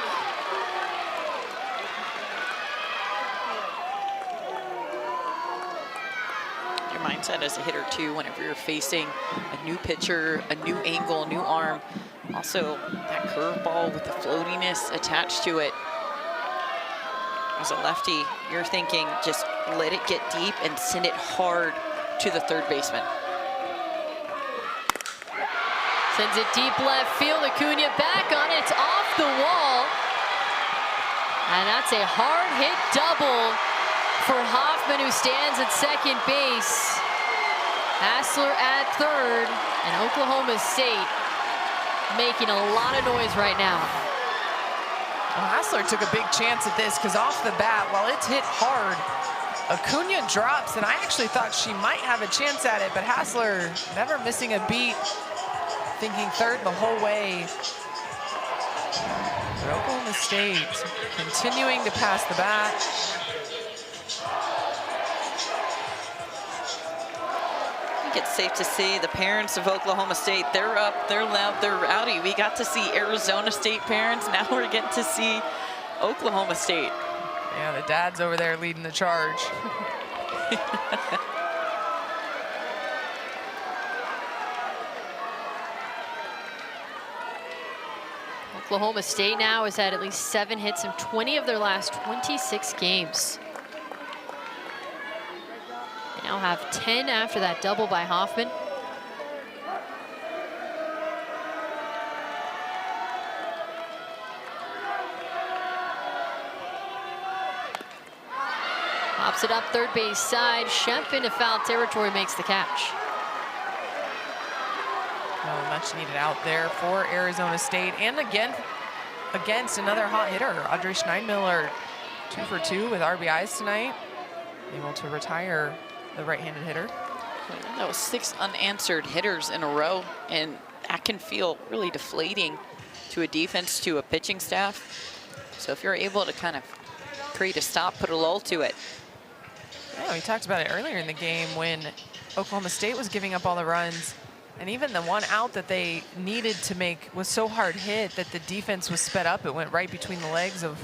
Your mindset as a hitter too, whenever you're facing a new pitcher, a new angle, new arm. Also, that curveball with the floatiness attached to it. As a lefty, you're thinking just let it get deep and send it hard to the 3rd baseman. Sends it deep left field. Acuna back on it. It's off the wall. And that's a hard hit double for Hoffman, who stands at 2nd base. Hassler at 3rd, and Oklahoma State making a lot of noise right now. Well, Hassler took a big chance at this because off the bat, while it's hit hard, Acuna drops, and I actually thought she might have a chance at it, but Hassler never missing a beat, thinking third the whole way. But Oklahoma State continuing to pass the bat. I think it's safe to say the parents of Oklahoma State, they're up, they're loud, they're rowdy. We got to see Arizona State parents. Now we're getting to see Oklahoma State. Yeah, the dad's over there leading the charge. Oklahoma State now has had at least 7 hits in 20 of their last 26 games. They now have 10 after that double by Hoffman. Pops it up third base side. Shemp into foul territory, makes the catch. Oh, much needed out there for Arizona State. And again, against another hot hitter, Audrey Schneidmiller, 2 for 2 with RBIs tonight. Able to retire the right-handed hitter. That was 6 unanswered hitters in a row, and that can feel really deflating to a defense, to a pitching staff. So if you're able to kind of create a stop, put a lull to it. Yeah, we talked about it earlier in the game when Oklahoma State was giving up all the runs. And even the one out that they needed to make was so hard hit that the defense was sped up. It went right between the legs of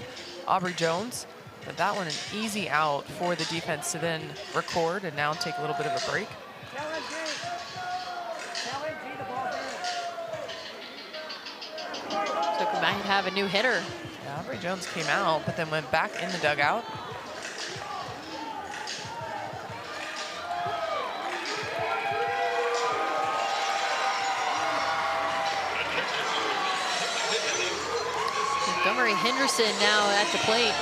Aubrey Jones. But that one, an easy out for the defense to then record and now take a little bit of a break. So we might have a new hitter. Yeah, Aubrey Jones came out, but then went back in the dugout. Montgomery Henderson now at the plate.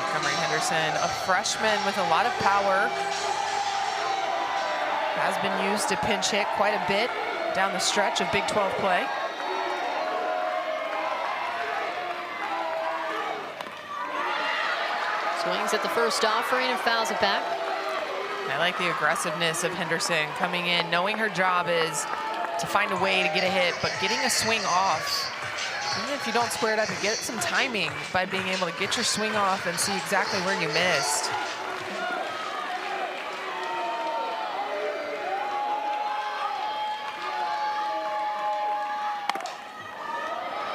Montgomery Henderson, a freshman with a lot of power. Has been used to pinch hit quite a bit down the stretch of Big 12 play. Swings at the first offering and fouls it back. I like the aggressiveness of Henderson coming in, knowing her job is to find a way to get a hit, but getting a swing off. Even if you don't square it up, you get some timing by being able to get your swing off and see exactly where you missed.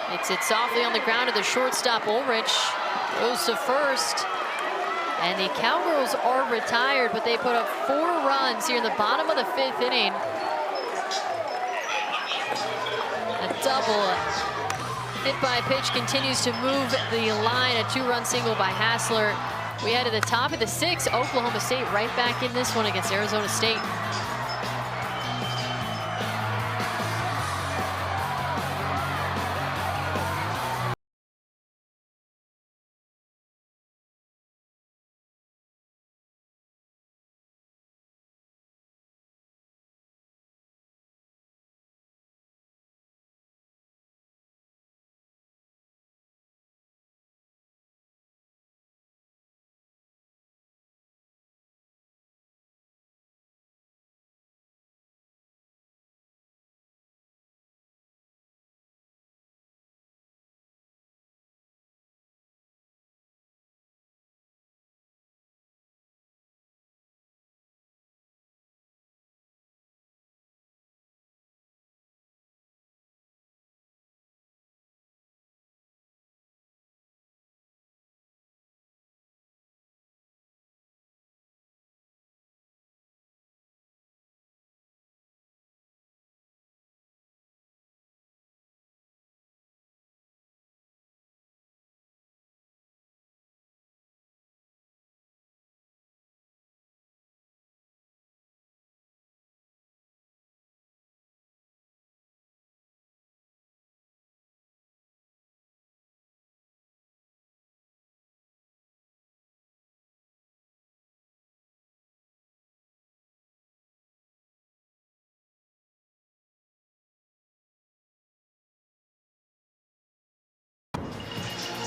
Hits it softly on the ground to the shortstop. Ulrich goes to first. And the Cowgirls are retired, but they put up 4 runs here in the bottom of the 5th inning. A double hit by pitch continues to move the line. A 2-run single by Hassler. We head to the top of the 6th. Oklahoma State right back in this one against Arizona State.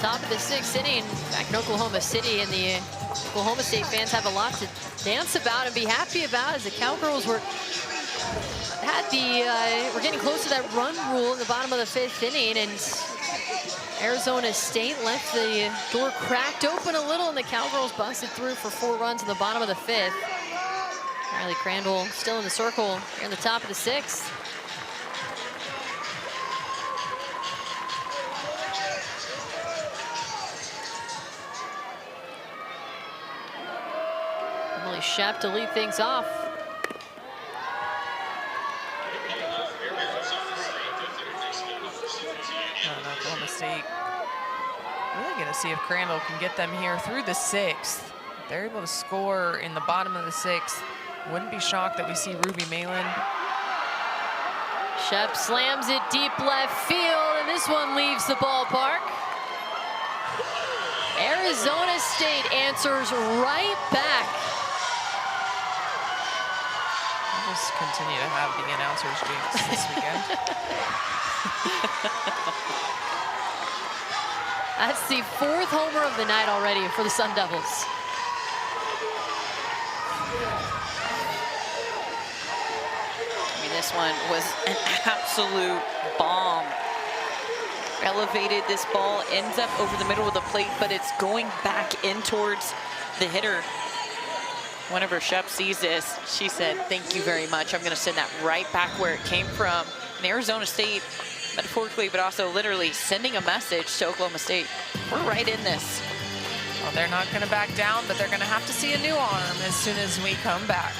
Top of the 6th inning back in Oklahoma City, and the Oklahoma State fans have a lot to dance about and be happy about as the Cowgirls were getting close to that run rule in the bottom of the 5th inning, and Arizona State left the door cracked open a little, and the Cowgirls busted through for 4 runs in the bottom of the 5th. Riley Crandall still in the circle here in the top of the 6th. Emily Shep to lead things off. Oklahoma State really going to see if Crandall can get them here through the 6th. If they're able to score in the bottom of the 6th. Wouldn't be shocked that we see Ruby Malin. Shep slams it deep left field, and this one leaves the ballpark. Arizona State answers right back. We'll just continue to have the announcers jinx this weekend. That's the 4th homer of the night already for the Sun Devils. I mean, this one was an absolute bomb. Elevated, this ball ends up over the middle of the plate, but it's going back in towards the hitter. Whenever Shep sees this, she said, thank you very much. I'm going to send that right back where it came from. And Arizona State, metaphorically, but also literally sending a message to Oklahoma State. We're right in this. Well, they're not going to back down, but they're going to have to see a new arm as soon as we come back.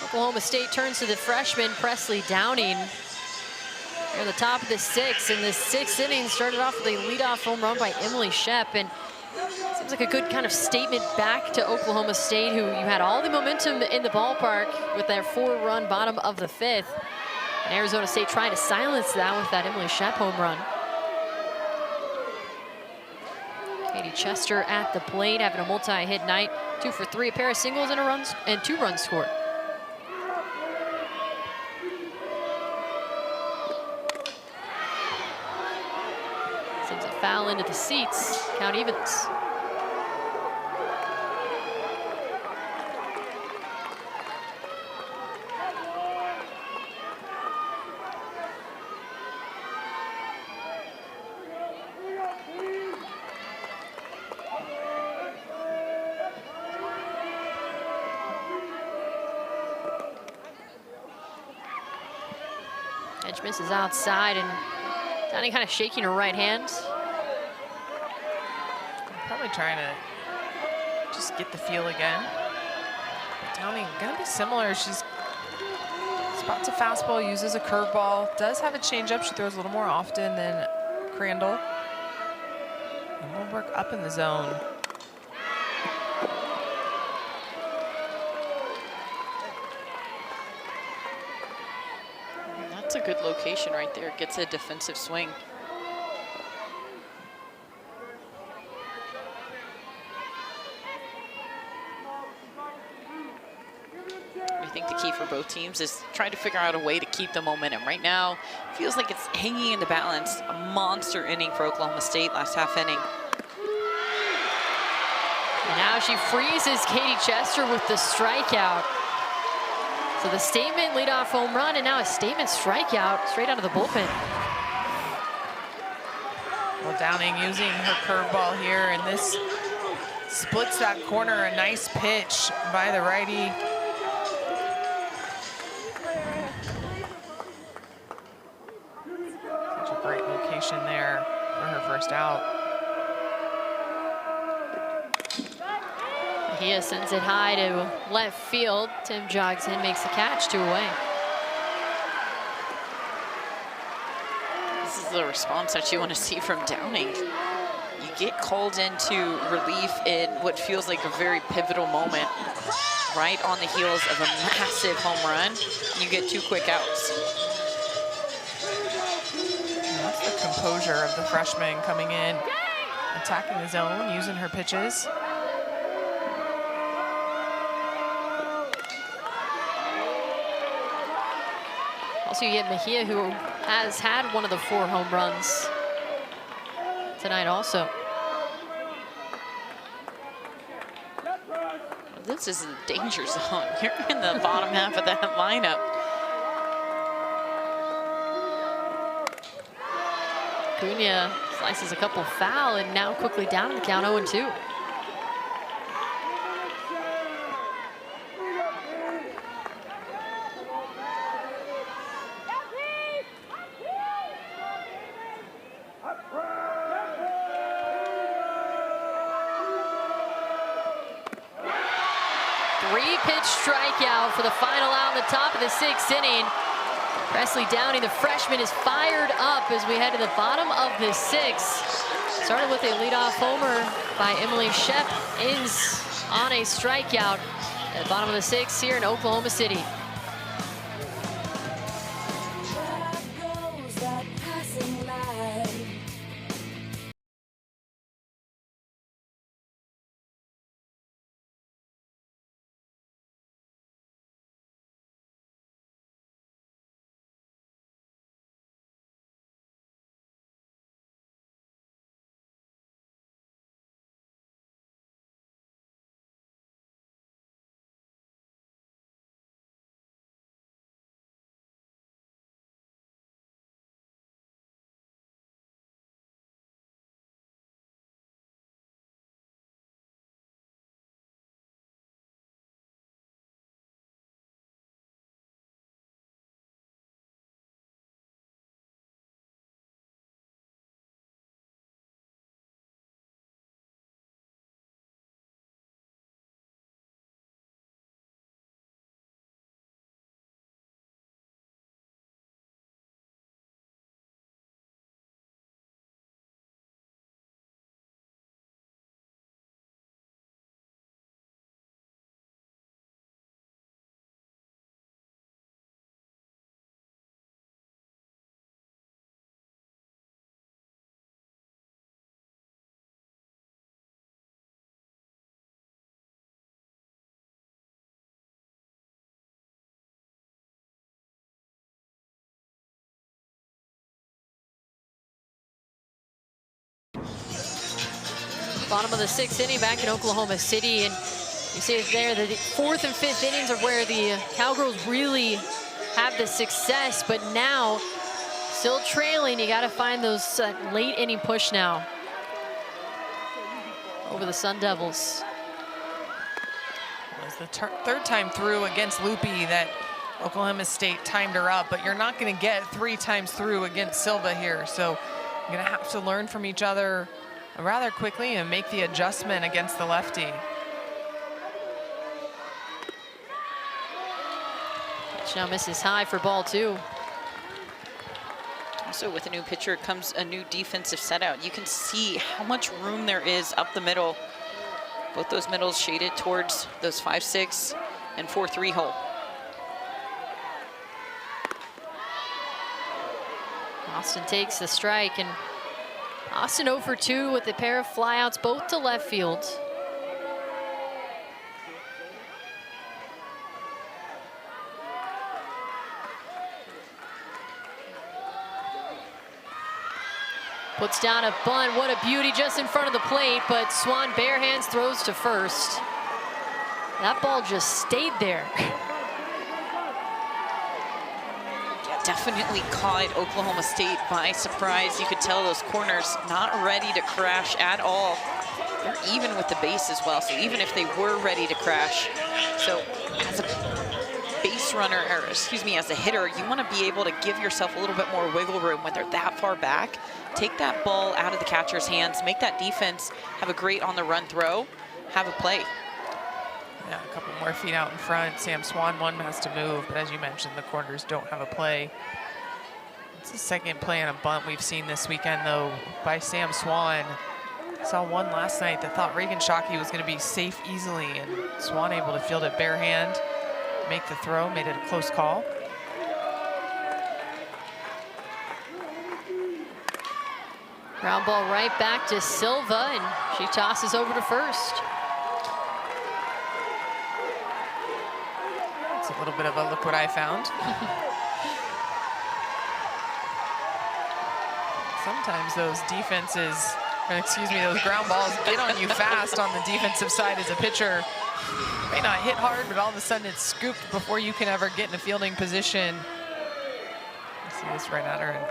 Oklahoma State turns to the freshman Presley Downing. They're at the top of the 6th, and the 6th inning started off with a leadoff home run by Emily Shep, and seems like a good kind of statement back to Oklahoma State, who you had all the momentum in the ballpark with their 4-run bottom of the 5th. And Arizona State trying to silence that with that Emily Shep home run. Katie Chester at the plate, having a multi-hit night, 2 for 3, a pair of singles and 2 runs scored. Sends a foul into the seats, count evens. Edge misses outside, and Downing kind of shaking her right hand. Probably trying to just get the feel again. But Downing gonna be similar. She's spots a fastball, uses a curveball, does have a changeup. She throws a little more often than Crandall. And will work up in the zone. That's a good location right there. Gets a defensive swing. I think the key for both teams is trying to figure out a way to keep the momentum. Right now, feels like it's hanging in the balance. A monster inning for Oklahoma State last half inning. And now she freezes Katie Chester with the strikeout. So the statement leadoff home run, and now a statement strikeout straight out of the bullpen. Well, Downing using her curveball here, and this splits that corner. A nice pitch by the righty. Such a great location there for her first out. Mejia sends it high to left field. Tim jogs in, makes the catch, 2 away. This is the response that you want to see from Downing. You get called into relief in what feels like a very pivotal moment, right on the heels of a massive home run. You get 2 quick outs. And that's the composure of the freshman coming in, attacking the zone, using her pitches. Also, you get Mejia, who has had one of the 4 home runs tonight also. This is a danger zone. You're in the bottom half of that lineup. Cunha slices a couple foul and now quickly down in the count, 0-2. Three-pitch strikeout for the final out in the top of the 6th inning. Presley Downing, the freshman, is fired up as we head to the bottom of the 6th. Started with a leadoff homer by Emily Shep, is on a strikeout at the bottom of the 6th here in Oklahoma City. Bottom of the 6th inning back in Oklahoma City, and you see it there, the 4th and 5th innings are where the Cowgirls really have the success, but now still trailing. You got to find those late inning push now over the Sun Devils. It was the 3rd time through against Loopy that Oklahoma State timed her up, but you're not going to get 3 times through against Silva here, so you're going to have to learn from each other rather quickly and make the adjustment against the lefty. Pitch now misses high for ball 2. Also, with a new pitcher comes a new defensive setout. You can see how much room there is up the middle. Both those middles shaded towards those 5-6 and 4-3 hole. Austin takes the strike, and Austin 0 for 2 with a pair of flyouts, both to left field. Puts down a bunt. What a beauty just in front of the plate, but Swan bare hands throws to first. That ball just stayed there. definitely caught Oklahoma State by surprise. You could tell those corners not ready to crash at all. They're even with the base as well, so even if they were ready to crash. So as a base runner, or excuse me, as a hitter, you want to be able to give yourself a little bit more wiggle room when they're that far back. Take that ball out of the catcher's hands, make that defense have a great on-the-run throw, have a play. Yeah, a couple more feet out in front. Sam Swan, one has to move, but as you mentioned, the corners don't have a play. It's the second play on a bunt we've seen this weekend, though, by Sam Swan. Saw one last night that thought Reagan Shockey was going to be safe easily, and Swan able to field it bare hand, make the throw, made it a close call. Ground ball right back to Silva, and she tosses over to first. It's a little bit of a look what I found. Sometimes those defenses, or excuse me, those ground balls get on you fast on the defensive side as a pitcher. May not hit hard, but all of a sudden it's scooped before you can ever get in a fielding position. Let's see this right at her, and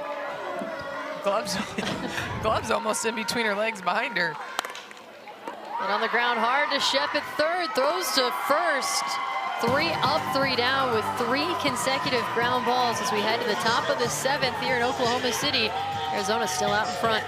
gloves almost in between her legs behind her. And on the ground hard to Shep at third, throws to first. 3 up, 3 down with 3 consecutive ground balls as we head to the top of the 7th here in Oklahoma City. Arizona still out in front.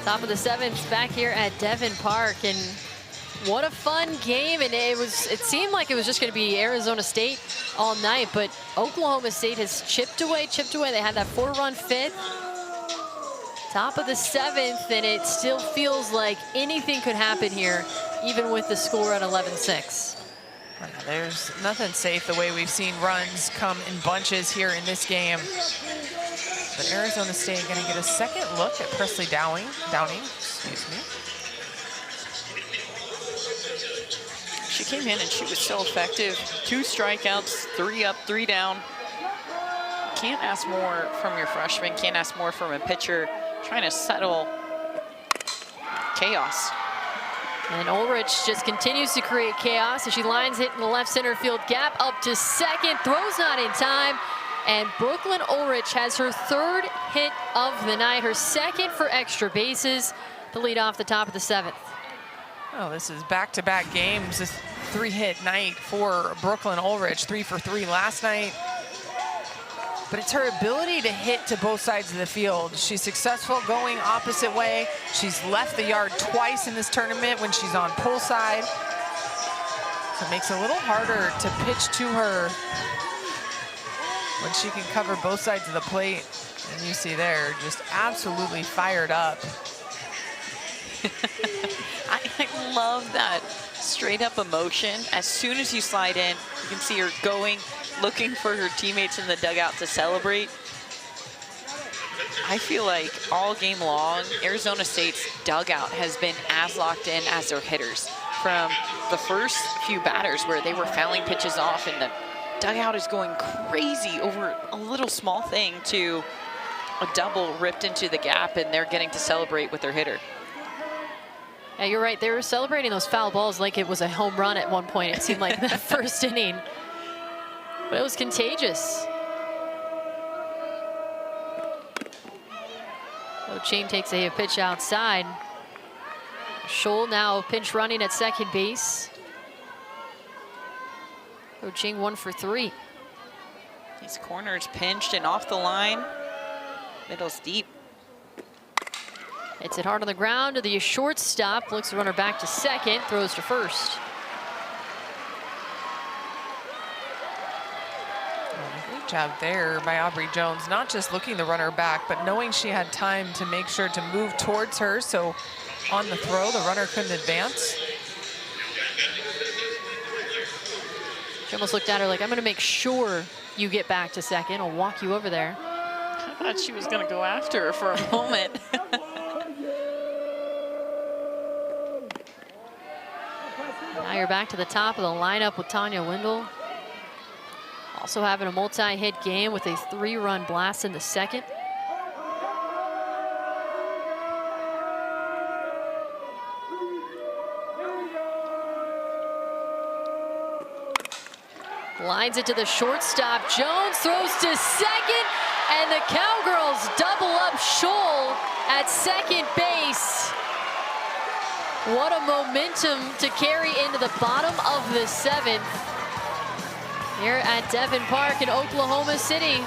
Top of the 7th back here at Devon Park, and what a fun game. And it seemed like it was just going to be Arizona State all night, but Oklahoma State has chipped away. They had that 4-run fifth. Top of the 7th, and it still feels like anything could happen here, even with the score at 11-6. There's nothing safe the way we've seen runs come in bunches here in this game. But Arizona State going to get a second look at Presley Downing, excuse me. She came in and she was so effective. 2 strikeouts, 3 up, 3 down. Can't ask more from your freshman, can't ask more from a pitcher trying to settle chaos. And Ulrich just continues to create chaos as she lines it in the left center field gap up to second, throws not in time. And Brooklyn Ulrich has her 3rd hit of the night, her 2nd for extra bases to lead off the top of the 7th. Oh, this is back-to-back games. This 3-hit night for Brooklyn Ulrich, 3 for 3 last night. But it's her ability to hit to both sides of the field. She's successful going opposite way. She's left the yard twice in this tournament when she's on pull side. So it makes it a little harder to pitch to her when she can cover both sides of the plate. And you see there, just absolutely fired up. I love that straight up emotion. As soon as you slide in, you can see her going, looking for her teammates in the dugout to celebrate. I feel like all game long, Arizona State's dugout has been as locked in as their hitters. from the first few batters where they were fouling pitches off and the dugout is going crazy over a little small thing to a double ripped into the gap, and they're getting to celebrate with their hitter. Yeah, you're right. They were celebrating those foul balls like it was a home run at one point. It seemed like the first inning. But it was contagious. Ching takes a pitch outside. Scholl now pinch running at second base. Ching 1 for 3. These corners pinched and off the line. Middle's deep. Hits it hard on the ground to the shortstop. Looks the runner back to second. Throws to first. Great job there by Aubrey Jones, not just looking the runner back, but knowing she had time to make sure to move towards her, so on the throw, the runner couldn't advance. She almost looked at her like, I'm gonna make sure you get back to second. I'll walk you over there. I thought she was gonna go after her for a moment. Now you're back to the top of the lineup with Tanya Wendell. Also having a multi-hit game with a 3-run blast in the second. Lines it to the shortstop. Jones throws to second, and the Cowgirls double up Scholl at second base. What a momentum to carry into the bottom of the 7th here at Devon Park in Oklahoma City.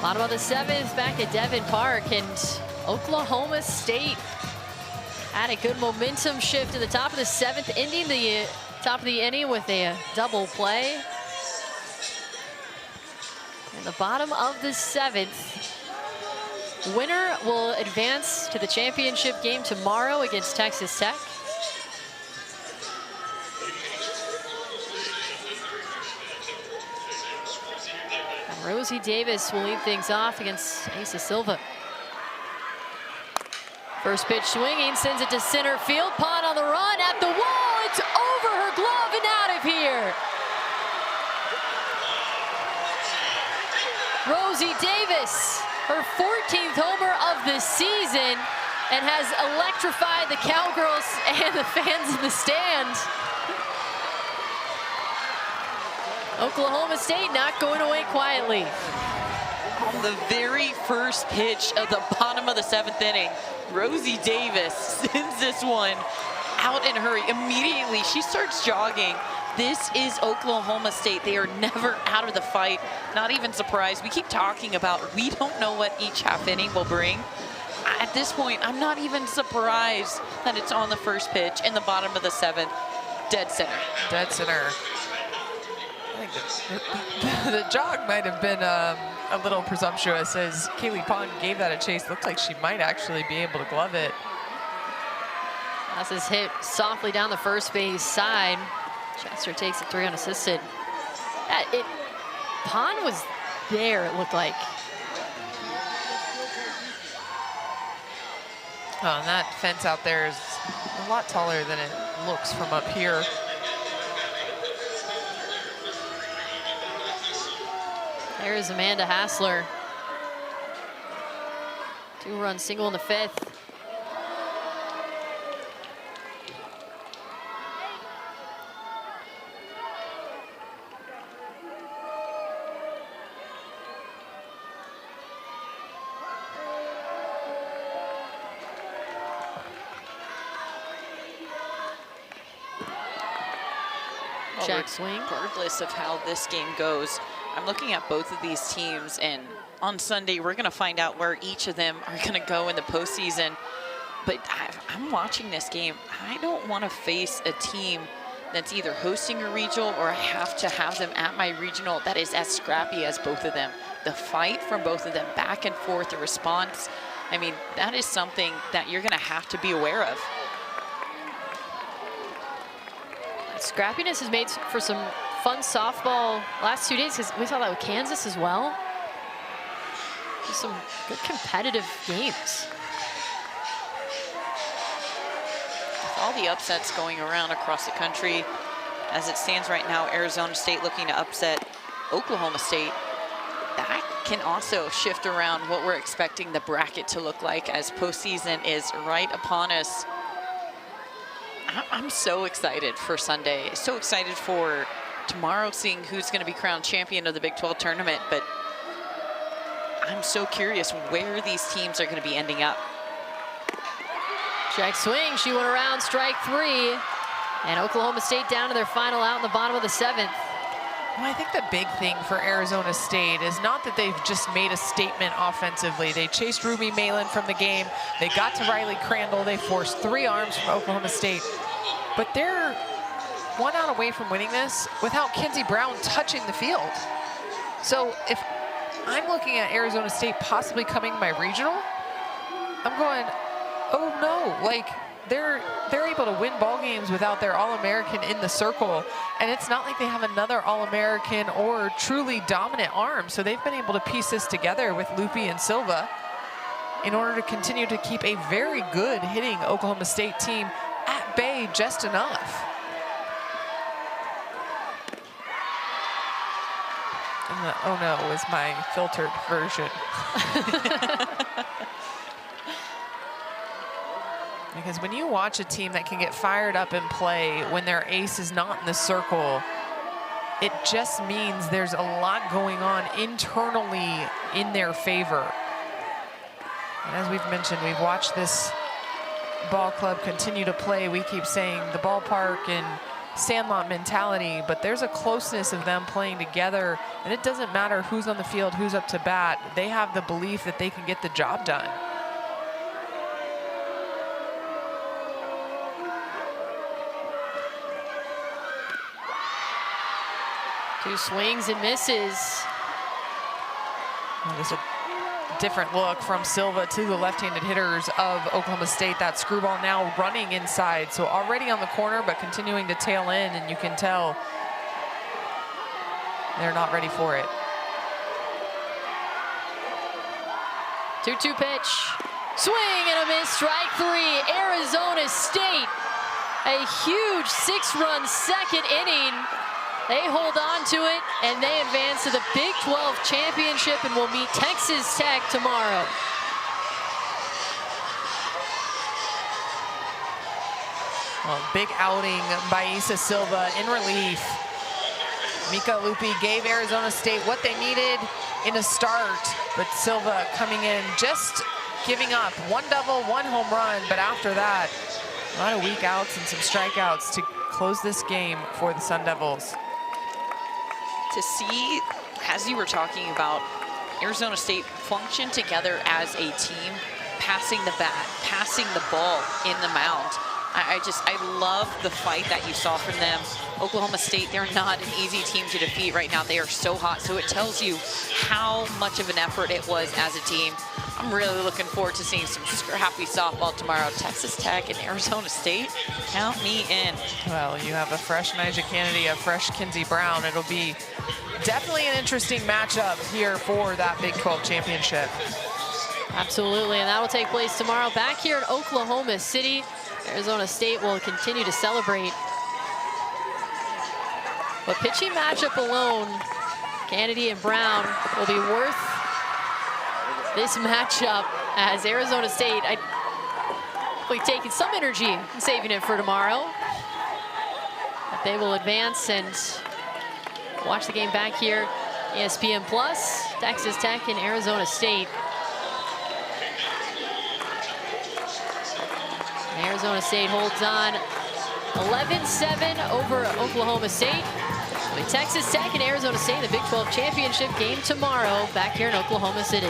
Bottom of the 7th, back at Devon Park, and Oklahoma State had a good momentum shift in the top of the 7th, ending the top of the inning with a double play. In the bottom of the 7th, winner will advance to the championship game tomorrow against Texas Tech. Rosie Davis will lead things off against Asa Silva. First pitch swinging, sends it to center field. Pond on the run, at the wall. It's over her glove and out of here. Rosie Davis, her 14th homer of the season, and has electrified the Cowgirls and the fans in the stand. Oklahoma State not going away quietly. On the very first pitch of the bottom of the 7th inning, Rosie Davis sends this one out in a hurry. Immediately, she starts jogging. This is Oklahoma State. They are never out of the fight, not even surprised. We keep talking about we don't know what each half inning will bring. At this point, I'm not even surprised that it's on the first pitch in the bottom of the 7th. Dead center. Dead center. I think The jog might have been a little presumptuous as Kaylee Pond gave that a chase. Looked like she might actually be able to glove it. Pass is hit softly down the first base side. Chester takes it 3 unassisted. Pond was there, it looked like. Oh, and that fence out there is a lot taller than it looks from up here. There's Amanda Hassler. 2-run single in the 5th. Check swing. Regardless of how this game goes, I'm looking at both of these teams, and on Sunday we're going to find out where each of them are going to go in the postseason. But I'm watching this game. I don't want to face a team that's either hosting a regional or I have to have them at my regional that is as scrappy as both of them. The fight from both of them, back and forth, the response. I mean, that is something that you're going to have to be aware of. Scrappiness has made for some fun softball last 2 days, because we saw that with Kansas as well. Just some good competitive games. With all the upsets going around across the country, as it stands right now, Arizona State looking to upset Oklahoma State. That can also shift around what we're expecting the bracket to look like as postseason is right upon us. I'm so excited for Sunday. So excited for tomorrow, seeing who's going to be crowned champion of the Big 12 tournament. But I'm so curious where these teams are going to be ending up. Check swing, she went around, strike 3. And Oklahoma State down to their final out in the bottom of the 7th. Well, I think the big thing for Arizona State is not that they've just made a statement offensively. They chased Ruby Malin from the game. They got to Riley Crandall. They forced 3 arms from Oklahoma State. But they're 1 out away from winning this without Kinsey Brown touching the field. So if I'm looking at Arizona State possibly coming my regional, I'm going, oh no, like they're able to win ball games without their All-American in the circle. And it's not like they have another All-American or truly dominant arm. So they've been able to piece this together with Lupi and Silva in order to continue to keep a very good hitting Oklahoma State team at bay just enough. And the oh no was my filtered version. Because when you watch a team that can get fired up and play when their ace is not in the circle, it just means there's a lot going on internally in their favor. And as we've mentioned, we've watched this ball club continue to play. We keep saying the ballpark and Sandlot mentality, but there's a closeness of them playing together, and it doesn't matter who's on the field, who's up to bat. They have the belief that they can get the job done. Two swings and misses. Well, this is a different look from Silva to the left-handed hitters of Oklahoma State. That screwball now running inside. So already on the corner, but continuing to tail in, and you can tell they're not ready for it. 2-2 pitch. Swing and a miss, strike 3. Arizona State, a huge 6-run second inning. They hold on to it, and they advance to the Big 12 championship and will meet Texas Tech tomorrow. Well, big outing by Isa Silva in relief. Mika Lupi gave Arizona State what they needed in a start, but Silva coming in just giving up 1 double, 1 home run, but after that, a lot of weak outs and some strikeouts to close this game for the Sun Devils. To see, as you were talking about, Arizona State function together as a team, passing the bat, passing the ball in the mound. I love the fight that you saw from them. Oklahoma State, they're not an easy team to defeat right now. They are so hot, so it tells you how much of an effort it was as a team. I'm really looking forward to seeing some scrappy softball tomorrow. Texas Tech and Arizona State, count me in. Well, you have a fresh Nyjah Kennedy, a fresh Kinsey Brown. It'll be definitely an interesting matchup here for that Big 12 championship. Absolutely, and that will take place tomorrow back here in Oklahoma City. Arizona State will continue to celebrate. But pitching matchup alone, Kennedy and Brown will be worth this matchup, as Arizona State, will be taking some energy and saving it for tomorrow. But they will advance and watch the game back here. ESPN Plus, Texas Tech and Arizona State. And Arizona State holds on 11-7 over Oklahoma State. It'll be Texas Tech and Arizona State in the Big 12 championship game tomorrow back here in Oklahoma City.